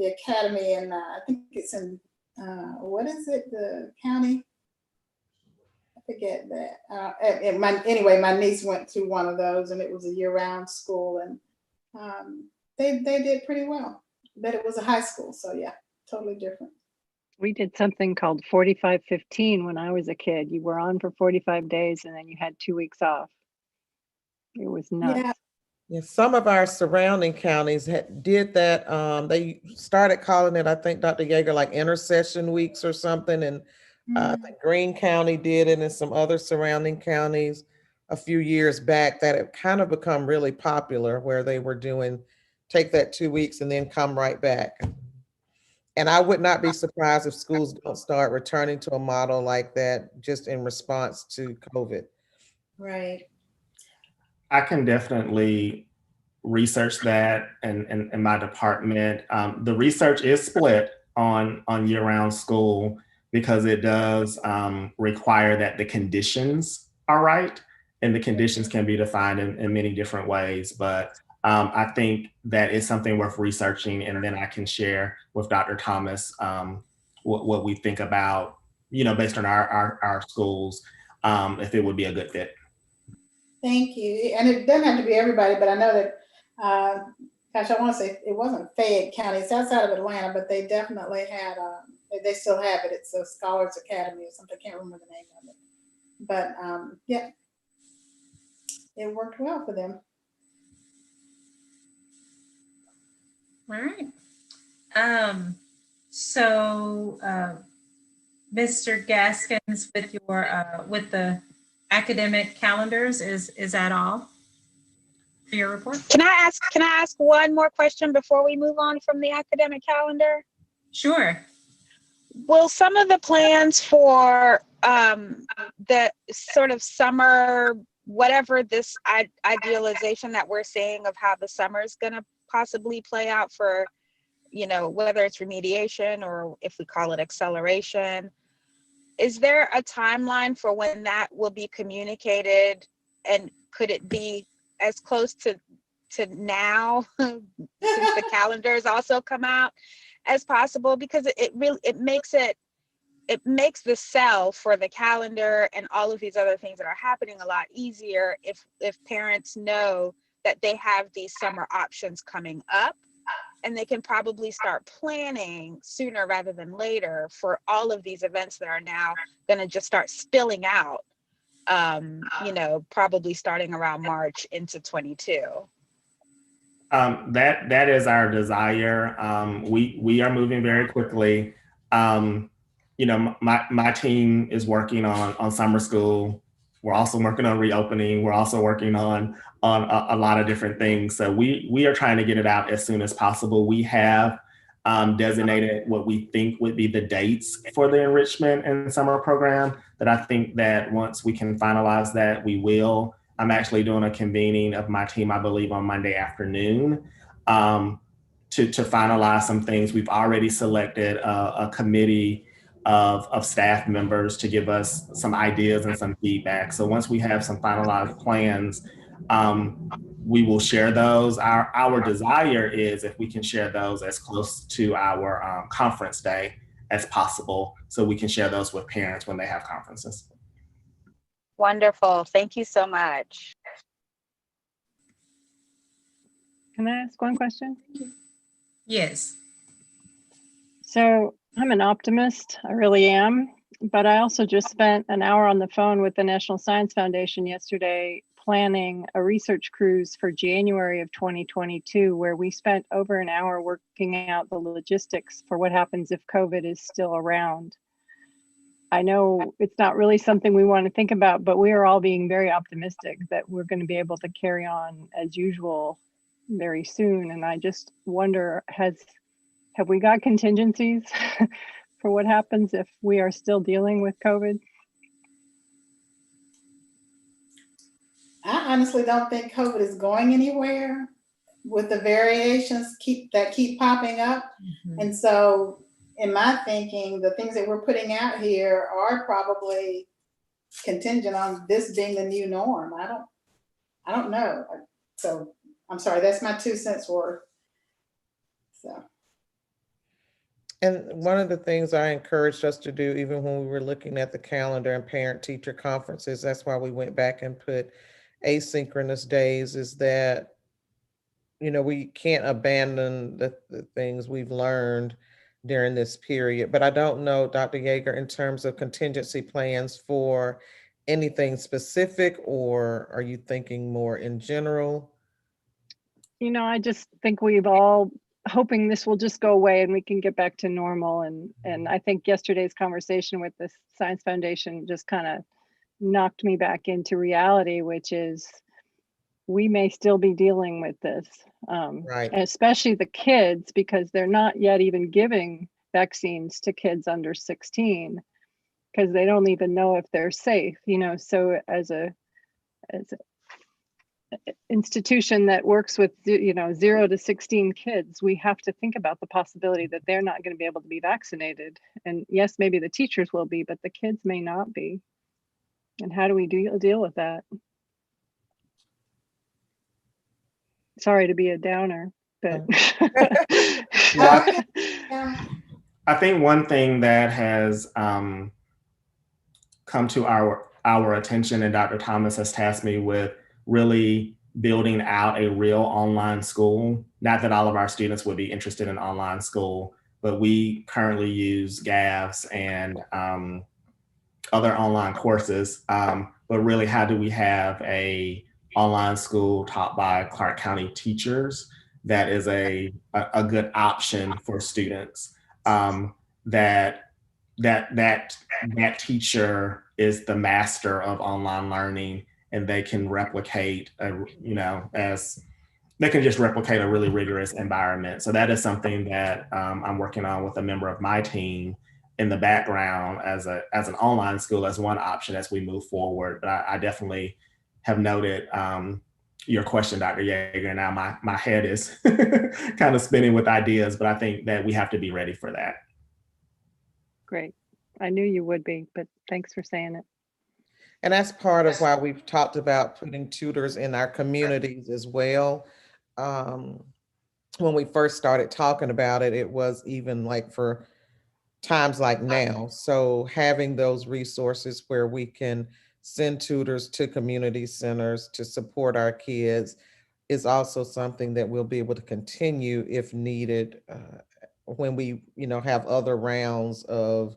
academy, and I think it's in what is it? The county. I forget that. Anyway, my niece went to one of those, and it was a year-round school, and they did pretty well. But it was a high school, so yeah, totally different. We did something called 45-15 when I was a kid. You were on for 45 days and then you had 2 weeks off. It was nuts. Yeah, some of our surrounding counties did that. They started calling it, I think, Dr. Yeager, like intercession weeks or something. And I think Greene County did it, and some other surrounding counties a few years back that have kind of become really popular, where they were doing, take that 2 weeks and then come right back. And I would not be surprised if schools don't start returning to a model like that just in response to COVID. Right. I can definitely research that in my department. The research is split on year-round school because it does require that the conditions are right, and the conditions can be defined in many different ways. But I think that is something worth researching, and then I can share with Dr. Thomas what we think about, you know, based on our schools, if it would be a good fit. Thank you. And it doesn't have to be everybody, but I know that, gosh, I want to say it wasn't Fayette County, it's outside of Atlanta, but they definitely had They still have it. It's a Scholars Academy or something. I can't remember the name of it. But yeah, it worked well for them. All right. So, Mr. Gaskins, with your with the academic calendars, is that all for your report? Can I ask one more question before we move on from the academic calendar? Sure. Will some of the plans for the sort of summer, whatever this idealization that we're seeing of how the summer is going to possibly play out for, you know, whether it's remediation or if we call it acceleration, is there a timeline for when that will be communicated? And could it be as close to now, since the calendars also come out, as possible? Because it makes the sell for the calendar and all of these other things that are happening a lot easier if parents know that they have these summer options coming up, and they can probably start planning sooner rather than later for all of these events that are now going to just start spilling out, you know, probably starting around March into 22. That is our desire. We are moving very quickly. You know, my team is working on summer school. We're also working on reopening. We're also working on a lot of different things. So we are trying to get it out as soon as possible. We have designated what we think would be the dates for the enrichment and summer program, that I think that once we can finalize that, we will. I'm actually doing a convening of my team, I believe, on Monday afternoon to finalize some things. We've already selected a committee of staff members to give us some ideas and some feedback. So once we have some finalized plans, we will share those. Our desire is if we can share those as close to our conference day as possible, so we can share those with parents when they have conferences. Wonderful. Thank you so much. Can I ask one question? Yes. So I'm an optimist, I really am, but I also just spent an hour on the phone with the National Science Foundation yesterday planning a research cruise for January of 2022, where we spent over an hour working out the logistics for what happens if COVID is still around. I know it's not really something we want to think about, but we are all being very optimistic that we're going to be able to carry on as usual very soon. And I just wonder, have we got contingencies for what happens if we are still dealing with COVID? I honestly don't think COVID is going anywhere with the variations that keep popping up. Mm-hmm. And so in my thinking, the things that we're putting out here are probably contingent on this being the new norm. I don't know. So I'm sorry, that's my 2 cents worth. So. And one of the things I encouraged us to do, even when we were looking at the calendar and parent-teacher conferences, that's why we went back and put asynchronous days, is that, you know, we can't abandon the things we've learned during this period. But I don't know, Dr. Yeager, in terms of contingency plans for anything specific, or are you thinking more in general? You know, I just think we've all hoping this will just go away and we can get back to normal. And I think yesterday's conversation with the Science Foundation just kind of knocked me back into reality, which is we may still be dealing with this, right. And especially the kids, because they're not yet even giving vaccines to kids under 16 because they don't even know if they're safe, you know. So as a institution that works with, you know, 0 to 16 kids, we have to think about the possibility that they're not going to be able to be vaccinated. And yes, maybe the teachers will be, but the kids may not be. And how do we deal with that? Sorry to be a downer, but yeah, I think one thing that has come to our attention, and Dr. Thomas has tasked me with really building out a real online school. Not that all of our students would be interested in online school, but we currently use GAVs and other online courses. But really, how do we have a online school taught by Clark County teachers that is a good option for students? That teacher is the master of online learning, and they can replicate, as they can just replicate a really rigorous environment. So that is something that I'm working on with a member of my team in the background as an online school as one option as we move forward. But I definitely have noted your question, Dr. Yeager. Now my head is kind of spinning with ideas, but I think that we have to be ready for that. Great. I knew you would be, but thanks for saying it. And that's part of why we've talked about putting tutors in our communities as well. When we first started talking about it, it was even like for times like now. So having those resources where we can send tutors to community centers to support our kids is also something that we'll be able to continue if needed when we, have other rounds of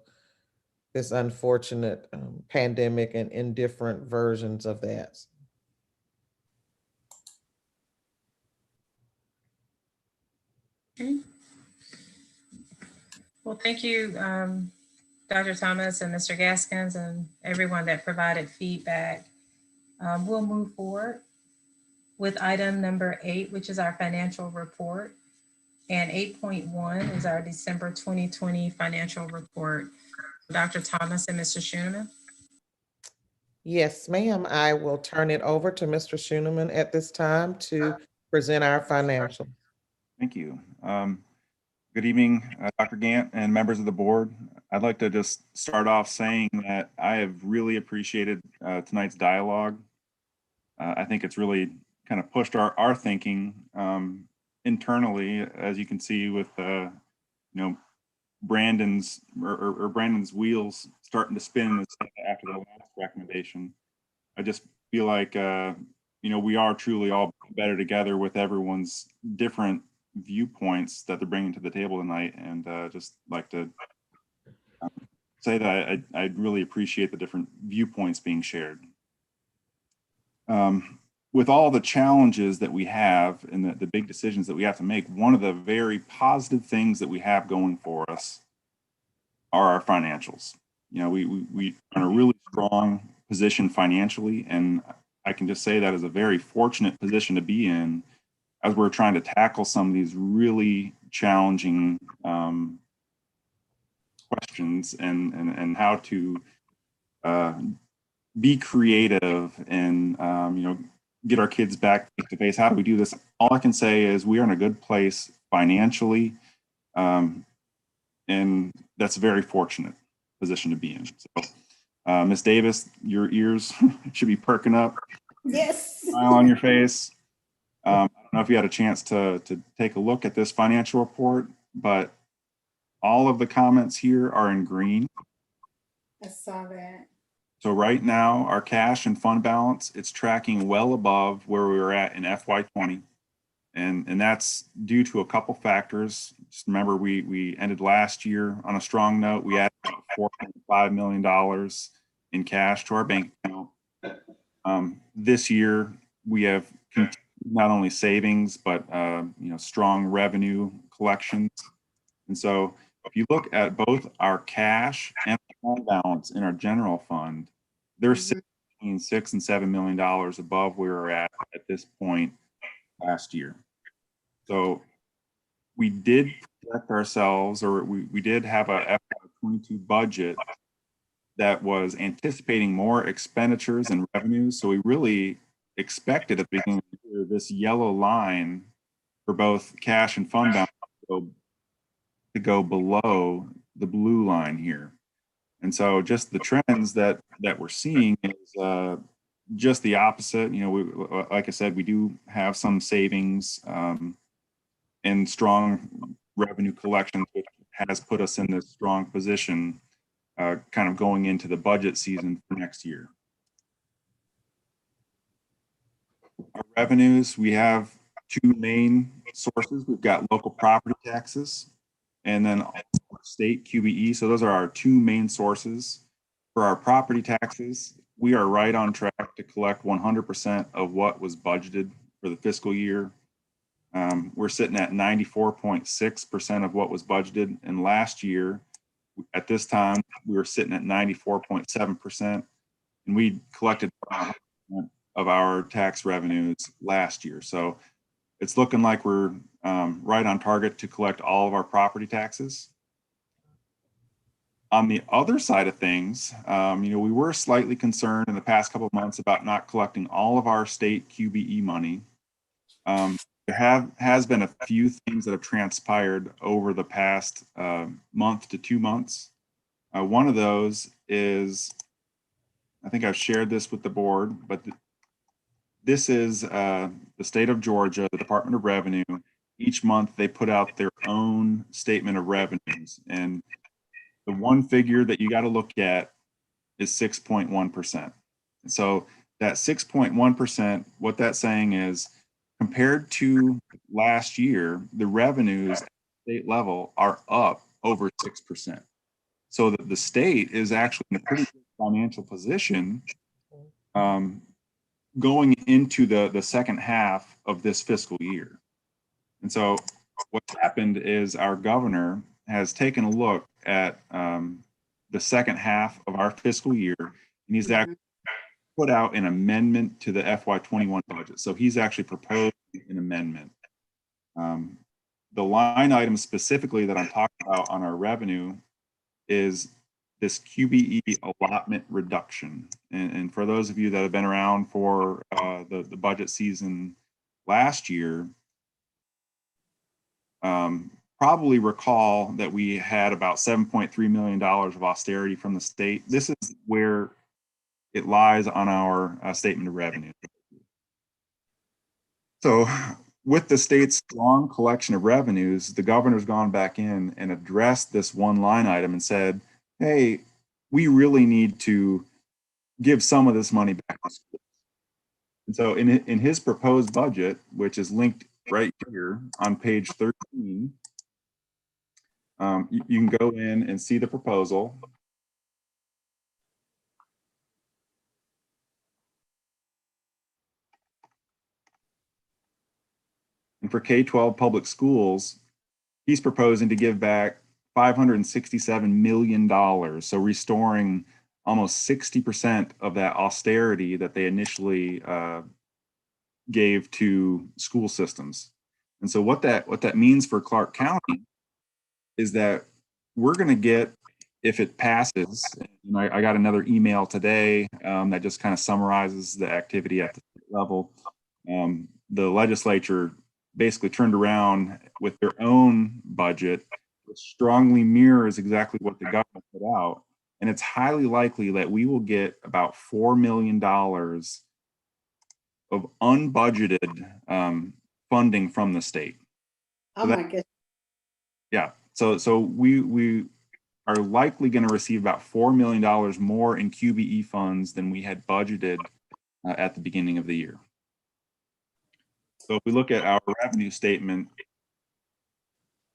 this unfortunate pandemic and in different versions of that. Okay. Well, thank you, Dr. Thomas and Mr. Gaskins and everyone that provided feedback. We'll move forward with item number 8, which is our financial report. And 8.1 is our December 2020 financial report. Dr. Thomas and Mr. Schooneman. Yes, ma'am. I will turn it over to Mr. Schooneman at this time to present our financial. Thank you. Good evening, Dr. Gant and members of the board. I'd like to just start off saying that I have really appreciated tonight's dialogue. I think it's really kind of pushed our thinking internally, as you can see with Brandon's wheels starting to spin after the last recommendation. I just feel like we are truly all better together with everyone's different viewpoints that they're bringing to the table tonight, and just like to say that I really appreciate the different viewpoints being shared. With all the challenges that we have and the big decisions that we have to make, one of the very positive things that we have going for us are our financials. We are in a really strong position financially, and I can just say that is a very fortunate position to be in as we're trying to tackle some of these really challenging questions and how to be creative and get our kids back face to face. How do we do this? All I can say is we are in a good place financially, and that's a very fortunate position to be in. So, Ms. Davis, your ears should be perking up. Yes. Smile on your face. I don't know if you had a chance to take a look at this financial report, but all of the comments here are in green. I saw that. So right now, our cash and fund balance, it's tracking well above where we were at in FY20. And that's due to a couple factors. Just remember, we ended last year on a strong note. We added about $4.5 million in cash to our bank account. This year, we have not only savings, but strong revenue collections. And so if you look at both our cash and fund balance in our general fund, they're sitting between $6 and $7 million above where we're at this point last year. So we did protect ourselves, or we did have a FY22 budget that was anticipating more expenditures and revenues. So we really expected at the beginning of the year this yellow line for both cash and fund balance to go below the blue line here. And so just the trends that we're seeing is just the opposite. Like I said, we do have some savings and strong revenue collections, which has put us in this strong position kind of going into the budget season for next year. Our revenues, we have two main sources. We've got local property taxes. and then state QBE. So those are our two main sources. For our property taxes, we are right on track to collect 100% of what was budgeted for the fiscal year. We're sitting at 94.6% of what was budgeted. And last year, at this time, we were sitting at 94.7%. And we collected 100% of our tax revenues last year. So it's looking like we're right on target to collect all of our property taxes. On the other side of things, we were slightly concerned in the past couple of months about not collecting all of our state QBE money. There has been a few things that have transpired over the past month to 2 months. One of those is, I think I've shared this with the board, but this is the state of Georgia, the Department of Revenue. Each month they put out their own statement of revenues, and the one figure that you got to look at is 6.1%. So that 6.1%, what that's saying is, compared to last year, the revenues at the state level are up over 6%. So that the state is actually in a pretty good financial position going into the second half of this fiscal year. And so what's happened is our governor has taken a look at the second half of our fiscal year, and he's actually put out an amendment to the FY21 budget. So he's actually proposed an amendment. The line item specifically that I'm talking about on our revenue is this QBE allotment reduction. And for those of you that have been around for the budget season last year, probably recall that we had about $7.3 million of austerity from the state. This is where it lies on our statement of revenue. So with the state's strong collection of revenues, the governor's gone back in and addressed this one line item and said, hey, we really need to give some of this money back to schools. And so in his proposed budget, which is linked right here on page 13, you can go in and see the proposal. And for K-12 public schools, he's proposing to give back $567 million. So restoring almost 60% of that austerity that they initially gave to school systems. And so what that means for Clark County is that we're going to get, if it passes, and I got another email today that just kind of summarizes the activity at the level. The legislature basically turned around with their own budget, which strongly mirrors exactly what the government put out. And it's highly likely that we will get about $4 million of unbudgeted funding from the state. Oh my goodness. Yeah. So we are likely going to receive about $4 million more in QBE funds than we had budgeted at the beginning of the year. So if we look at our revenue statement,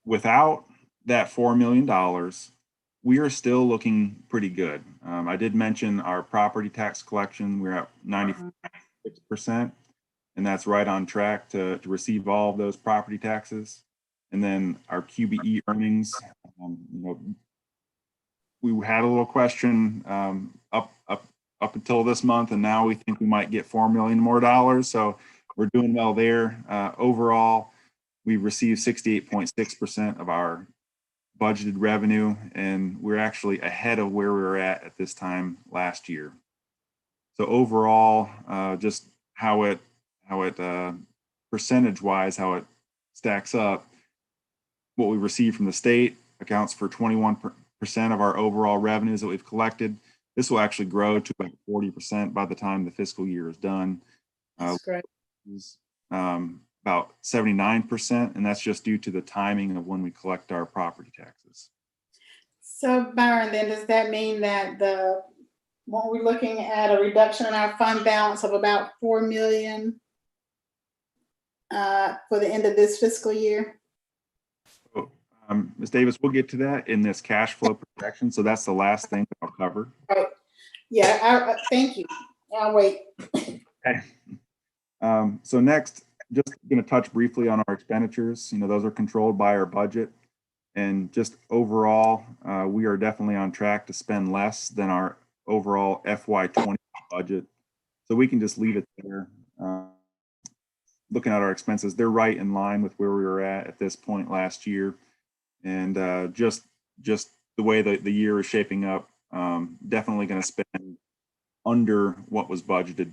without that $4 million, we are still looking pretty good. I did mention our property tax collection. We're at 96%, and that's right on track to receive all of those property taxes. And then our QBE earnings, we had a little question up until this month, and now we think we might get $4 million more. So we're doing well there. Overall, we received 68.6% of our budgeted revenue, and we're actually ahead of where we were at this time last year. So overall, just how it percentage-wise, how it stacks up, what we receive from the state accounts for 21% of our overall revenues that we've collected. This will actually grow to about 40% by the time the fiscal year is done. That's great. About 79%, and that's just due to the timing of when we collect our property taxes. So Byron, then does that mean that what we're looking at a reduction in our fund balance of about $4 million for the end of this fiscal year? Ms. Davis, we'll get to that in this cash flow projection. So that's the last thing I'll cover. Right. Yeah, thank you. I'll wait. Okay. So next, just going to touch briefly on our expenditures. You know, those are controlled by our budget. And just overall, we are definitely on track to spend less than our overall FY20 budget. So we can just leave it there. Looking at our expenses, they're right in line with where we were at this point last year. And just the way that the year is shaping up, definitely going to spend under what was budgeted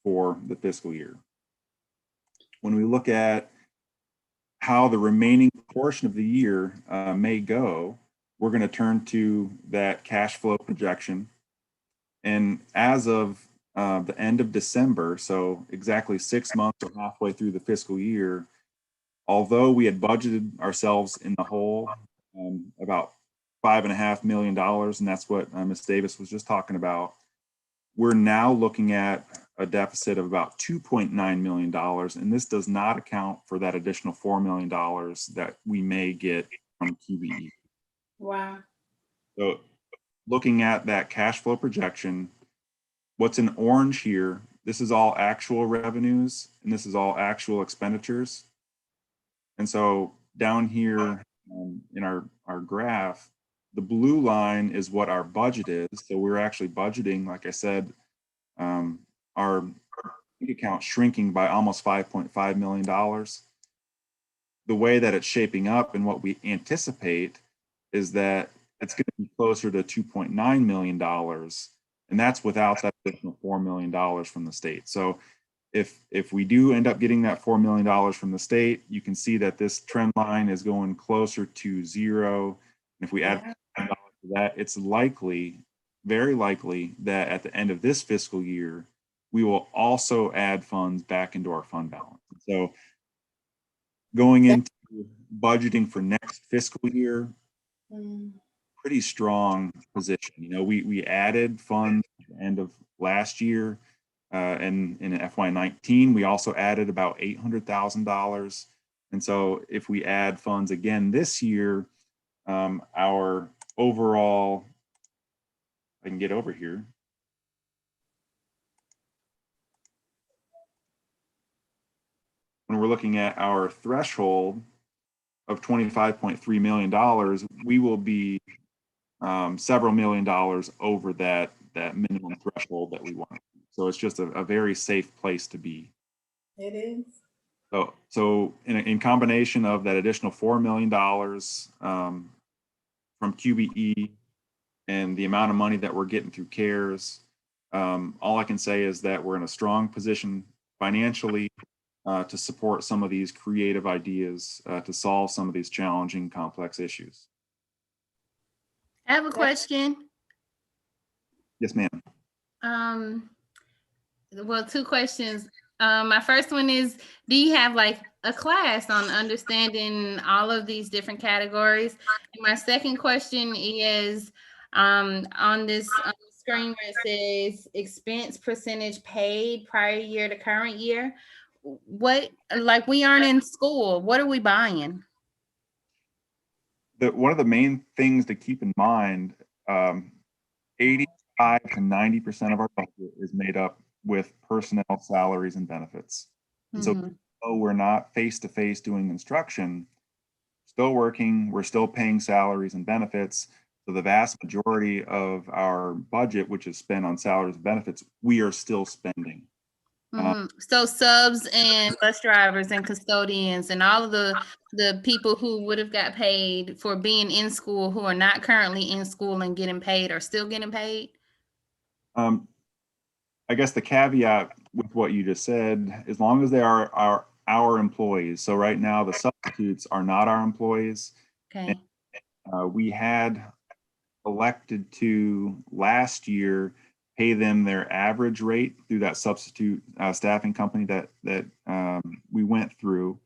for the fiscal year. When we look at how the remaining portion of the year may go, we're going to turn to that cash flow projection. And as of the end of December, so exactly 6 months or halfway through the fiscal year, although we had budgeted ourselves in the hole about $5.5 million, and that's what Ms. Davis was just talking about, we're now looking at a deficit of about $2.9 million, and this does not account for that additional $4 million that we may get from QBE. Wow. So looking at that cash flow projection, what's in orange here, this is all actual revenues, and this is all actual expenditures. And so down here in our graph, the blue line is what our budget is. So we're actually budgeting, like I said, our bank account shrinking by almost $5.5 million. The way that it's shaping up and what we anticipate is that it's going to be closer to $2.9 million. And that's without that additional $4 million from the state. So if we do end up getting that $4 million from the state, you can see that this trend line is going closer to zero. And if we add $4 million to that, it's likely, very likely, that at the end of this fiscal year, we will also add funds back into our fund balance. So going into budgeting for next fiscal year, pretty strong position. You know, we added funds at the end of last year, and in FY19, we also added about $800,000. And so if we add funds again this year, our overall, I can get over here. When we're looking at our threshold of $25.3 million, we will be several million dollars over that minimum threshold that we want. So it's just a very safe place to be. It is. So in combination of that additional $4 million from QBE and the amount of money that we're getting through CARES, all I can say is that we're in a strong position financially to support some of these creative ideas to solve some of these challenging, complex issues. I have a question. Yes, ma'am. Well, two questions. My first one is, do you have like a class on understanding all of these different categories? And my second question is, on this screen where it says expense percentage paid prior year to current year, what, like, we aren't in school, what are we buying? One of the main things to keep in mind, 85 to 90% of our budget is made up with personnel, salaries, and benefits. And so we're not face-to-face doing instruction, still working, we're still paying salaries and benefits. So the vast majority of our budget, which is spent on salaries and benefits, we are still spending. So subs and bus drivers and custodians and all of the people who would have got paid for being in school who are not currently in school and getting paid are still getting paid? I guess the caveat with what you just said, as long as they are our employees. So right now the substitutes are not our employees. Okay. And, we had elected to last year pay them their average rate through that substitute staffing company that we went through.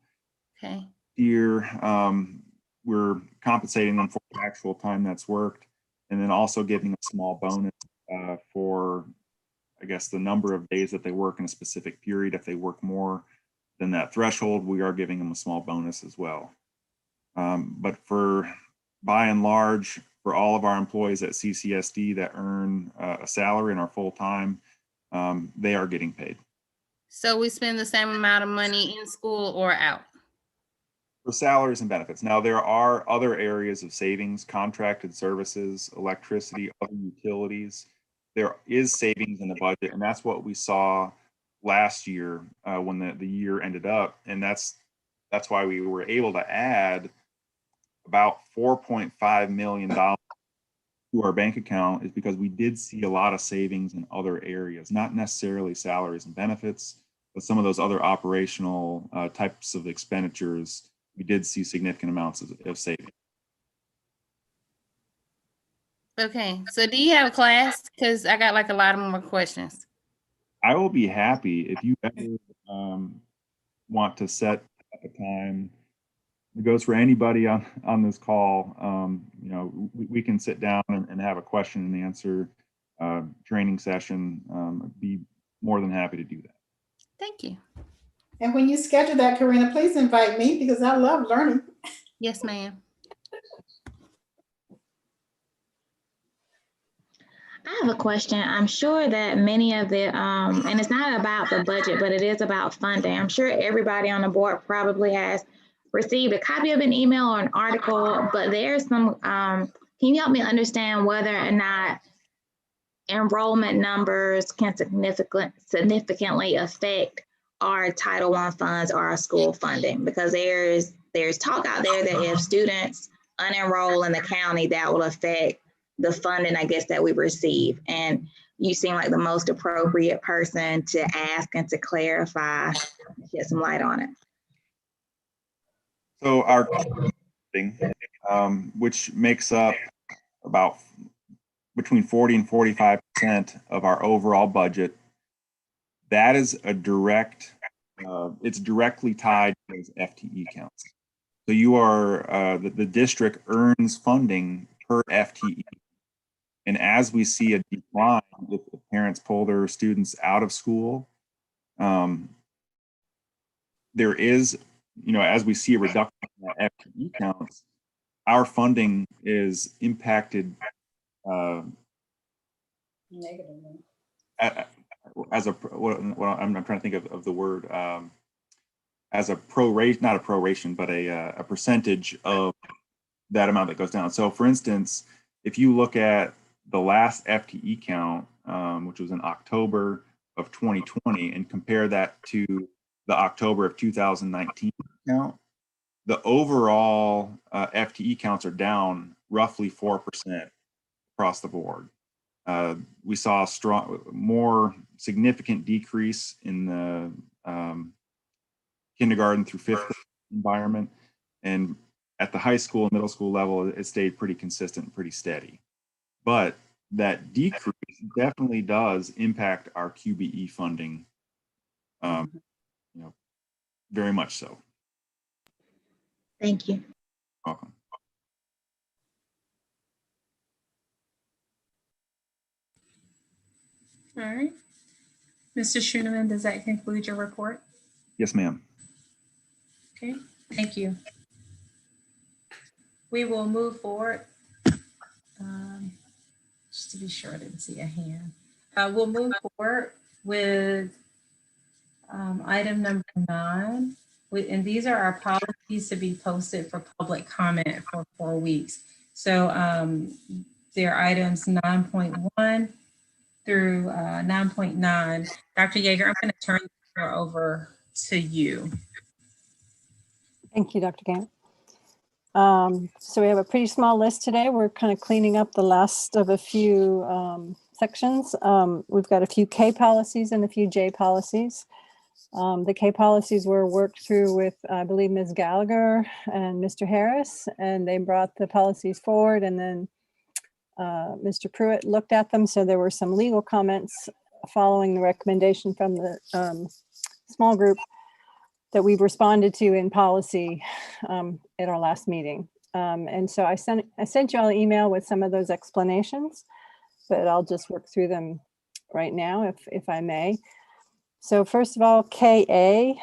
Okay. Here, we're compensating them for the actual time that's worked, and then also giving a small bonus for, I guess, the number of days that they work in a specific period. If they work more than that threshold, we are giving them a small bonus as well. But by and large, for all of our employees at CCSD that earn a salary and are full-time, they are getting paid. So we spend the same amount of money in school or out? For salaries and benefits. Now, there are other areas of savings, contracted services, electricity, other utilities. There is savings in the budget, and that's what we saw last year when the year ended up. And that's why we were able to add about $4.5 million to our bank account, is because we did see a lot of savings in other areas, not necessarily salaries and benefits, but some of those other operational types of expenditures. We did see significant amounts of savings. Okay, so do you have a class? Because I got like a lot of more questions. I will be happy if you ever want to set up a time. It goes for anybody on this call. You know, we can sit down and have a question and answer training session. I'd be more than happy to do that. Thank you. And when you schedule that, Karina, please invite me because I love learning. Yes, ma'am. I have a question. I'm sure that many of the, and it's not about the budget, but it is about funding. I'm sure everybody on the board probably has received a copy of an email or an article, but there's some, can you help me understand whether or not enrollment numbers can significantly affect our Title I funds or our school funding? Because there's talk out there that if students unenroll in the county, that will affect the funding, I guess, that we receive. And you seem like the most appropriate person to ask and to clarify, shed some light on it. So our funding, which makes up about between 40 and 45% of our overall budget, that is a direct, it's directly tied to those FTE counts. So you are, the district earns funding per FTE. And as we see a decline, if parents pull their students out of school, there is, you know, as we see a reduction in FTE counts, our funding is impacted Negatively. As a, what I'm trying to think of the word, as a proration, not a proration, but a percentage of that amount that goes down. So for instance, if you look at the last FTE count, which was in October of 2020, and compare that to the October of 2019 count, the overall FTE counts are down roughly 4% across the board. We saw a more significant decrease in the kindergarten through fifth environment, and at the high school and middle school level, it stayed pretty consistent, pretty steady. But that decrease definitely does impact our QBE funding, you know, very much so. Thank you. Welcome. All right. Mr. Schooneman, does that conclude your report? Yes, ma'am. Okay, thank you. We will move forward. Just to be sure I didn't see a hand. We'll move forward with item number 9. And these are our policies to be posted for public comment for 4 weeks. So they're items 9.1 through 9.9. Dr. Yeager, I'm going to turn the floor over to you. Thank you, Dr. Gant. So we have a pretty small list today. We're kind of cleaning up the last of a few sections. We've got a few K policies and a few J policies. The K policies were worked through with, I believe, Ms. Gallagher and Mr. Harris, and they brought the policies forward, and then Mr. Pruitt looked at them. So there were some legal comments following the recommendation from the small group that we've responded to in policy at our last meeting. And so I sent you all an email with some of those explanations, but I'll just work through them right now, if I may. So first of all, KA,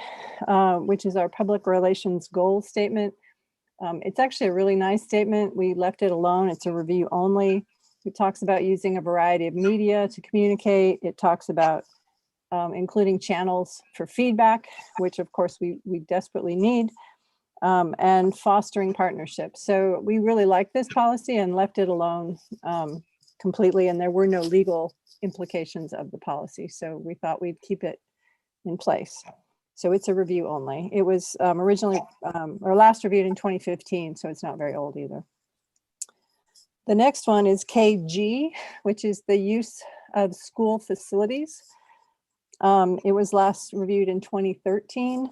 which is our public relations goal statement. It's actually a really nice statement. We left it alone. It's a review only. It talks about using a variety of media to communicate. It talks about including channels for feedback, which of course we desperately need, and fostering partnerships. So we really like this policy and left it alone completely, and there were no legal implications of the policy. So we thought we'd keep it in place. So it's a review only. It was originally, or last reviewed in 2015, so it's not very old either. The next one is KG, which is the use of school facilities. It was last reviewed in 2013.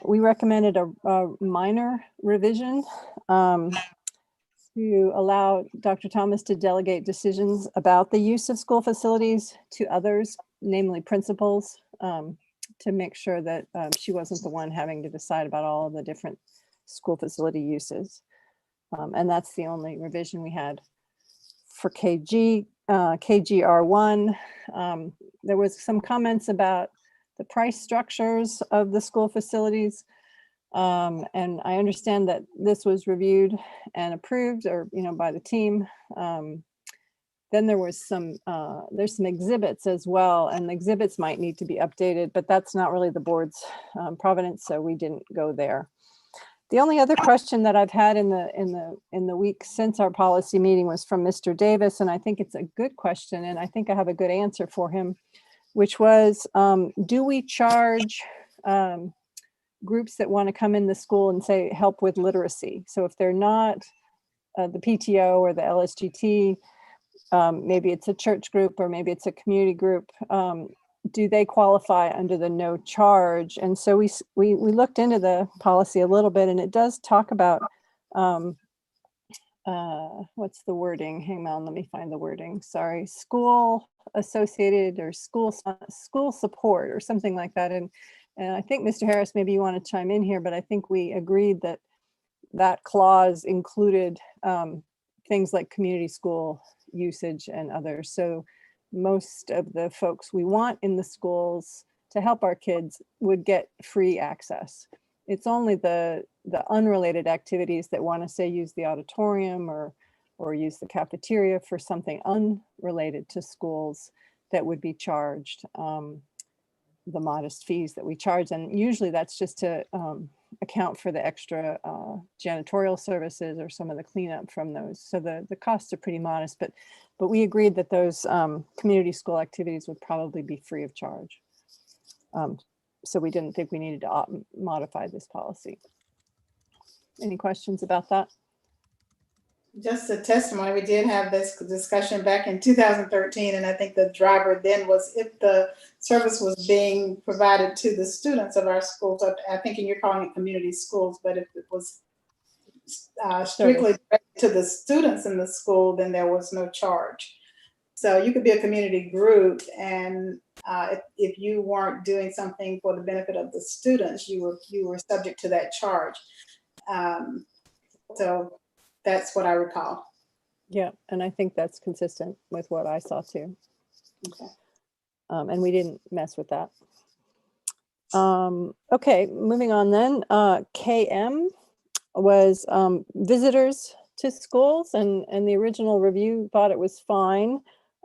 We recommended a minor revision to allow Dr. Thomas to delegate decisions about the use of school facilities to others, namely principals, to make sure that she wasn't the one having to decide about all of the different school facility uses. And that's the only revision we had for KG. KGR1, there was some comments about the price structures of the school facilities. And I understand that this was reviewed and approved, or by the team. Then there was there's some exhibits as well, and the exhibits might need to be updated, but that's not really the board's providence, so we didn't go there. The only other question that I've had in the week since our policy meeting was from Mr. Davis, and I think it's a good question, and I think I have a good answer for him, which was, do we charge groups that want to come in the school and say help with literacy? So if they're not the PTO or the LSGT, maybe it's a church group or maybe it's a community group, do they qualify under the no charge? And so we looked into the policy a little bit, and it does talk about what's the wording? Hang on, let me find the wording. Sorry, school associated or school support or something like that. And I think Mr. Harris, maybe you want to chime in here, but I think we agreed that that clause included things like community school usage and others. So most of the folks we want in the schools to help our kids would get free access. It's only the unrelated activities that want to say use the auditorium or use the cafeteria for something unrelated to schools that would be charged the modest fees that we charge. And usually that's just to account for the extra janitorial services or some of the cleanup from those. So the costs are pretty modest, but we agreed that those community school activities would probably be free of charge. So we didn't think we needed to modify this policy. Any questions about that? Just a testimony, we did have this discussion back in 2013, and I think the driver then was if the service was being provided to the students of our schools. I think you're calling it community schools, but if it was strictly to the students in the school, then there was no charge. So you could be a community group, and if you weren't doing something for the benefit of the students, you were subject to that charge. So that's what I recall. Yeah, and I think that's consistent with what I saw too. Okay. And we didn't mess with that. Okay, moving on then. KM was visitors to schools, and the original review thought it was fine.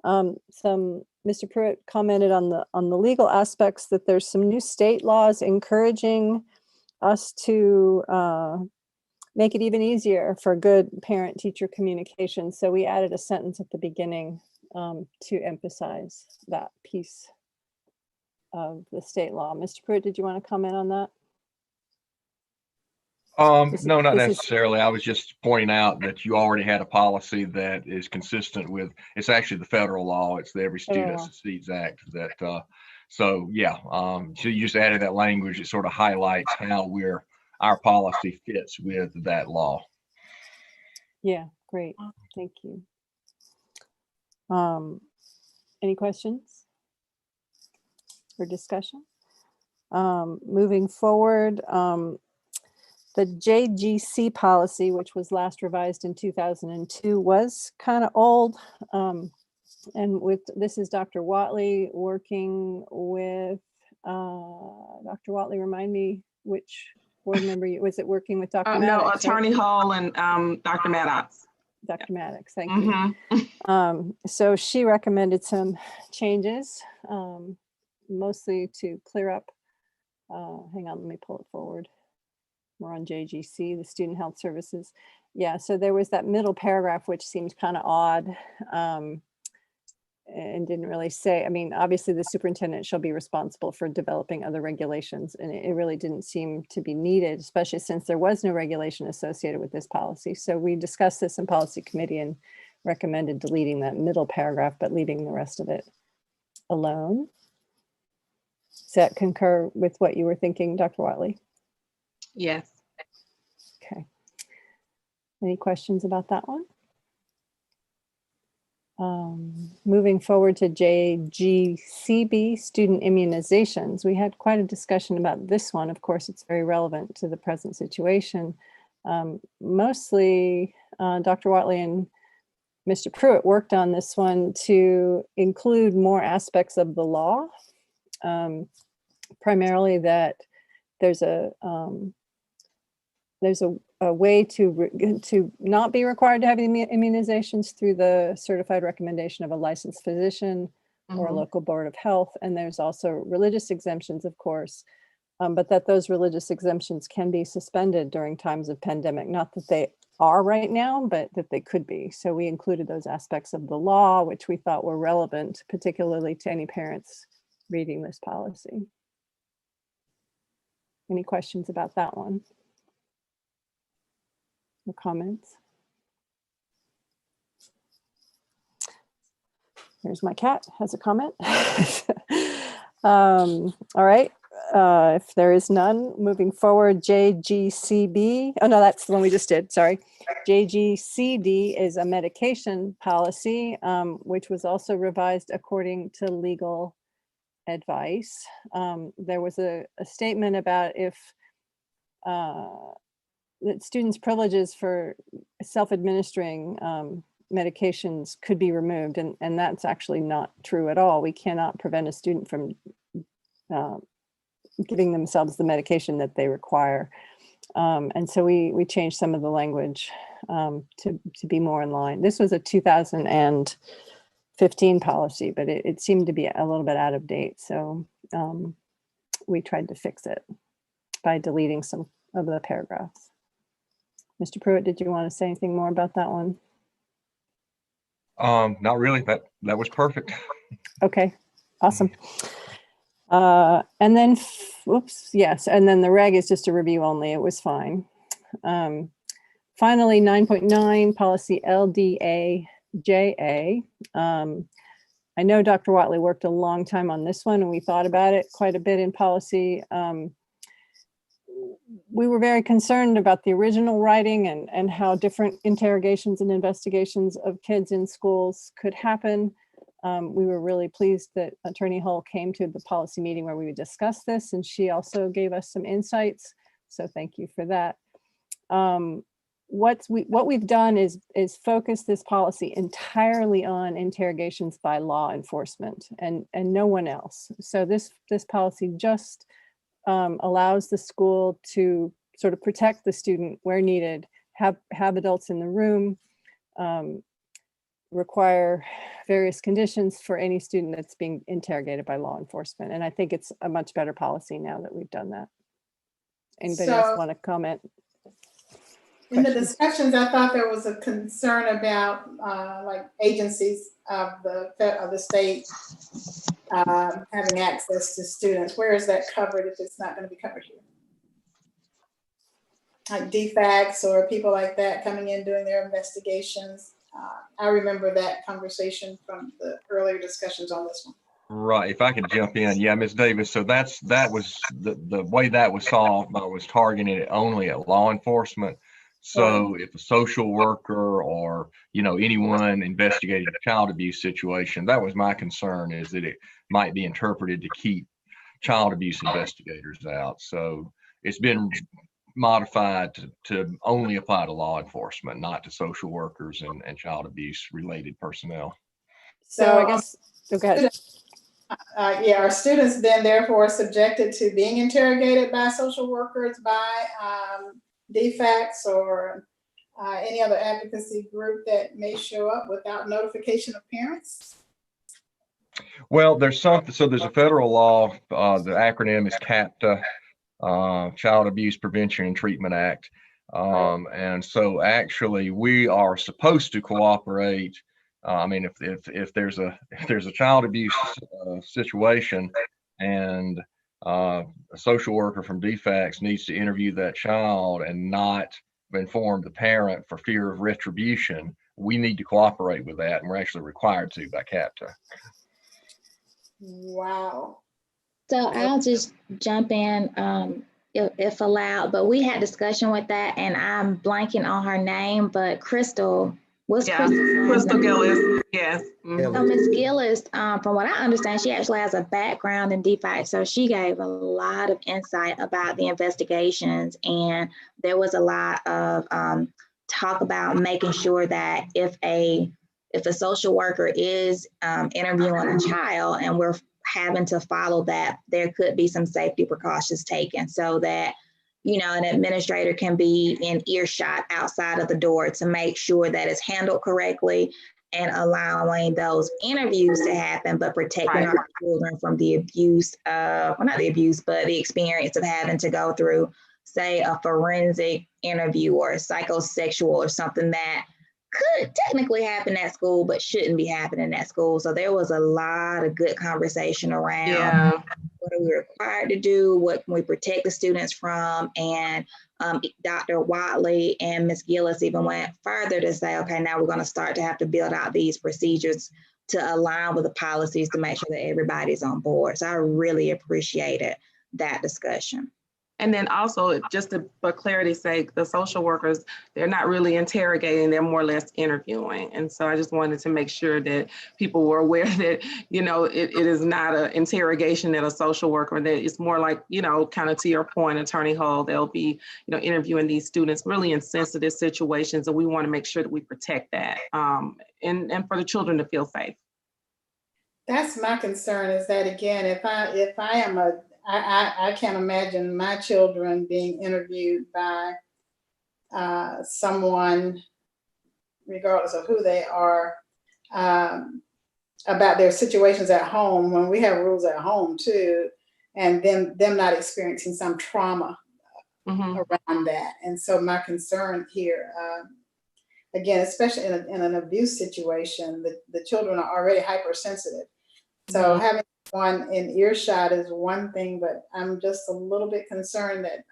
Mr. Pruitt commented on the legal aspects, that there's some new state laws encouraging us to make it even easier for good parent-teacher communication. So we added a sentence at the beginning to emphasize that piece of the state law. Mr. Pruitt, did you want to comment on that? No, not necessarily. I was just pointing out that you already had a policy that is consistent with, it's actually the federal law. It's the Every Student Succeeds Act that, so yeah. So you just added that language. It sort of highlights how our policy fits with that law. Yeah, great. Thank you. Any questions or discussion? Moving forward, the JGC policy, which was last revised in 2002, was kind of old. And this is Dr. Watley working with, Dr. Watley, remind me which board member, was it working with Dr. No, Maddox? Attorney Hall and Dr. Maddox. Dr. Maddox, thank you. So she recommended some changes, mostly to clear up, hang on, let me pull it forward. We're on JGC, the Student Health Services. Yeah, so there was that middle paragraph, which seemed kind of odd, and didn't really say, I mean, obviously the superintendent shall be responsible for developing other regulations, and it really didn't seem to be needed, especially since there was no regulation associated with this policy. So we discussed this in policy committee and recommended deleting that middle paragraph, but leaving the rest of it alone. Does that concur with what you were thinking, Dr. Watley? Yes. Okay. Any questions about that one? Moving forward to JGCB, student immunizations. We had quite a discussion about this one. Of course, it's very relevant to the present situation. Mostly Dr. Watley and Mr. Pruitt worked on this one to include more aspects of the law. Primarily that there's a way to not be required to have immunizations through the certified recommendation of a licensed physician or a local board of health. And there's also religious exemptions, of course, but that those religious exemptions can be suspended during times of pandemic. Not that they are right now, but that they could be. So we included those aspects of the law, which we thought were relevant, particularly to any parents reading this policy. Any questions about that one? Or comments? There's my cat, has a comment. All right, if there is none, moving forward, JGCB. Oh no, that's the one we just did, sorry. JGCD is a medication policy, which was also revised according to legal advice. There was a statement about if that students' privileges for self-administering medications could be removed, and that's actually not true at all. We cannot prevent a student from giving themselves the medication that they require. And so we changed some of the language to be more in line. This was a 2015 policy, but it seemed to be a little bit out of date. So we tried to fix it by deleting some of the paragraphs. Mr. Pruitt, did you want to say anything more about that one? Not really. That was perfect. Okay, awesome. And then, whoops, yes, and then the reg is just a review only. It was fine. Finally, 9.9 policy LDAJA. I know Dr. Watley worked a long time on this one, and we thought about it quite a bit in policy. We were very concerned about the original writing and how different interrogations and investigations of kids in schools could happen. We were really pleased that Attorney Hull came to the policy meeting where we would discuss this, and she also gave us some insights. So thank you for that. What we've done is focus this policy entirely on interrogations by law enforcement and no one else. So this policy just allows the school to sort of protect the student where needed, have adults in the room, require various conditions for any student that's being interrogated by law enforcement. And I think it's a much better policy now that we've done that. Anybody else want to comment? In the discussions, I thought there was a concern about like agencies of the state having access to students. Where is that covered if it's not going to be covered here? Like DFACs or people like that coming in doing their investigations. I remember that conversation from the earlier discussions on this one. Right. If I could jump in. Yeah, Ms. Davis. So that was the way that was solved. I was targeting it only at law enforcement. So if a social worker or, anyone investigating a child abuse situation, that was my concern, is that it might be interpreted to keep child abuse investigators out. So it's been modified to only apply to law enforcement, not to social workers and child abuse related personnel. So I guess, go ahead. Yeah, are students then therefore subjected to being interrogated by social workers, by DFACS or any other advocacy group that may show up without notification of parents? Well, there's something, so there's a federal law, the acronym is CAPTA, Child Abuse Prevention and Treatment Act. And so actually we are supposed to cooperate. I mean, if there's a child abuse situation and a social worker from DFACS needs to interview that child and not inform the parent for fear of retribution, we need to cooperate with that, and we're actually required to by CAPTA. Wow. So I'll just jump in if allowed, but we had discussion with that, and I'm blanking on her name, but Crystal, what's Crystal Gillis, yes. So Ms. Gillis, from what I understand, she actually has a background in DFACS, so she gave a lot of insight about the investigations, and there was a lot of talk about making sure that if a social worker is interviewing a child and we're having to follow that, there could be some safety precautions taken so that, you know, an administrator can be in earshot outside of the door to make sure that it's handled correctly and allowing those interviews to happen, but protecting our children from the abuse of, well, not the abuse, but the experience of having to go through, say, a forensic interview or a psychosexual or something that could technically happen at school, but shouldn't be happening at school. So there was a lot of good conversation around what are we required to do, what can we protect the students from, and Dr. Watley and Ms. Gillis even went further to say, okay, now we're going to start to have to build out these procedures to align with the policies to make sure that everybody's on board. So I really appreciated that discussion. And then also, just for clarity's sake, the social workers, they're not really interrogating, they're more or less interviewing. And so I just wanted to make sure that people were aware that, you know, it is not an interrogation that a social worker, that it's more like, you know, kind of to your point, Attorney Hull, they'll be, you know, interviewing these students really in sensitive situations. And we want to make sure that we protect that and for the children to feel safe. That's my concern, is that, again, if I am I can't imagine my children being interviewed by someone, regardless of who they are, about their situations at home, when we have rules at home too, and them not experiencing some trauma around that. And so my concern here, again, especially in an abuse situation, the children are already hypersensitive. So having one in earshot is one thing, but I'm just a little bit concerned that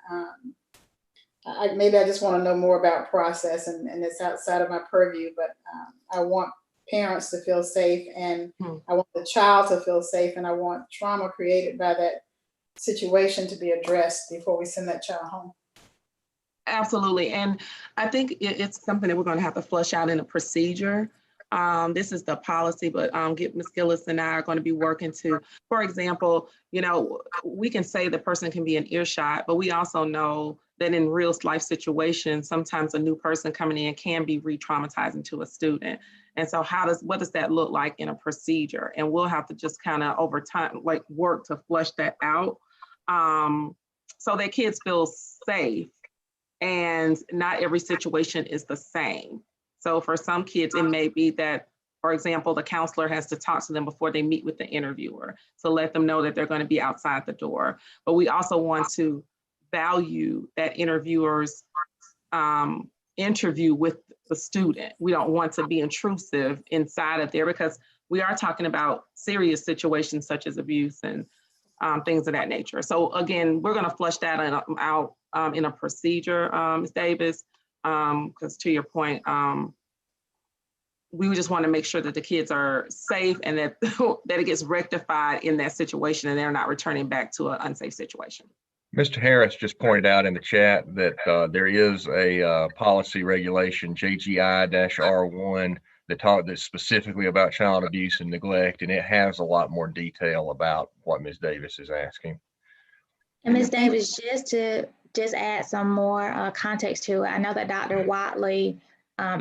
maybe I just want to know more about process, and it's outside of my purview, but I want parents to feel safe, and I want the child to feel safe, and I want trauma created by that situation to be addressed before we send that child home. Absolutely. And I think it's something that we're going to have to flush out in a procedure. This is the policy, but Ms. Gillis and I are going to be working to, for example, you know, we can say the person can be in earshot, but we also know that in real life situations, sometimes a new person coming in can be re-traumatizing to a student. And so what does that look like in a procedure? And we'll have to just kind of over time, like, work to flush that out so that kids feel safe, and not every situation is the same. So for some kids, it may be that, for example, the counselor has to talk to them before they meet with the interviewer to let them know that they're going to be outside the door. But we also want to value that interviewer's interview with the student. We don't want to be intrusive inside of there, because we are talking about serious situations such as abuse and things of that nature. So again, we're going to flush that out in a procedure, Ms. Davis. Because to your point, we just want to make sure that the kids are safe and that it gets rectified in that situation and they're not returning back to an unsafe situation. Mr. Harris just pointed out in the chat that there is a policy regulation, JGI-R1, that's specifically about child abuse and neglect, and it has a lot more detail about what Ms. Davis is asking. And Ms. Davis, just add some more context to it. I know that Dr. Watley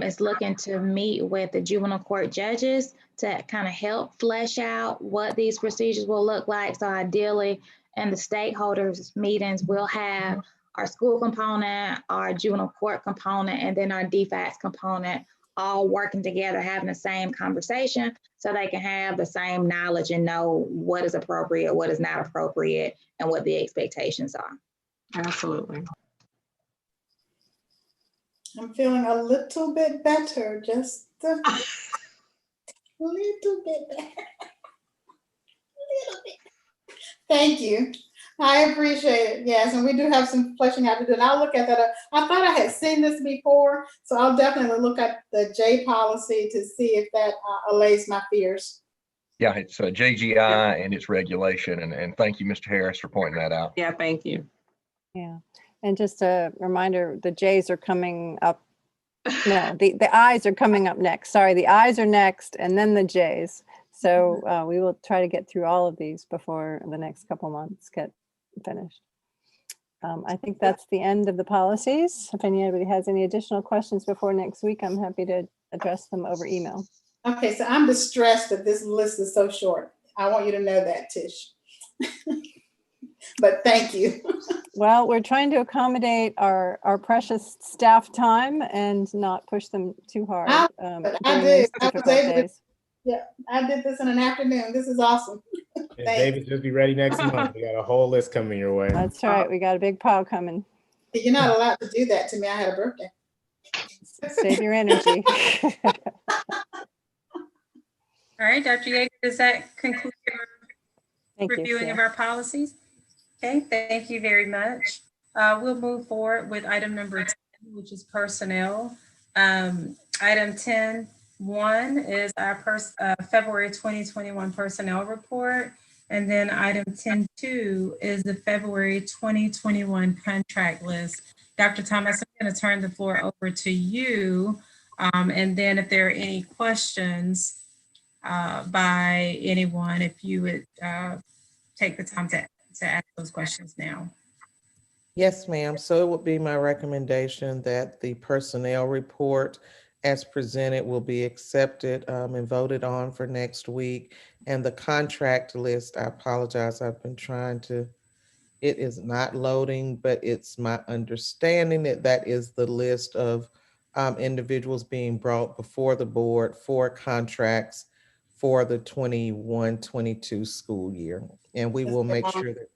is looking to meet with the juvenile court judges to kind of help flesh out what these procedures will look like. So ideally, in the stakeholders meetings, we'll have our school component, our juvenile court component, and then our DFACS component all working together, having the same conversation so they can have the same knowledge and know what is appropriate, what is not appropriate, and what the expectations are. Absolutely. I'm feeling a little bit better, just a little bit better. Little bit. Thank you. I appreciate it. Yes, and we do have some fleshing out to do. And I'll look at that. I thought I had seen this before, so I'll definitely look at the J policy to see if that allays my fears. Yeah, it's JGI and its regulation. And thank you, Mr. Harris, for pointing that out. Yeah, thank you. Yeah, and just a reminder, the J's are coming up. No, the I's are coming up next. Sorry, the I's are next and then the J's. So we will try to get through all of these before the next couple months get finished. I think that's the end of the policies. If anybody has any additional questions before next week, I'm happy to address them over email. Okay, so I'm distressed that this list is so short. I want you to know that, Tish. But thank you. Well, we're trying to accommodate our precious staff time and not push them too hard. Yeah, I did this in an afternoon. This is awesome. David, just be ready next month. We got a whole list coming your way. That's right. We got a big pile coming. You're not allowed to do that to me. I had a birthday. Save your energy. All right, Dr. Yeager, does that conclude your reviewing of our policies? Okay, thank you very much. We'll move forward with item number 10, which is personnel. Item 10.1 is our February 2021 personnel report. And then item 10.2 is the February 2021 contract list. Dr. Thomas, I'm going to turn the floor over to you. And then if there are any questions by anyone, if you would take the time to ask those questions now. Yes, ma'am. So it would be my recommendation that the personnel report as presented will be accepted and voted on for next week. And the contract list, I apologize, I've been trying to, it is not loading, but it's my understanding that that is the list of individuals being brought before the board for contracts for the 21-22 school year. And we will make sure that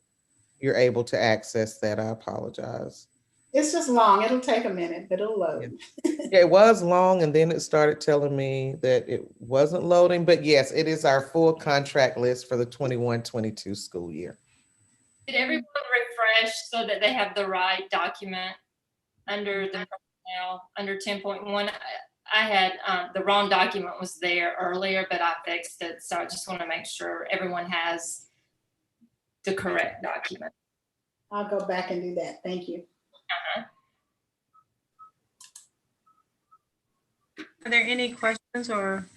you're able to access that. I apologize. It's just long. It'll take a minute, but it'll load. Yeah, it was long, and then it started telling me that it wasn't loading. But yes, it is our full contract list for the 21-22 school year. Did everyone refresh so that they have the right document under the personnel, under 10.1? I had the wrong document was there earlier, but I fixed it. So I just want to make sure everyone has the correct document. I'll go back and do that. Thank you. Are there any questions or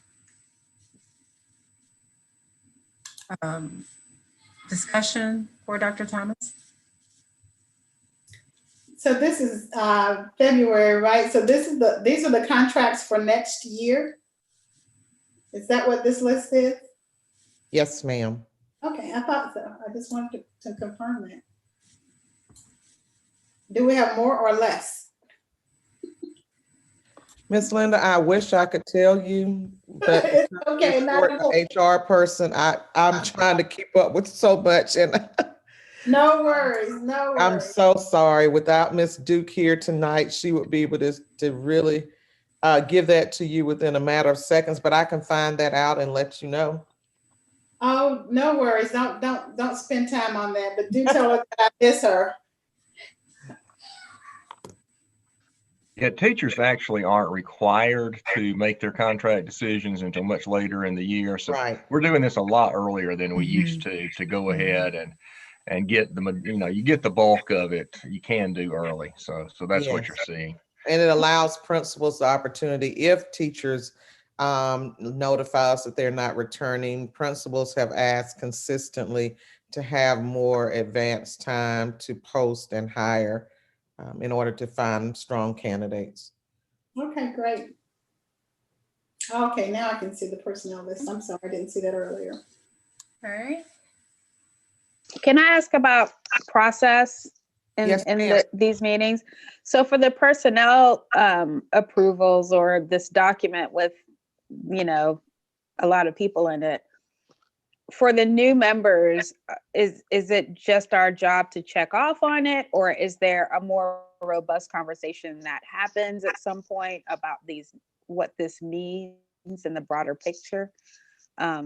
discussion for Dr. Thomas? So this is February, right? So these are the contracts for next year. Is that what this list is? Yes, ma'am. Okay, I thought so. I just wanted to confirm that. Do we have more or less? Miss Linda, I wish I could tell you, but it's okay. Not an HR person. I'm trying to keep up with so much, and no worries, no worries. I'm so sorry. Without Miss Duke here tonight, she would be able to really give that to you within a matter of seconds. But I can find that out and let you know. Oh, no worries. Don't spend time on that. But do tell her that I miss her. Yeah, teachers actually aren't required to make their contract decisions until much later in the year. So we're doing this a lot earlier than we used to go ahead and get the, you get the bulk of it. You can do early. So that's what you're seeing. And it allows principals the opportunity, if teachers notify us that they're not returning, principals have asked consistently to have more advanced time to post and hire in order to find strong candidates. Okay, great. Okay, now I can see the personnel list. I'm sorry, I didn't see that earlier. All right. Can I ask about process in, Yes, ma'am. these meetings? So for the personnel approvals or this document with, you know, a lot of people in it, for the new members, is it just our job to check off on it, or is there a more robust conversation that happens at some point about these, what this means in the broader picture? How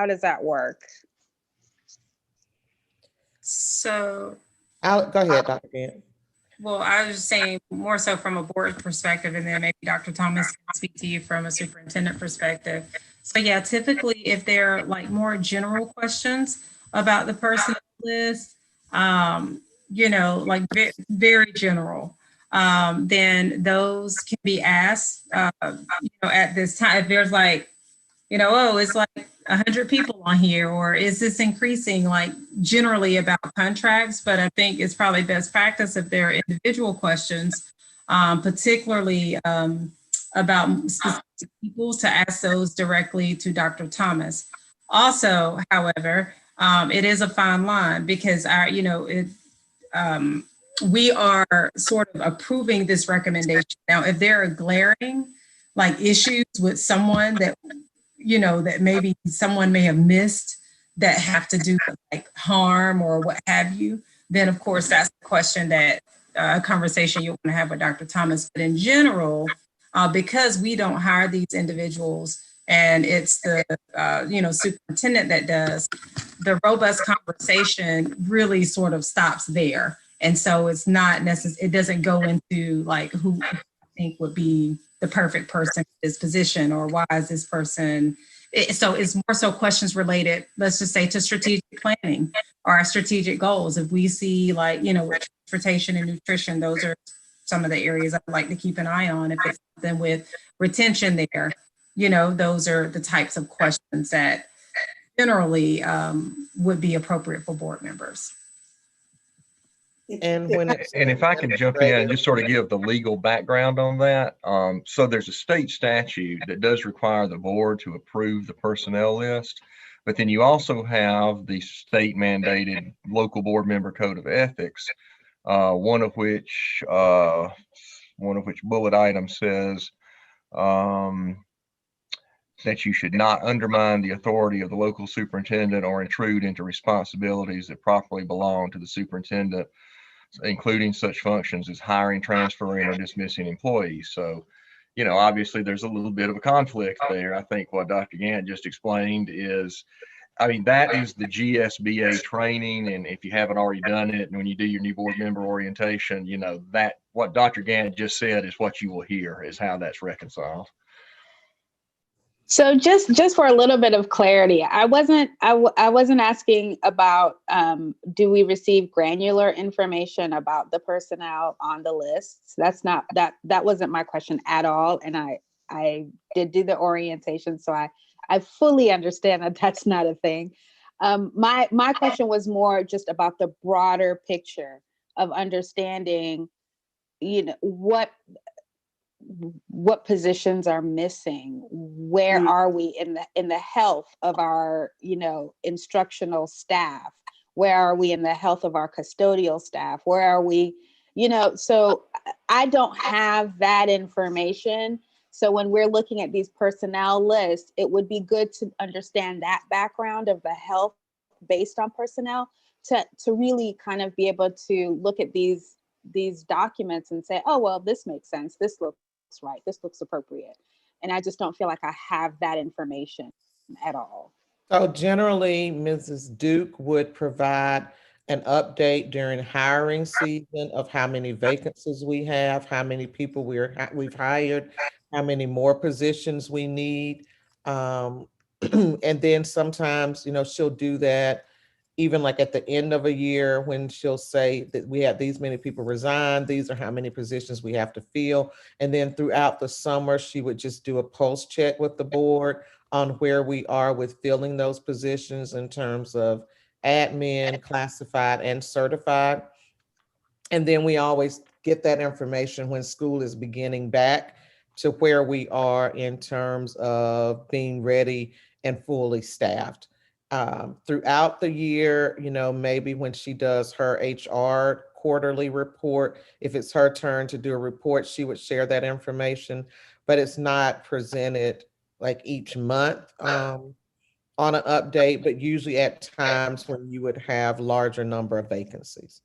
does that work? So, Go ahead, Dr. Gant. well, I was just saying more so from a board perspective, and then maybe Dr. Thomas can speak to you from a superintendent perspective. So yeah, typically if they're like more general questions about the personnel list, you know, like very general, then those can be asked, you know, at this time. If there's like, you know, oh, it's like 100 people on here, or is this increasing, like generally about contracts? But I think it's probably best practice if there are individual questions, particularly about specific people, to ask those directly to Dr. Thomas. Also, however, it is a fine line because you know, we are sort of approving this recommendation. Now, if there are glaring like issues with someone that, you know, that maybe someone may have missed that have to do with like harm or what have you, then of course that's the question that a conversation you want to have with Dr. Thomas. But in general, because we don't hire these individuals and it's the you know, superintendent that does, the robust conversation really sort of stops there. And so it's not necessary, it doesn't go into like who I think would be the perfect person for this position, or why is this person. So it's more so questions related, let's just say, to strategic planning or our strategic goals. If we see like, you know, transportation and nutrition, those are some of the areas I'd like to keep an eye on. If it's something with retention there, you know, those are the types of questions that generally would be appropriate for board members. And when it's, And if I can jump in and just sort of give the legal background on that. So there's a state statute that does require the board to approve the personnel list, but then you also have the state mandated local board member code of ethics, one of which bullet item says that you should not undermine the authority of the local superintendent or intrude into responsibilities that properly belong to the superintendent, including such functions as hiring, transferring, or dismissing employees. So, you know, obviously there's a little bit of a conflict there. I think what Dr. Gant just explained is, I mean, that is the GSBA training. And if you haven't already done it, and when you do your new board member orientation, you know, that what Dr. Gant just said is what you will hear, is how that's reconciled. So just for a little bit of clarity, I wasn't asking about do we receive granular information about the personnel on the lists? That's not that wasn't my question at all. And I did do the orientation, so I fully understand that that's not a thing. My question was more just about the broader picture of understanding, you know, what positions are missing, where are we in the health of our, you know, instructional staff, where are we in the health of our custodial staff, where are we, you know. So I don't have that information. So when we're looking at these personnel lists, it would be good to understand that background of the health based on personnel to really kind of be able to look at these documents and say, oh, well, this makes sense, this looks right, this looks appropriate. And I just don't feel like I have that information at all. so generally, Mrs. Duke would provide an update during hiring season of how many vacancies we have, how many people we've hired, how many more positions we need. And then sometimes, you know, she'll do that even like at the end of a year, when she'll say that we have these many people resign, these are how many positions we have to fill. And then throughout the summer, she would just do a pulse check with the board on where we are with filling those positions in terms of admin, classified, and certified. And then we always get that information when school is beginning back to where we are in terms of being ready and fully staffed. Throughout the year, maybe when she does her HR quarterly report, if it's her turn to do a report, she would share that information, but it's not presented like each month on an update, but usually at times when you would have larger number of vacancies.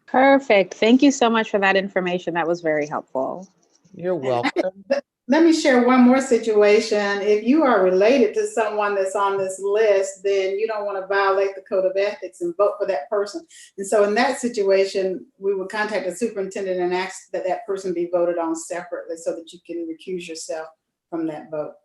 Perfect. Thank you so much for that information. That was very helpful. You're welcome. Let me share one more situation. If you are related to someone that's on this list, then you don't want to violate the code of ethics and vote for that person. And so in that situation, we would contact the superintendent and ask that that person be voted on separately so that you can recuse yourself from that vote.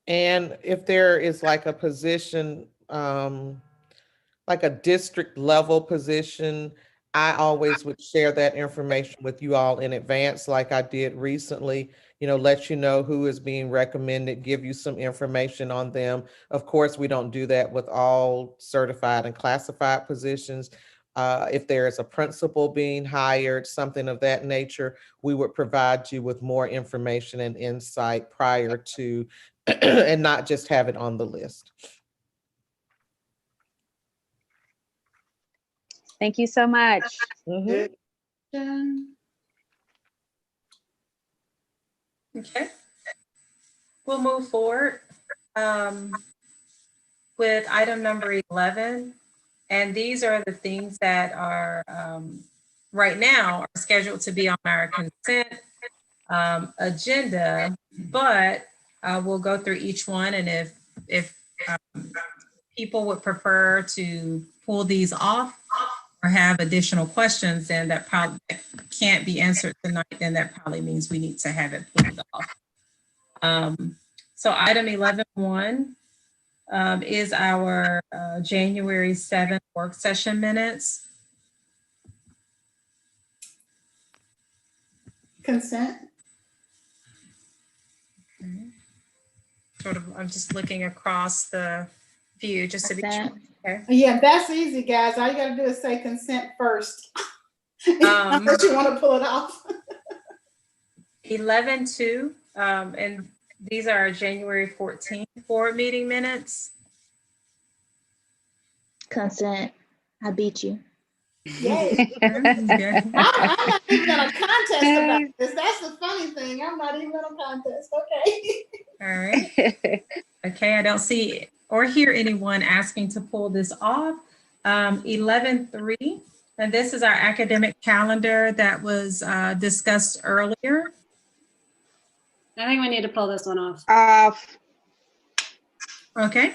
And if there is like a position, like a district level position, I always would share that information with you all in advance, like I did recently, let you know who is being recommended, give you some information on them. Of course, we don't do that with all certified and classified positions. If there is a principal being hired, something of that nature, we would provide you with more information and insight prior to, and not just have it on the list. Thank you so much. Okay. We'll move forward with item number 11. And these are the things that are right now are scheduled to be on our consent agenda, but we'll go through each one. And if people would prefer to pull these off or have additional questions, then that probably can't be answered tonight, then that probably means we need to have it pulled off. So item 11.1 is our January 7th work session minutes. Consent. Okay. Sort of, I'm just looking across the view just to be sure. Okay. Yeah, that's easy, guys. All you got to do is say consent first. Unless you want to pull it off. 11.2, and these are our January 14th board meeting minutes. Consent. I beat you. Yay. I'm not even in a contest about this. That's the funny thing. I'm not even in a contest. Okay. All right. Okay, I don't see or hear anyone asking to pull this off. 11.3, and this is our academic calendar that was discussed earlier. I think we need to pull this one off. Okay.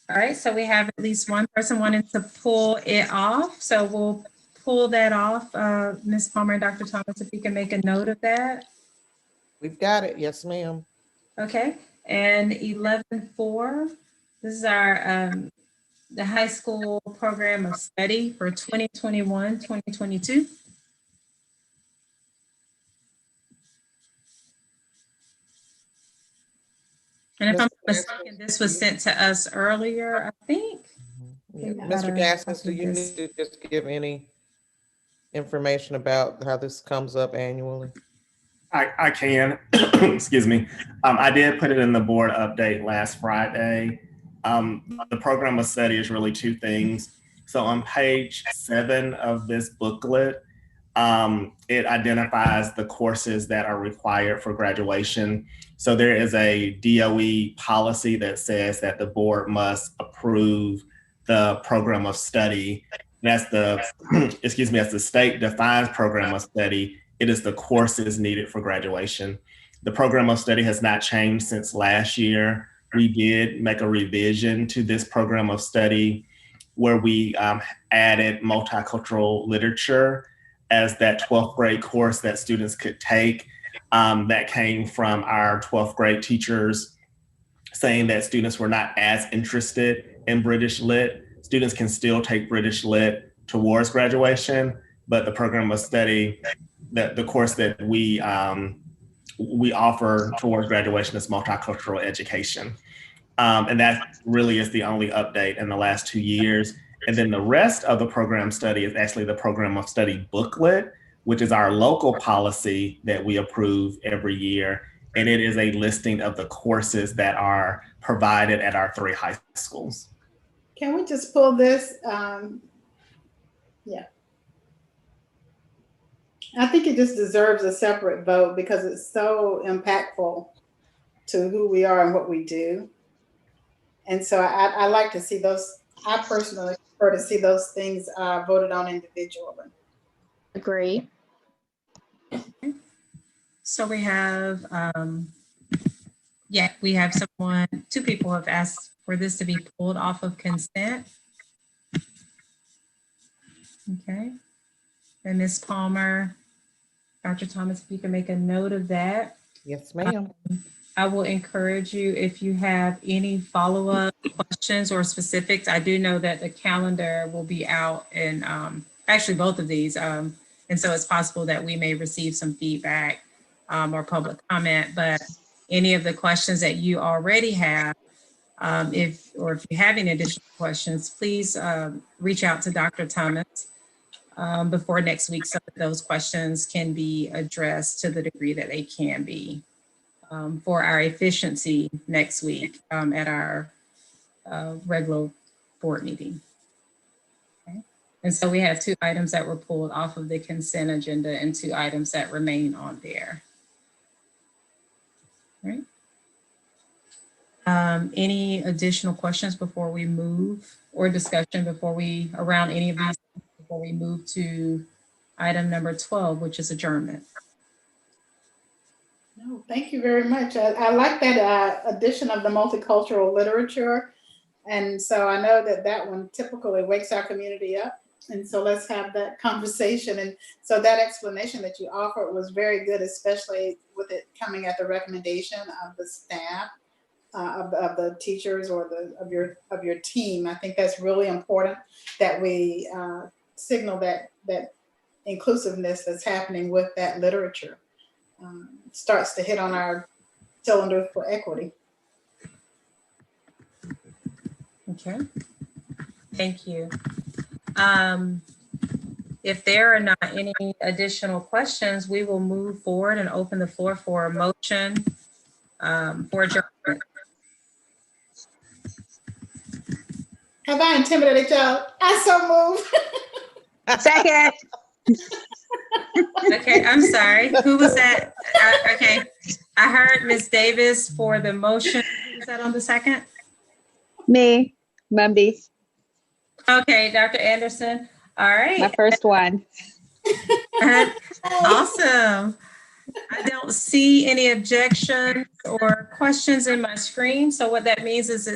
All right, so we have at least one person wanting to pull it off. So we'll pull that off. Ms. Palmer and Dr. Thomas, if you can make a note of that. We've got it. Yes, ma'am. Okay, and 11.4, this is our the high school program of study for 2021, 2022. And if I'm not mistaken, this was sent to us earlier, I think. Yeah. Mr. Gaskins, do you need to just give any information about how this comes up annually? I can. Excuse me. I did put it in the board update last Friday. The program of study is really two things. So on page 7 of this booklet, it identifies the courses that are required for graduation. So there is a DOE policy that says that the board must approve the program of study. That's the, excuse me, as the state defines program of study, it is the courses needed for graduation. The program of study has not changed since last year. We did make a revision to this program of study where we added multicultural literature as that 12th grade course that students could take. That came from our 12th grade teachers saying that students were not as interested in British Lit. Students can still take British Lit towards graduation, but the program of study, the course that we offer towards graduation is multicultural education. And that really is the only update in the last 2 years. And then the rest of the program study is actually the program of study booklet, which is our local policy that we approve every year. And it is a listing of the courses that are provided at our 3 high schools. Can we just pull this? Yeah. I think it just deserves a separate vote because it's so impactful to who we are and what we do. And so I like to see those, I personally prefer to see those things voted on individually. Agree. So we have, we have someone, 2 people have asked for this to be pulled off of consent. Okay. And Ms. Palmer, Dr. Thomas, if you can make a note of that. Yes, ma'am. I will encourage you if you have any follow-up questions or specifics. I do know that the calendar will be out and actually both of these. And so it's possible that we may receive some feedback or public comment, but any of the questions that you already have, if you have any additional questions, please reach out to Dr. Thomas before next week so that those questions can be addressed to the degree that they can be for our efficiency next week at our regular board meeting. Okay. And so we have 2 items that were pulled off of the consent agenda and 2 items that remain on there. Right. Any additional questions before we move or discussion before we around any of these before we move to item number 12, which is adjournment? No, thank you very much. I like that addition of the multicultural literature. And so I know that that one typically wakes our community up. And so let's have that conversation. And so that explanation that you offered was very good, especially with it coming at the recommendation of the staff, of the teachers or of your team. I think that's really important that we signal that inclusiveness that's happening with that literature. Starts to hit on our cylinder for equity. Okay, thank you. If there are not any additional questions, we will move forward and open the floor for a motion for adjournment. Have I intimidated y'all? I so move. Second. Okay, I'm sorry. Who was that? Okay, I heard Ms. Davis for the motion. Is that on the second? Me, Mumbies. Okay, Dr. Anderson. All right. My first one. Awesome. I don't see any objections or questions in my screen. So what that means is that